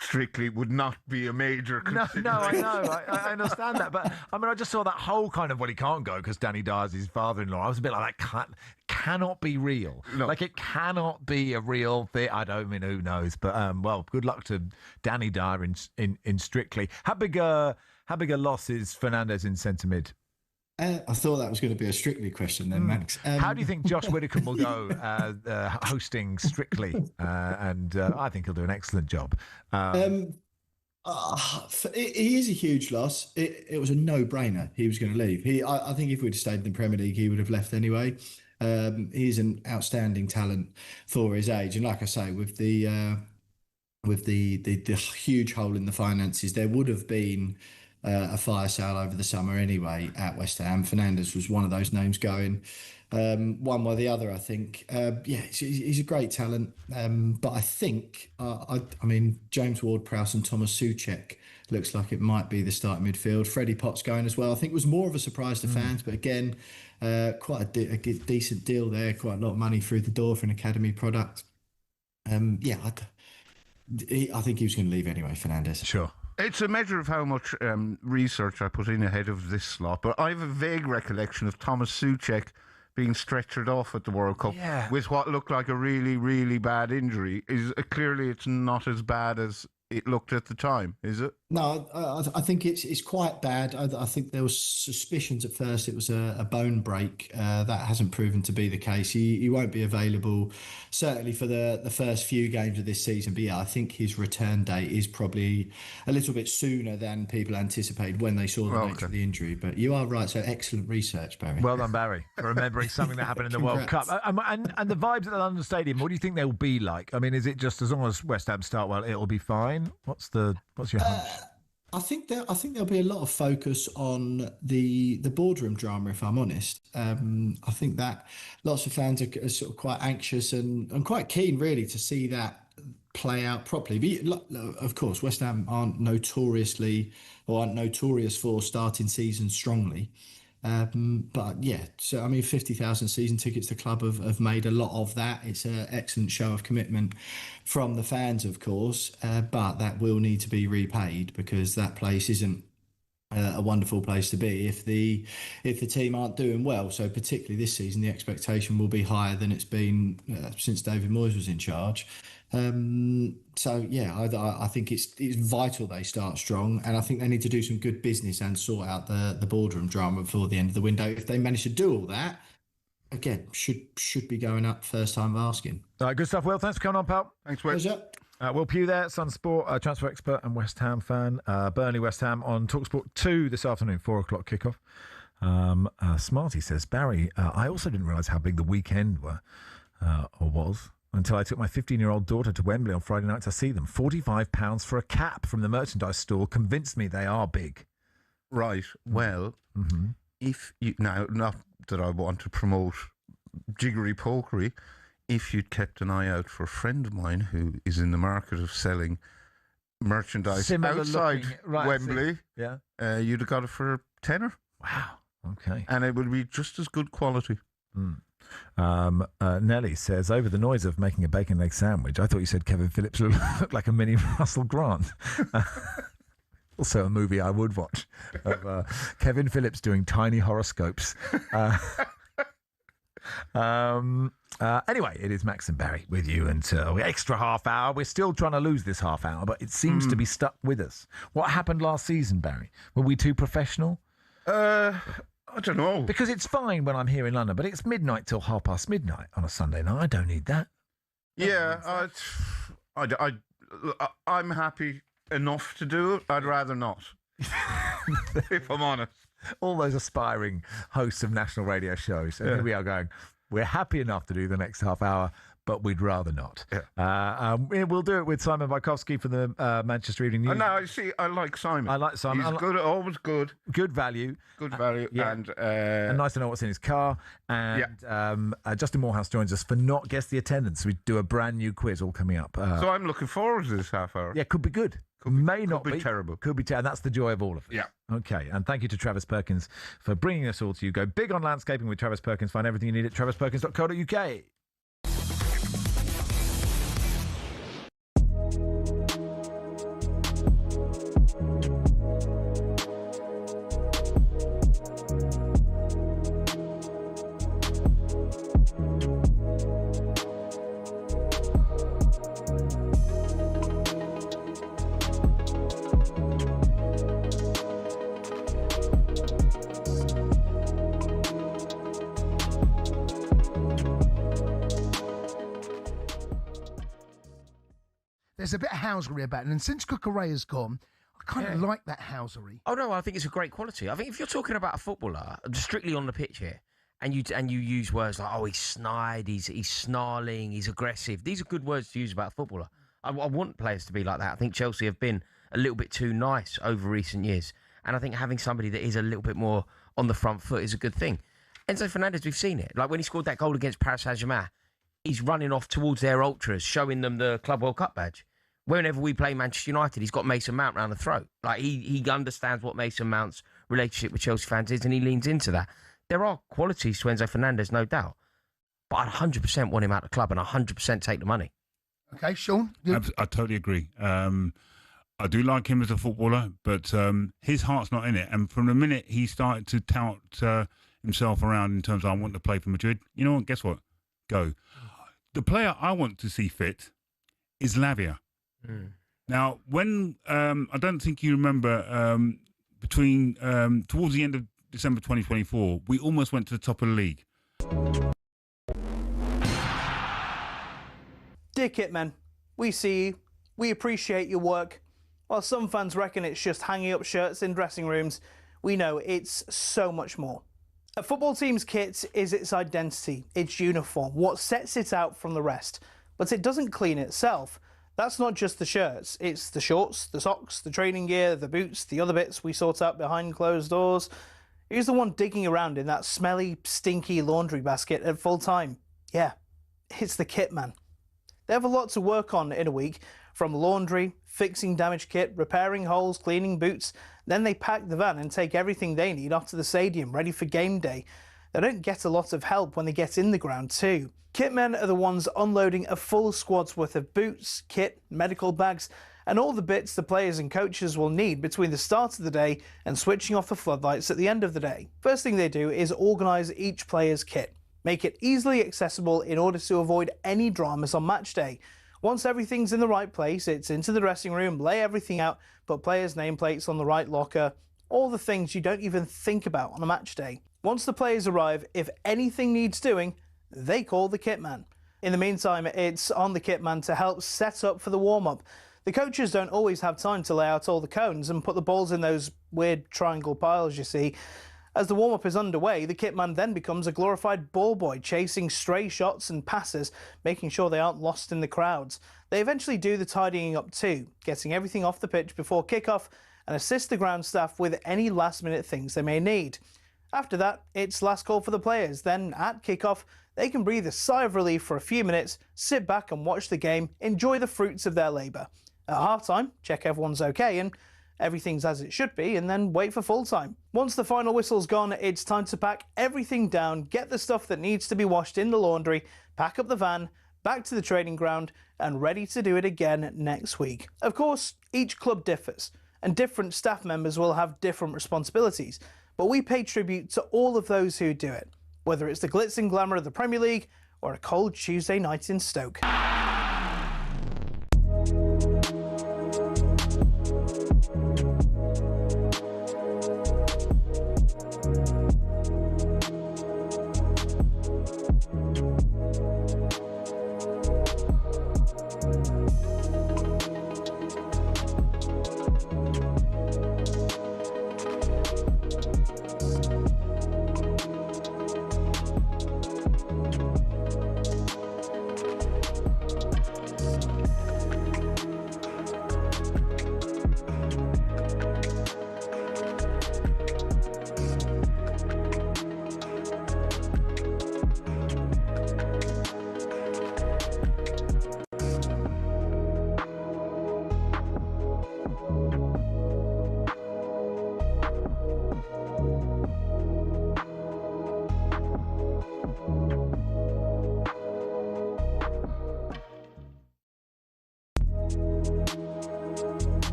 Strictly would not be a major consideration. No, I know. I understand that. But, I mean, I just saw that whole kind of, he can't go because Danny Dyer's his father-in-law. I was a bit like, that cannot be real. No. Like, it cannot be a real thing. I don't mean, who knows. But, good luck to Danny Dyer in Strictly. How big a loss is Fernandes in centre mid? I thought that was going to be a Strictly question then, Max. How do you think Josh Widdicombe will go hosting Strictly? And I think he'll do an excellent job. He is a huge loss. It was a no-brainer. He was going to leave. I think if we'd stayed in the Premier League, he would have left anyway. He's an outstanding talent for his age. And like I say, with the huge hole in the finances, there would have been a fire sale over the summer anyway at West Ham. Fernandes was one of those names going one way or the other, I think. He's a great talent. But I think, I mean, James Ward-Prowse and Thomas Souček looks like it might be the starting midfield. Freddie Potts going as well. I think it was more of a surprise to fans, but again, quite a decent deal there. Quite a lot of money through the door for an academy product. I think he was going to leave anyway, Fernandes. Sure. It's a measure of how much research I put in ahead of this slot, but I have a vague recollection of Thomas Souček being stretchered off at the World Cup with what looked like a really, really bad injury. Clearly it's not as bad as it looked at the time, is it? No, I think it's quite bad. I think there was suspicions at first it was a bone break. That hasn't proven to be the case. He won't be available, certainly for the first few games of this season. But yeah, I think his return date is probably a little bit sooner than people anticipated when they saw the nature of the injury. But you are right. So excellent research, Barry. Well done, Barry, for remembering something that happened in the World Cup. And the vibes at the London Stadium, what do you think they'll be like? I mean, is it just as long as West Ham start well, it'll be fine? What's your hunch? I think there'll be a lot of focus on the boardroom drama, if I'm honest. I think that lots of fans are sort of quite anxious and quite keen, really, to see that play out properly. But of course, West Ham aren't notorious for starting seasons strongly. But yeah, so I mean, 50,000 season tickets, the club have made a lot of that. It's an excellent show of commitment from the fans, of course, but that will need to be repaid because that place isn't a wonderful place to be if the team aren't doing well. So particularly this season, the expectation will be higher than it's been since David Moyes was in charge. So yeah, I think it's vital they start strong, and I think they need to do some good business and sort out the boardroom drama before the end of the window. If they manage to do all that, again, should be going up first time of asking. All right, good stuff. Will, thanks for coming on, pal. Thanks, Will. Will Pugh there, Sun Sport, transfer expert and West Ham fan. Burnley West Ham on talkSPORT 2 this afternoon, 4 o'clock kickoff. Smarty says, Barry, I also didn't realise how big the weekend was until I took my 15-year-old daughter to Wembley on Friday night to see them. £45 for a cap from the merchandise store convinced me they are big. Right. Well, if you now, not that I want to promote jiggery pokery, if you'd kept an eye out for a friend of mine who is in the market of selling merchandise Similar outside looking, right, Wembley, you'd have got it for a tenner. Wow. Okay. And it would be just as good quality. Nelly says, over the noise of making a bacon egg sandwich, I thought you said Kevin Phillips looked like a mini Russell Grant. Also a movie I would watch of Kevin Phillips doing tiny horoscopes. Anyway, it is Max and Barry with you until extra half hour. We're still trying to lose this half hour, but it seems to be stuck with us. What happened last season, Barry? Were we too professional? I don't know. Because it's fine when I'm here in London, but it's midnight till midnight on a Sunday night. I don't need that. Yeah, I'm happy enough to do it. I'd rather not, if I'm honest. All those aspiring hosts of national radio shows. And here we are going, we're happy enough to do the next half hour, but we'd rather not. We'll do it with Simon Wajkowski from the Manchester Evening News. No, I like Simon. I like Simon. He's good, always good. Good value. Good value. And nice to know what's in his car. And Justin Morehouse joins us for Not Guess the Attendance. We do a brand new quiz all coming up. So I'm looking forward to this half hour. Yeah, could be good. May not be terrible. Could be terrible. That's the joy of all of it. Yeah. Okay. And thank you to Travis Perkins for bringing us all to you. Go big on landscaping with Travis Perkins. Find everything you need at travisperkins.co.uk. There's a bit of housery about it, and since Cucurella's gone, I kind of like that housery. Oh no, I think it's a great quality. I think if you're talking about a footballer strictly on the pitch here, and you use words like he's snide, he's snarling, he's aggressive. These are good words to use about a footballer. I want players to be like that. I think Chelsea have been a little bit too nice over recent years, and I think having somebody that is a little bit more on the front foot is a good thing. Enzo Fernandez, we've seen it. Like when he scored that goal against Paris Saint-Germain, he's running off towards their ultras, showing them the Club World Cup badge. Whenever we play Manchester United, he's got Mason Mount round the throat. Like he understands what Mason Mount's relationship with Chelsea fans is, and he leans into that. There are qualities to Enzo Fernandez, no doubt, but I'd 100% want him out of the club and 100% take the money. Okay, Sean? I totally agree. I do like him as a footballer, but his heart's not in it. And from the minute he started to tout himself around in terms of I want to play for Madrid. You know what? Guess what? Go. The player I want to see fit is Lavia. Now, when I don't think you remember between towards the end of December 2024, we almost went to the top of the league. Dear Kitmen, we see you. We appreciate your work. While some fans reckon it's just hanging up shirts in dressing rooms, we know it's so much more. A football team's kit is its identity, its uniform, what sets it out from the rest. But it doesn't clean itself. That's not just the shirts, it's the shorts, the socks, the training gear, the boots, the other bits we sort out behind closed doors. Who's the one digging around in that smelly, stinky laundry basket at full time? Yeah, it's the kit man. They have a lot to work on in a week, from laundry, fixing damaged kit, repairing holes, cleaning boots. Then they pack the van and take everything they need off to the stadium, ready for game day. They don't get a lot of help when they get in the ground too. Kitmen are the ones unloading a full squad's worth of boots, kit, medical bags, and all the bits the players and coaches will need between the start of the day and switching off the floodlights at the end of the day. First thing they do is organise each player's kit, make it easily accessible in order to avoid any dramas on match day. Once everything's in the right place, it's into the dressing room, lay everything out, put players' nameplates on the right locker, all the things you don't even think about on a match day. Once the players arrive, if anything needs doing, they call the kit man. In the meantime, it's on the kit man to help set up for the warm-up. The coaches don't always have time to lay out all the cones and put the balls in those weird triangle piles you see. As the warm-up is underway, the kit man then becomes a glorified ball boy, chasing stray shots and passes, making sure they aren't lost in the crowds. They eventually do the tidying up too, getting everything off the pitch before kick-off and assist the ground staff with any last-minute things they may need. After that, it's last call for the players. Then, at kick-off, they can breathe a sigh of relief for a few minutes, sit back and watch the game, enjoy the fruits of their labour. At half-time, check everyone's okay and everything's as it should be, and then wait for full-time. Once the final whistle's gone, it's time to pack everything down, get the stuff that needs to be washed in the laundry, pack up the van, back to the training ground, and ready to do it again next week. Of course, each club differs, and different staff members will have different responsibilities, but we pay tribute to all of those who do it, whether it's the glitz and glamour of the Premier League or a cold Tuesday night in Stoke.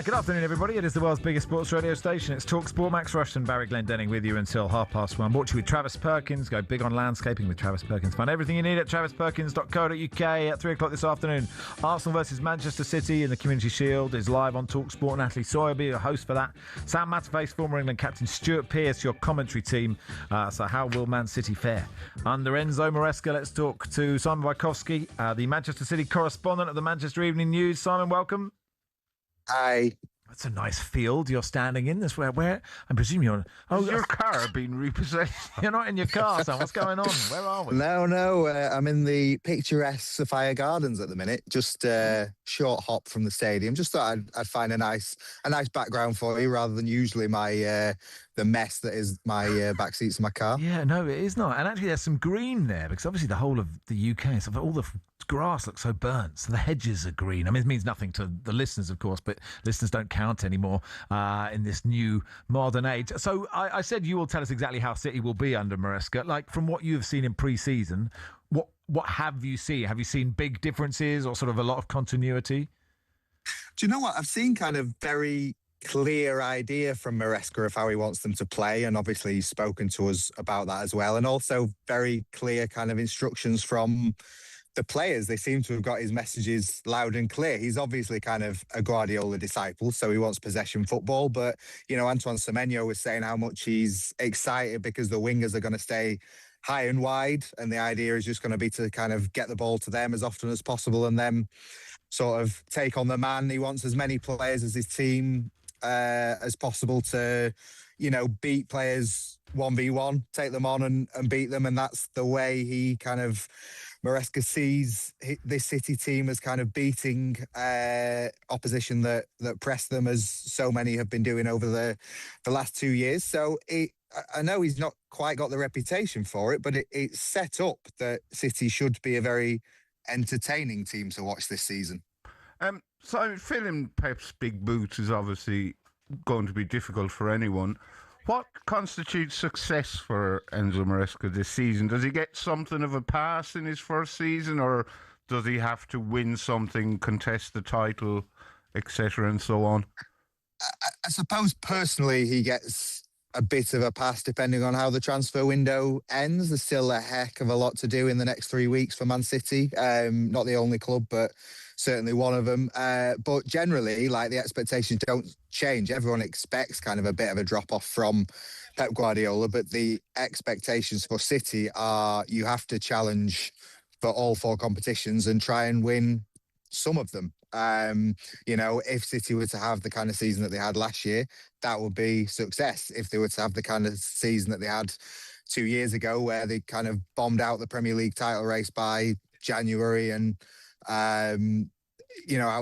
Good afternoon, everybody. It is the world's biggest sports radio station. It's talkSPORT. Max Rushden, Barry Glendenning with you until 1:30. Brought to you with Travis Perkins. Go big on landscaping with Travis Perkins. Find everything you need at travisperkins.co.uk at 3 o'clock this afternoon. Arsenal versus Manchester City in the Community Shield is live on talkSPORT. Natalie Sawyer will be your host for that. Sam Matterface, former England captain Stuart Pearce, your commentary team. So how will Man City fare? Under Enzo Maresca, let's talk to Simon Wajkowski, the Manchester City correspondent of the Manchester Evening News. Simon, welcome. Hi. That's a nice field you're standing in. That's where I presume you're. Has your car been repossessed? You're not in your car, so what's going on? Where are we? No. I'm in the picturesque Sophia Gardens at the minute. Just a short hop from the stadium. Just thought I'd find a nice background for you, rather than usually my the mess that is my back seats of my car. Yeah, no, it is not. And actually, there's some green there because obviously the whole of the UK, so all the grass looks so burnt. So the hedges are green. I mean, it means nothing to the listeners, of course, but listeners don't count anymore in this new modern age. So I said you will tell us exactly how City will be under Maresca. Like, from what you've seen in pre-season, what have you seen? Have you seen big differences or sort of a lot of continuity? Do you know what? I've seen kind of very clear idea from Maresca of how he wants them to play, and obviously he's spoken to us about that as well, and also very clear kind of instructions from the players. They seem to have got his messages loud and clear. He's obviously kind of a Guardiola disciple, so he wants possession football, but Antoine Semenyo was saying how much he's excited because the wingers are going to stay high and wide, and the idea is just going to be to kind of get the ball to them as often as possible and then sort of take on the man. He wants as many players as his team as possible to, beat players 1v1, take them on and beat them. And that's the way he kind of, Maresca sees this City team as kind of beating opposition that press them, as so many have been doing over the last 2 years. So I know he's not quite got the reputation for it, but it's set up that City should be a very entertaining team to watch this season. So filling Pep's big boots is obviously going to be difficult for anyone. What constitutes success for Enzo Maresca this season? Does he get something of a pass in his first season, or does he have to win something, contest the title, etc., and so on? I suppose personally he gets a bit of a pass depending on how the transfer window ends. There's still a heck of a lot to do in the next 3 weeks for Man City. Not the only club, but certainly one of them. But generally, the expectations don't change. Everyone expects kind of a bit of a drop-off from Pep Guardiola, but the expectations for City are you have to challenge for all 4 competitions and try and win some of them. If City were to have the kind of season that they had last year, that would be success. If they were to have the kind of season that they had 2 years ago, where they kind of bombed out the Premier League title race by January and out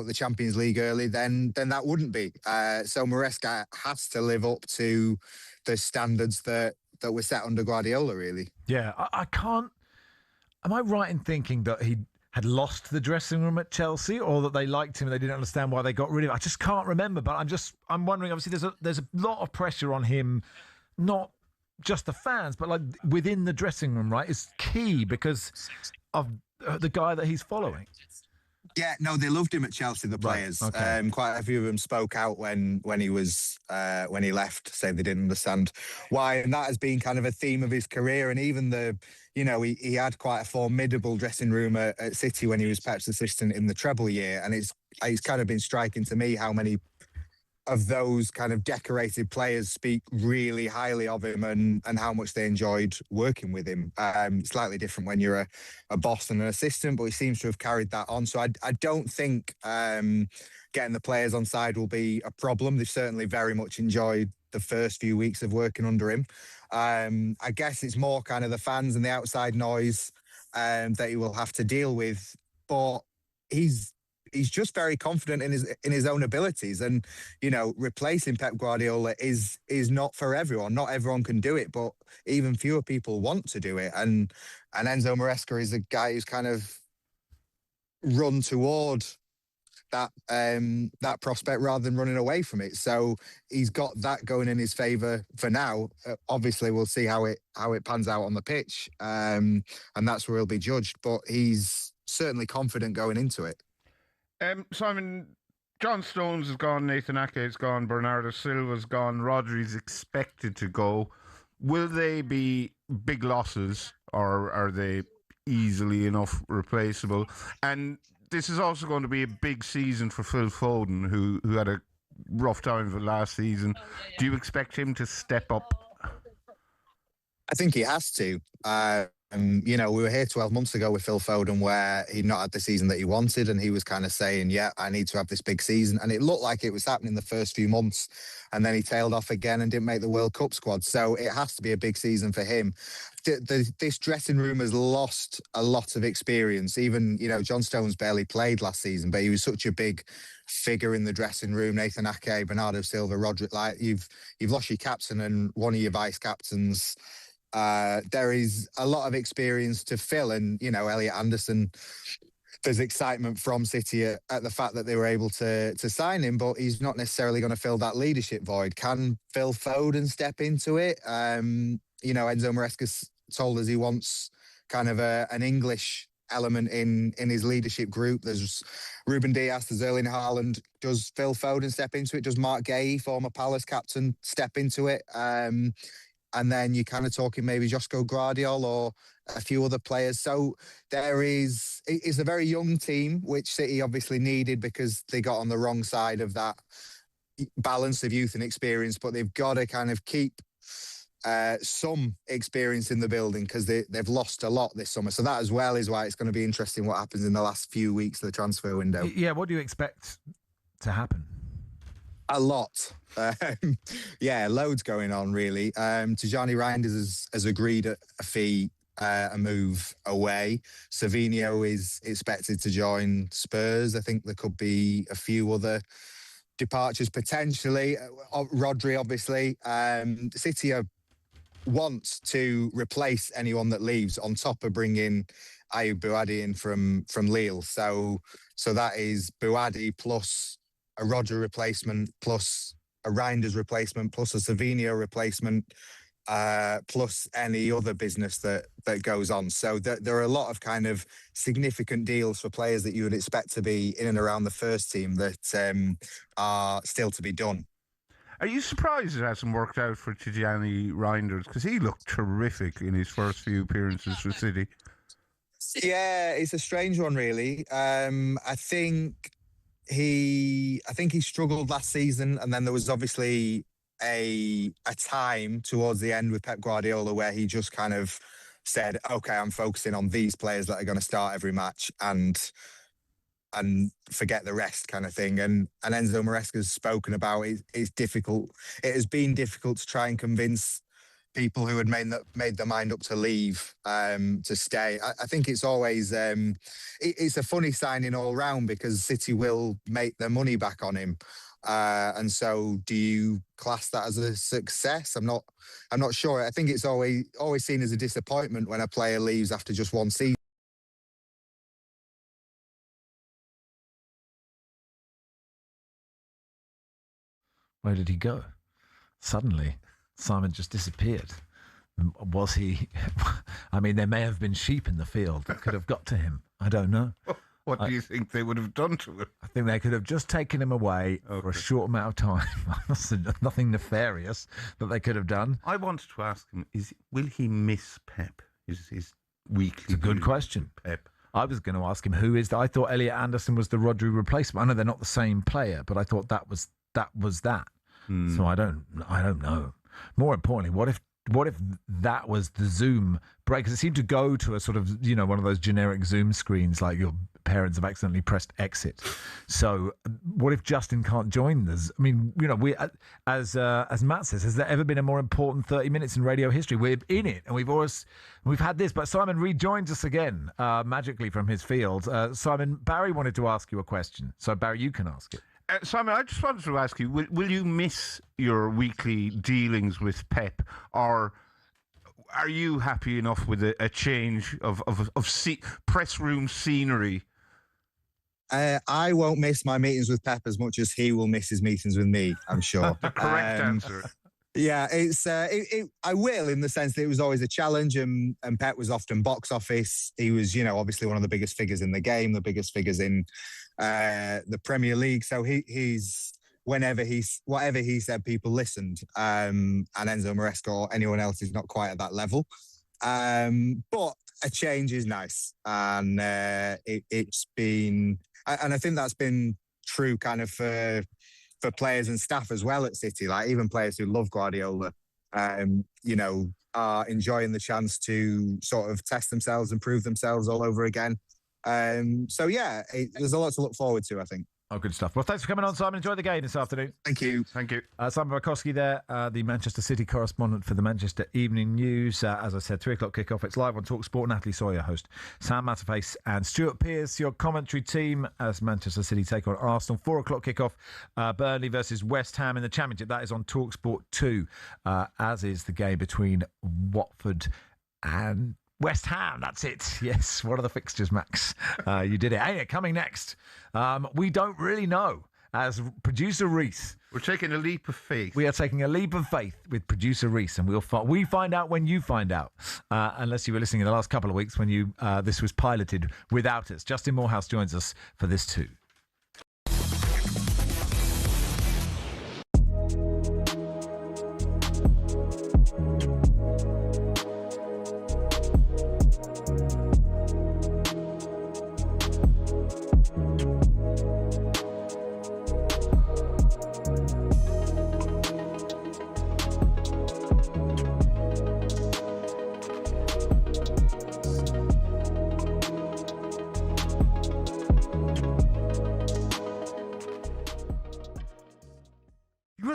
the Champions League early, then that wouldn't be. So Maresca has to live up to the standards that were set under Guardiola, really. Yeah, I can't. Am I right in thinking that he had lost the dressing room at Chelsea, or that they liked him and they didn't understand why they got rid of him? I just can't remember, but I'm wondering, obviously there's a lot of pressure on him, not just the fans, but within the dressing room, right? It's key because of the guy that he's following. Yeah, no, they loved him at Chelsea, the players. Right, okay. Quite a few of them spoke out when he left, saying they didn't understand why. And that has been kind of a theme of his career. And even he had quite a formidable dressing room at City when he was Pep's assistant in the treble year. And it's kind of been striking to me how many of those kind of decorated players speak really highly of him and how much they enjoyed working with him. Slightly different when you're a boss and an assistant, but he seems to have carried that on. So I don't think getting the players on side will be a problem. They've certainly very much enjoyed the first few weeks of working under him. I guess it's more kind of the fans and the outside noise that he will have to deal with. But he's just very confident in his own abilities, and replacing Pep Guardiola is not for everyone. Not everyone can do it, but even fewer people want to do it. And Enzo Maresca is a guy who's kind of run toward that prospect rather than running away from it. So he's got that going in his favour for now. Obviously, we'll see how it pans out on the pitch, and that's where he'll be judged. But he's certainly confident going into it. Simon, John Stones is gone, Nathan Ake is gone, Bernardo Silva's gone, Rodri's expected to go. Will they be big losses, or are they easily enough replaceable? And this is also going to be a big season for Phil Foden, who had a rough time of it last season. Do you expect him to step up? I think he has to. You know, we were here 12 months ago with Phil Foden where he'd not had the season that he wanted, and he was kind of saying, yeah, I need to have this big season. And it looked like it was happening the first few months, and then he tailed off again and didn't make the World Cup squad. So it has to be a big season for him. This dressing room has lost a lot of experience. Even, you know, John Stones barely played last season, but he was such a big figure in the dressing room. Nathan Ake, Bernardo Silva, Roderick, like you've lost your captain and one of your vice captains. There is a lot of experience to fill, and you know, Elliot Anderson, there's excitement from City at the fact that they were able to sign him, but he's not necessarily going to fill that leadership void. Can Phil Foden step into it? You know, Enzo Maresca's told us he wants kind of an English element in his leadership group. There's Ruben Dias, there's Erling Haaland. Does Phil Foden step into it? Does Mark Gay, former Palace captain, step into it? And then you're kind of talking maybe Josko Gvardiol or a few other players. So it's a very young team, which City obviously needed because they got on the wrong side of that balance of youth and experience, but they've got to kind of keep some experience in the building because they've lost a lot this summer. So that as well is why it's going to be interesting what happens in the last few weeks of the transfer window. Yeah, what do you expect to happen? A lot. Yeah, loads going on, really. Tijani Reinders has agreed a fee, a move away. Savinho is expected to join Spurs. I think there could be a few other departures potentially. Rodri, obviously. City want to replace anyone that leaves on top of bringing Ayoub Bouadi in from Lille. So that is Bouadi plus a Rodri replacement, plus a Reinders replacement, plus a Savinho replacement, plus any other business that goes on. So there are a lot of kind of significant deals for players that you would expect to be in and around the first team that are still to be done. Are you surprised it hasn't worked out for Tijani Reinders? Because he looked terrific in his first few appearances for City. Yeah, it's a strange one, really. I think he struggled last season, and then there was obviously a time towards the end with Pep Guardiola where he just kind of said, okay, I'm focusing on these players that are going to start every match and forget the rest kind of thing. And Enzo Maresca's spoken about it's difficult. It has been difficult to try and convince people who had made their mind up to leave to stay. I think it's always it's a funny signing all round because City will make their money back on him. And so do you class that as a success? I'm not sure. I think it's always seen as a disappointment when a player leaves after just one season. Where did he go? Suddenly, Simon just disappeared. Was he? I mean, there may have been sheep in the field that could have got to him. I don't know. What do you think they would have done to him? I think they could have just taken him away for a short amount of time. Nothing nefarious that they could have done. I wanted to ask him, will he miss Pep? His weekly... It's a good question. Pep. I was going to ask him who is that. I thought Elliot Anderson was the Rodri replacement. I know they're not the same player, but I thought that was that. So I don't know. More importantly, what if that was the Zoom break? Because it seemed to go to a sort of, one of those generic Zoom screens, like your parents have accidentally pressed exit. So what if Justin can't join us? I mean, we as Matt says, has there ever been a more important 30 minutes in radio history? We're in it, and we've had this. But Simon rejoins us again magically from his field. Simon, Barry wanted to ask you a question, so Barry, you can ask it. Simon, I just wanted to ask you, will you miss your weekly dealings with Pep, or are you happy enough with a change of press room scenery? I won't miss my meetings with Pep as much as he will miss his meetings with me, I'm sure. The correct answer. Yeah, I will, in the sense that it was always a challenge, and Pep was often box office. He was, obviously one of the biggest figures in the game, the biggest figures in the Premier League. So he's whatever he said, people listened. And Enzo Maresca or anyone else is not quite at that level. But a change is nice, and it's been, and I think that's been true kind of for players and staff as well at City. Like even players who love Guardiola are enjoying the chance to sort of test themselves and prove themselves all over again. There's a lot to look forward to, I think. Oh, good stuff. Well, thanks for coming on, Simon. Enjoy the game this afternoon. Thank you. Thank you. Simon Rakowski there, the Manchester City correspondent for the Manchester Evening News. As I said, 3:00 kickoff. It's live on talkSPORT. Natalie Sawyer, host. Sam Matterface and Stuart Pearce, your commentary team, as Manchester City take on Arsenal. 4:00 kickoff. Burnley versus West Ham in the Championship. That is on talkSPORT 2, as is the game between Watford and West Ham, that's it. Yes, what are the fixtures, Max? You did it. Hey, coming next. We don't really know. As producer Reese. We're taking a leap of faith. We are taking a leap of faith with producer Reese, and we find out when you find out. Unless you were listening in the last couple of weeks when this was piloted without us. Justin Morehouse joins us for this too.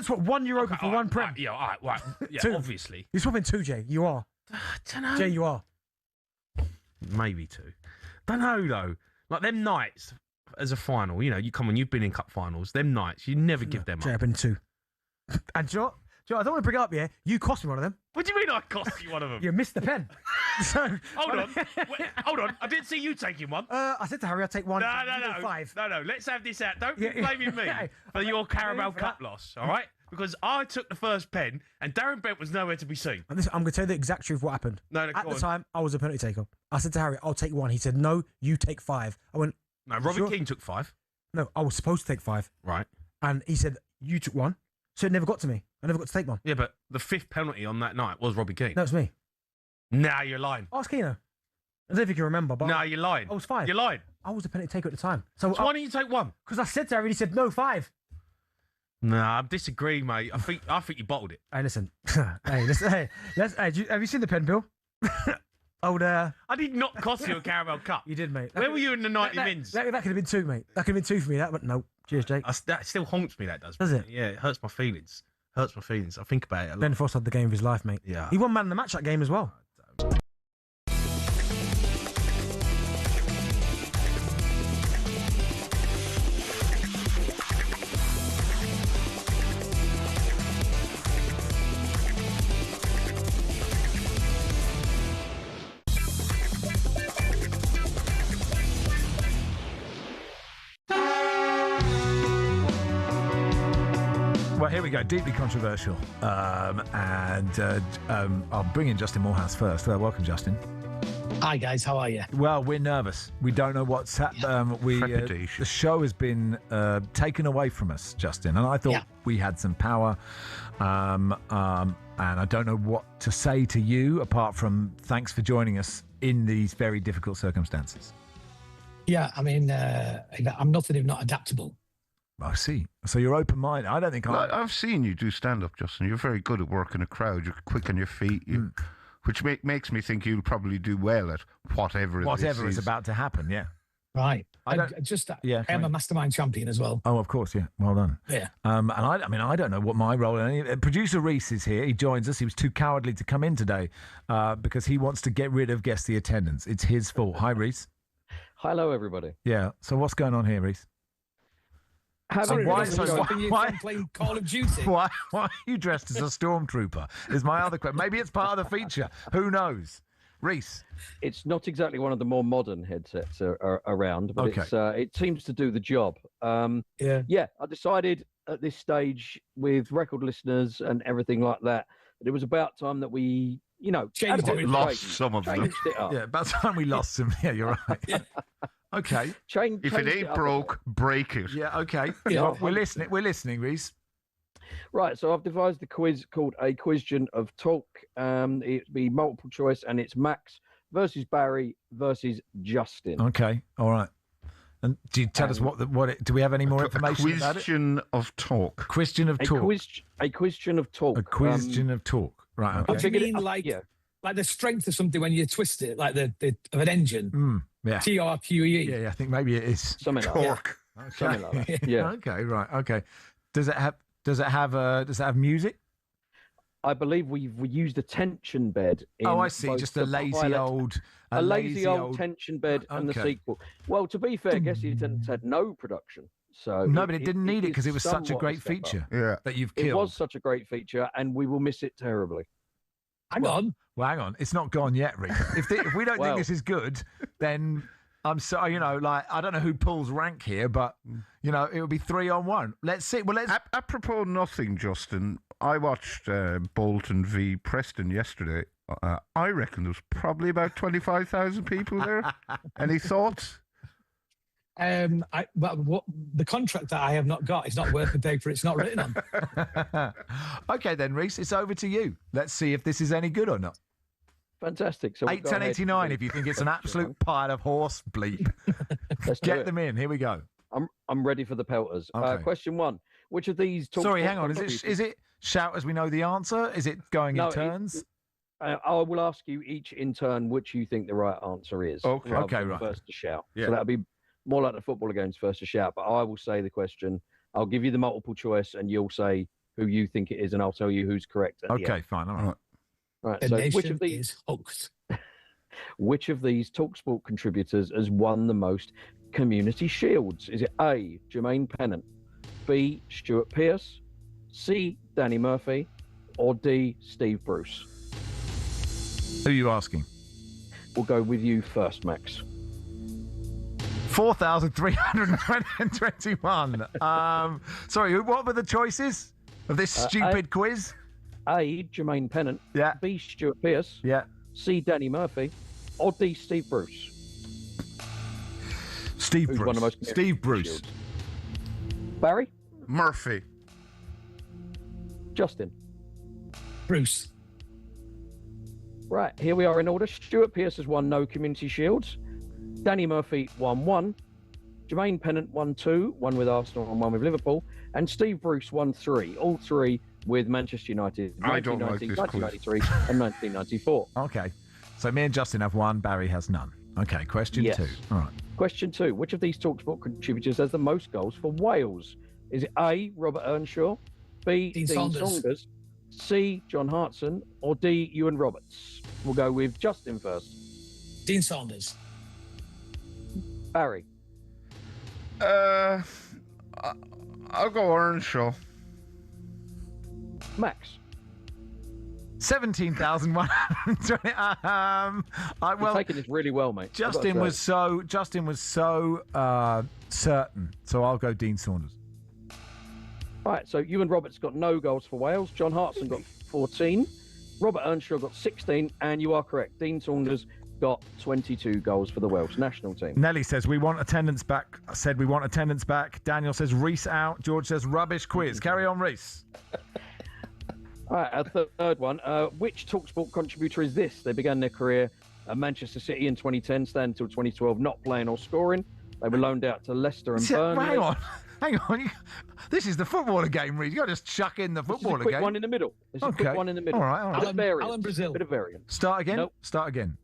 What, €1 for one Prem? Yeah, all right, right. Yeah, Two. obviously. You're swapping two, Jay. You are. I don't know. Jay, you are. Maybe two. Don't know, though. Like, them nights as a final, you've been in cup finals. Them nights, you never give them Jay, up. I've been two. And do you know what? I don't want to bring it up, yeah? You cost me one of them. What do you mean I cost you one of them? You missed the pen. Hold on. Wait, hold on. I didn't see you taking one. I said to Harry, I'll take one. No. Five. No. Let's have this out. Don't be blaming me for your Carabao Cup loss, all right? Because I took the first pen and Darren Bent was nowhere to be seen. And listen, I'm going to tell you the exact truth of what happened. No, At the time, I was a penalty taker. I said to Harry, I'll take one. He said, no, you take five. I went, no, Robbie Keane took five. No, I was supposed to take five. Right. And he said, you took one. So it never got to me. I never got to take one. Yeah, but the fifth penalty on that night was Robbie Keane. No, it's me. Nah, you're lying. Ask Keano. I don't know if you can remember, but... Nah, you're lying. I was five. You're lying. I was the penalty taker at the time. So why don't you take one? Because I said to Harry, he said, no, five. Nah, I disagree, mate. I think you bottled it. Hey, listen. Hey, have you seen the pen, Bill? I did not cost you a Carabao Cup. You did, mate. Where were you in the 90 mins? That could have been two, mate. That could have been two for me. No. Cheers, Jake. That still haunts me, that does. Does it? Yeah, it hurts my feelings. I think about it a lot. Ben Foss had the game of his life, mate. Yeah. He won man of the match that game as well. Well, here we go. Deeply controversial. I'll bring in Justin Morehouse first. Welcome, Justin. Hi, guys. How are you? Well, we're nervous. We don't know what's happened. The show has been taken away from us, Justin, and I thought we had some power. And I don't know what to say to you apart from thanks for joining us in these very difficult circumstances. Yeah, I mean, I'm nothing if not adaptable. I see. So you're open-minded. I don't think I've seen you do stand-up, Justin. You're very good at working a crowd. You're quick on your feet, which makes me think you'll probably do well at whatever is about to happen. Yeah. Right. I'm a mastermind champion as well. Oh, of course, yeah. Well done. Yeah. And I don't know what my role is. Producer Reese is here. He joins us. He was too cowardly to come in today because he wants to get rid of Guess the Attendance. It's his fault. Hi, Reese. Hello, everybody. Yeah. So what's going on here, Reese? Why playing Call of Duty? Why are you dressed as a stormtrooper? Is my other question. Maybe it's part of the feature. Who knows? Reese. It's not exactly one of the more modern headsets around, but it seems to do the job. I decided at this stage with record listeners and everything like that it was about time that we, lost some of them. Yeah, about time we lost some. Yeah, you're right. Okay. If it ain't broke, break it. Yeah, okay. Well, we're listening, Reese. Right, so I've devised a quiz called a Question of Talk. It'd be multiple choice, and it's Max versus Barry versus Justin. Okay, all right. And do you tell us do we have any more information about it? Question of talk. Question of talk. A question of talk. A question of talk. Right. Okay. What do you mean, like the strength of something when you twist it, like the of an engine? Yeah. TRQE. Yeah, I think maybe it is. Something like torque. Okay. Something like that. Yeah. Okay. Right. Okay. Does it have music? I believe we used a tension bed. I see. Just a lazy old tension bed and the sequel. Well, to be fair, Guess the Attendants had no production. So no, but it didn't need it because it was such a great feature that you've killed. It was such a great feature, and we will miss it terribly. Hang on. Well, hang on. It's not gone yet, Rick. If we don't think this is good, then I'm sorry. I don't know who pulls rank here, but it will be 3-on-1. Let's see. Well, apropos nothing, Justin. I watched Bolton v Preston yesterday. I reckon there was probably about 25,000 people there. Any thoughts? What the contract that I have not got is not worth the paper it's not written on. Okay, then, Reese, it's over to you. Let's see if this is any good or not. Fantastic. So 8-10-89 if you think it's an absolute pile of horse bleep. Get them in. Here we go. I'm ready for the pelters. Okay. Question 1. Which of these... Sorry, hang on. Is it shout as we know the answer? Is it going in turns? I will ask you each in turn which you think the right answer is. Okay, right. First to shout. Yeah. So that'll be more like the footballer game's first to shout. But I will say the question. I'll give you the multiple choice, and you'll say who you think it is, and I'll tell you who's correct. Okay, fine. All right. Right. The So nation which of these is hooked. Which of these talkSPORT contributors has won the most community shields? Is it A, Jermaine Pennant, B, Stuart Pearce, C, Danny Murphy, or D, Steve Bruce? Who are you asking? We'll go with you first, Max. 4,321. Sorry, what were the choices of this stupid quiz? A, Jermaine Pennant. Yeah. B, Stuart Pearce. Yeah. C, Danny Murphy. Or D, Steve Bruce. Steve Bruce. Won the most Steve Bruce. shields? Barry? Murphy. Justin? Bruce. Right, here we are in order. Stuart Pearce has won no community shields. Danny Murphy won 1. Jermaine Pennant won 2, one with Arsenal and one with Liverpool. And Steve Bruce won 3, all 3 with Manchester United, 1990, 1993 and 1994. Okay, so me and Justin have 1, Barry has none. Okay, question 2. All right. Question 2. Which of these talkSPORT contributors has the most goals for Wales? Is it A, Robert Earnshaw, B, Dean Saunders, C, John Hartson, or D, Ewan Roberts? We'll go with Justin first. Dean Saunders. Barry. I'll go Earnshaw. Max. 17,120. You're taking this really well, mate. Justin was so certain, so I'll go Dean Saunders. Right, so Ewan Roberts got no goals for Wales. John Hartson got 14. Robert Earnshaw got 16, and you are correct. Dean Saunders got 22 goals for the Welsh national team. Nelly says we want attendance back. I said we want attendance back. Daniel says Reese out. George says rubbish quiz. Carry on, Reese. All right, our third one. Which talkSPORT contributor is this? They began their career at Manchester City in 2010, staying until 2012, not playing or scoring. They were loaned out to Leicester and Burnley. Hang on. This is the footballer game, Reese. You got to just chuck in the footballer quick game. one in the middle. There's a quick one in the middle. All right. Alan Brazil. Bit of variance. Start again? Nope. Start again.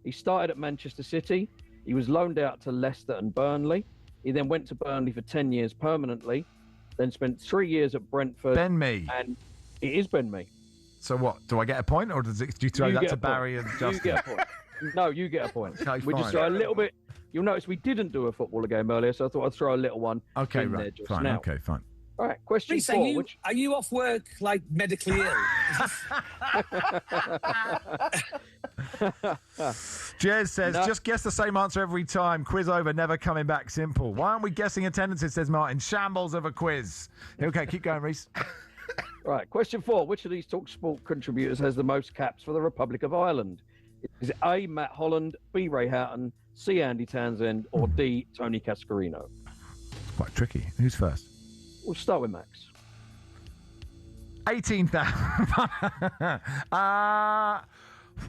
He started at Manchester City. He was loaned out to Leicester and Burnley. He then went to Burnley for 10 years permanently, then spent 3 years at Brentford. Ben Mee. And it is Ben Mee. So what? Do I get a point, or do you throw that to Barry and Justin? You get a point. No, you get a point. Okay, we just throw a little bit. You'll notice we didn't do a footballer game earlier, so I thought I'd throw a little one in there just fine. now. Okay, fine. All right, question Reece, 4. Are you off work, like, medically ill? Jez says, just guess the same answer every time. Quiz over, never coming back. Simple. Why aren't we guessing attendances, says Martin. Shambles of a quiz. Okay, keep going, Reese. Right, question 4. Which of these talkSPORT contributors has the most caps for the Republic of Ireland? Is it A, Matt Holland, B, Ray Houghton, C, Andy Townsend, or D, Tony Cascarino? Quite tricky. Who's first? We'll start with Max. 18,000. Out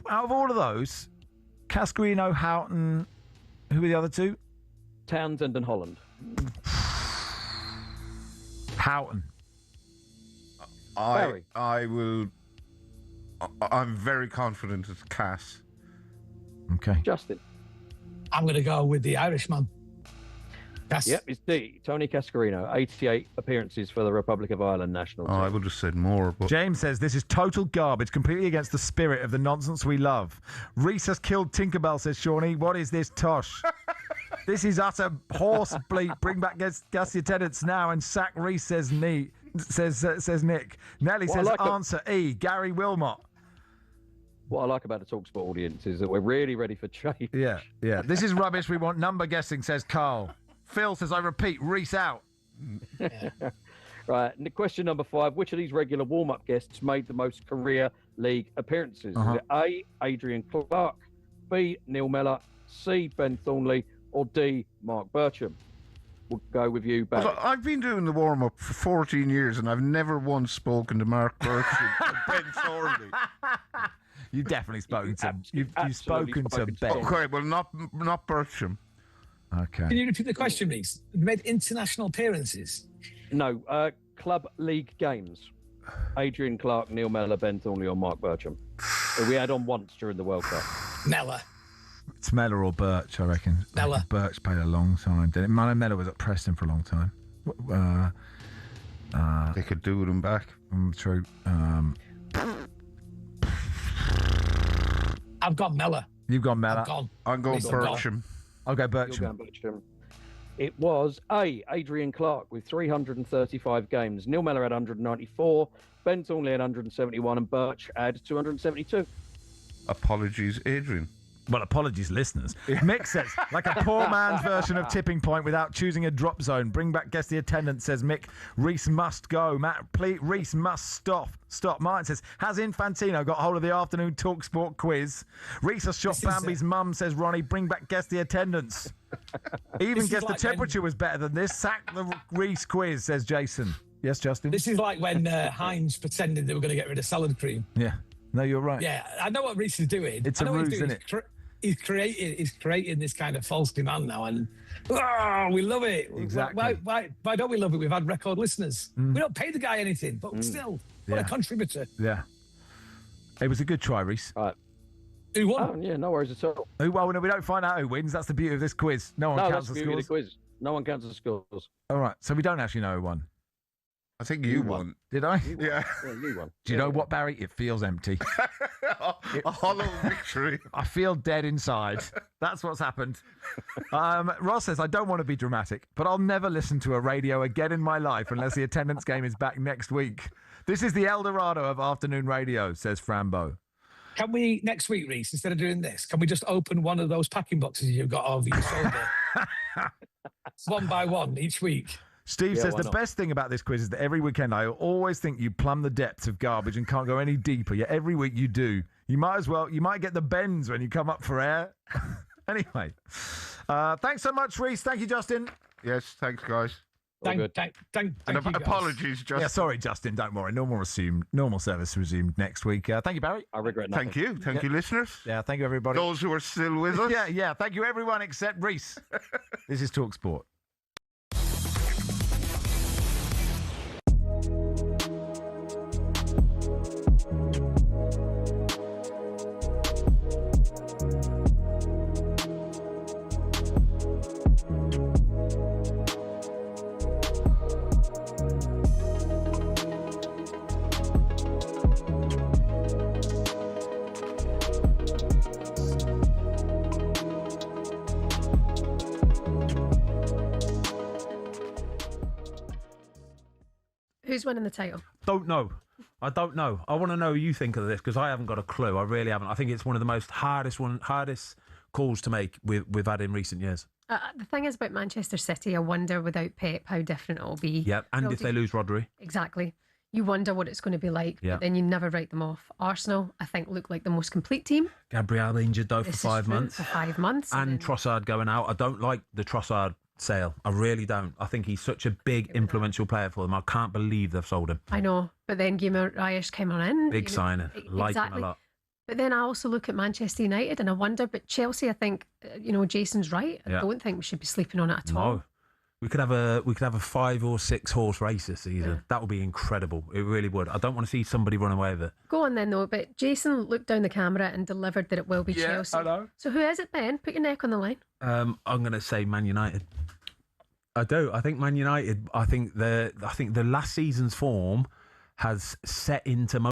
of all of those, Cascarino, Houghton, who were the other two? Townsend and Holland. Houghton. Barry. I'm very confident it's Cass. Okay. Justin. I'm going to go with the Irishman. Cass. Yep, it's D. Tony Cascarino, 88 appearances for the Republic of Ireland national team. I would have said more, but James says this is total garbage, completely against the spirit of the nonsense we love. Reese has killed Tinkerbell, says Shawnee. What is this tosh? This is utter horse bleep. Bring back Gussie attendance now and sack Reese, says Nick. Says Nick. Nelly says answer E. Gary Wilmot. What I like about the talkSPORT audience is that we're really ready for change. Yeah. This is rubbish. We want number guessing, says Carl. Phil says, I repeat, Reese out. Right. And question number 5. Which of these regular warm-up guests made the most career league appearances? Is it A, Adrian Clark, B, Neil Mellor, C, Ben Thornley, or D, Mark Bircham? We'll go with you, Barry. Well, I've been doing the warm-up for 14 years and I've never once spoken to Mark Bircham and Ben Thornley. You've definitely spoken to you've spoken to Ben. Okay, well, not Bircham. Okay. Can you repeat the question, please? You made international appearances? No, club league games. Adrian Clark, Neil Mellor, Ben Thornley, or Mark Bircham. We had on once during the World Cup. Mellor. It's Mellor or Birch, I reckon. Mellor. Birch played a long time. Didn't it? Mellor was at Preston for a long time. They could do with him back. True. I've got Mellor. You've got Mellor. I'm going Bircham. I'll go You're Bircham. going Bircham. It was A, Adrian Clark with 335 games. Neil Mellor had 194, Ben Thornley had 171, and Birch had 272. Apologies, Adrian. Well, apologies, listeners. Mick says, like a poor man's version of Tipping Point without choosing a drop zone. Bring back guest the attendant, says Mick. Reese must go. Matt, please, Reese must stop. Martin says, has Infantino got hold of the afternoon TalkSPORT quiz? Reese has shot Bambi's mum, says Ronnie. Bring back guest the attendance. Even guess the temperature was better than this. Sack the Reese quiz, says Jason. Yes, Justin? This is like when Heinz pretended they were going to get rid of salad cream. Yeah. No, you're right. Yeah, I know what Reese is doing. It's a ruse, isn't it? He's creating this kind of false demand now, and we love it. Exactly. Why don't we love it? We've had record listeners. We don't pay the guy anything, but still, what a contributor. Yeah. It was a good try, Reese. All right. Who won? Oh, yeah, no worries at all. Well, no, we don't find out who wins. That's the beauty of this quiz. No one counts the that's the beauty scores. of the quiz. No one counts the scores. All right, so we don't actually know who won. I think you won. Did I? Yeah. You won. Do you know what, Barry? It feels empty. A hollow victory. I feel dead inside. That's what's happened. Ross says, I don't want to be dramatic, but I'll never listen to a radio again in my life unless the attendance game is back next week. This is the El Dorado of afternoon radio, says Frambo. Can we, next week, Reese, instead of doing this, can we just open one of those packing boxes you've got over your shoulder? One by one each week. Steve says the best thing about this quiz is that every weekend I always think you plumb the depths of garbage and can't go any deeper. Yet every week you do. You might get the bends when you come up for air. Anyway, thanks so much, Reese. Thank you, Justin. Yes, thanks, guys. Thank you, guys. Apologies, Justin. Yeah, sorry, Justin. Don't worry. Normal service resumed next week. Thank you, Barry. I regret nothing. Thank you. Thank you, listeners. Yeah, thank you, everybody. Those who are still with us. Yeah. Thank you, everyone except Reese. This is TalkSPORT. Who's winning the title? Don't know. I don't know. I want to know what you think of this because I haven't got a clue. I really haven't. I think it's one of the most hardest calls to make we've had in recent years. The thing is about Manchester City, I wonder without Pep how different it'll be. Yeah, and if they lose Rodri. Exactly. You wonder what it's going to be like, Yeah. but then you never write them off. Arsenal, I think, look like the most complete team. Gabriel injured though for This is 5 true, months. For 5 months. And Trossard going out. I don't like the Trossard sale. I really don't. I think he's such a big, influential player for them. I can't believe they've sold him. I know, but then Guimaraes came on in. Big signing. Like him a lot. But then I also look at Manchester United and I wonder, but Chelsea, I think, Jason's right. I don't think we should be sleeping on it at all. No. We could have a 5 or 6 horse race this season. Yeah. That would be incredible. It really would. I don't want to see somebody run away with it. Go on then, though. But Jason looked down the camera and delivered that it will be Chelsea. I know. So who is it, Ben? Put your neck on the line. I'm going to say Man United. I do. I think Man United. I think the last season's form has set into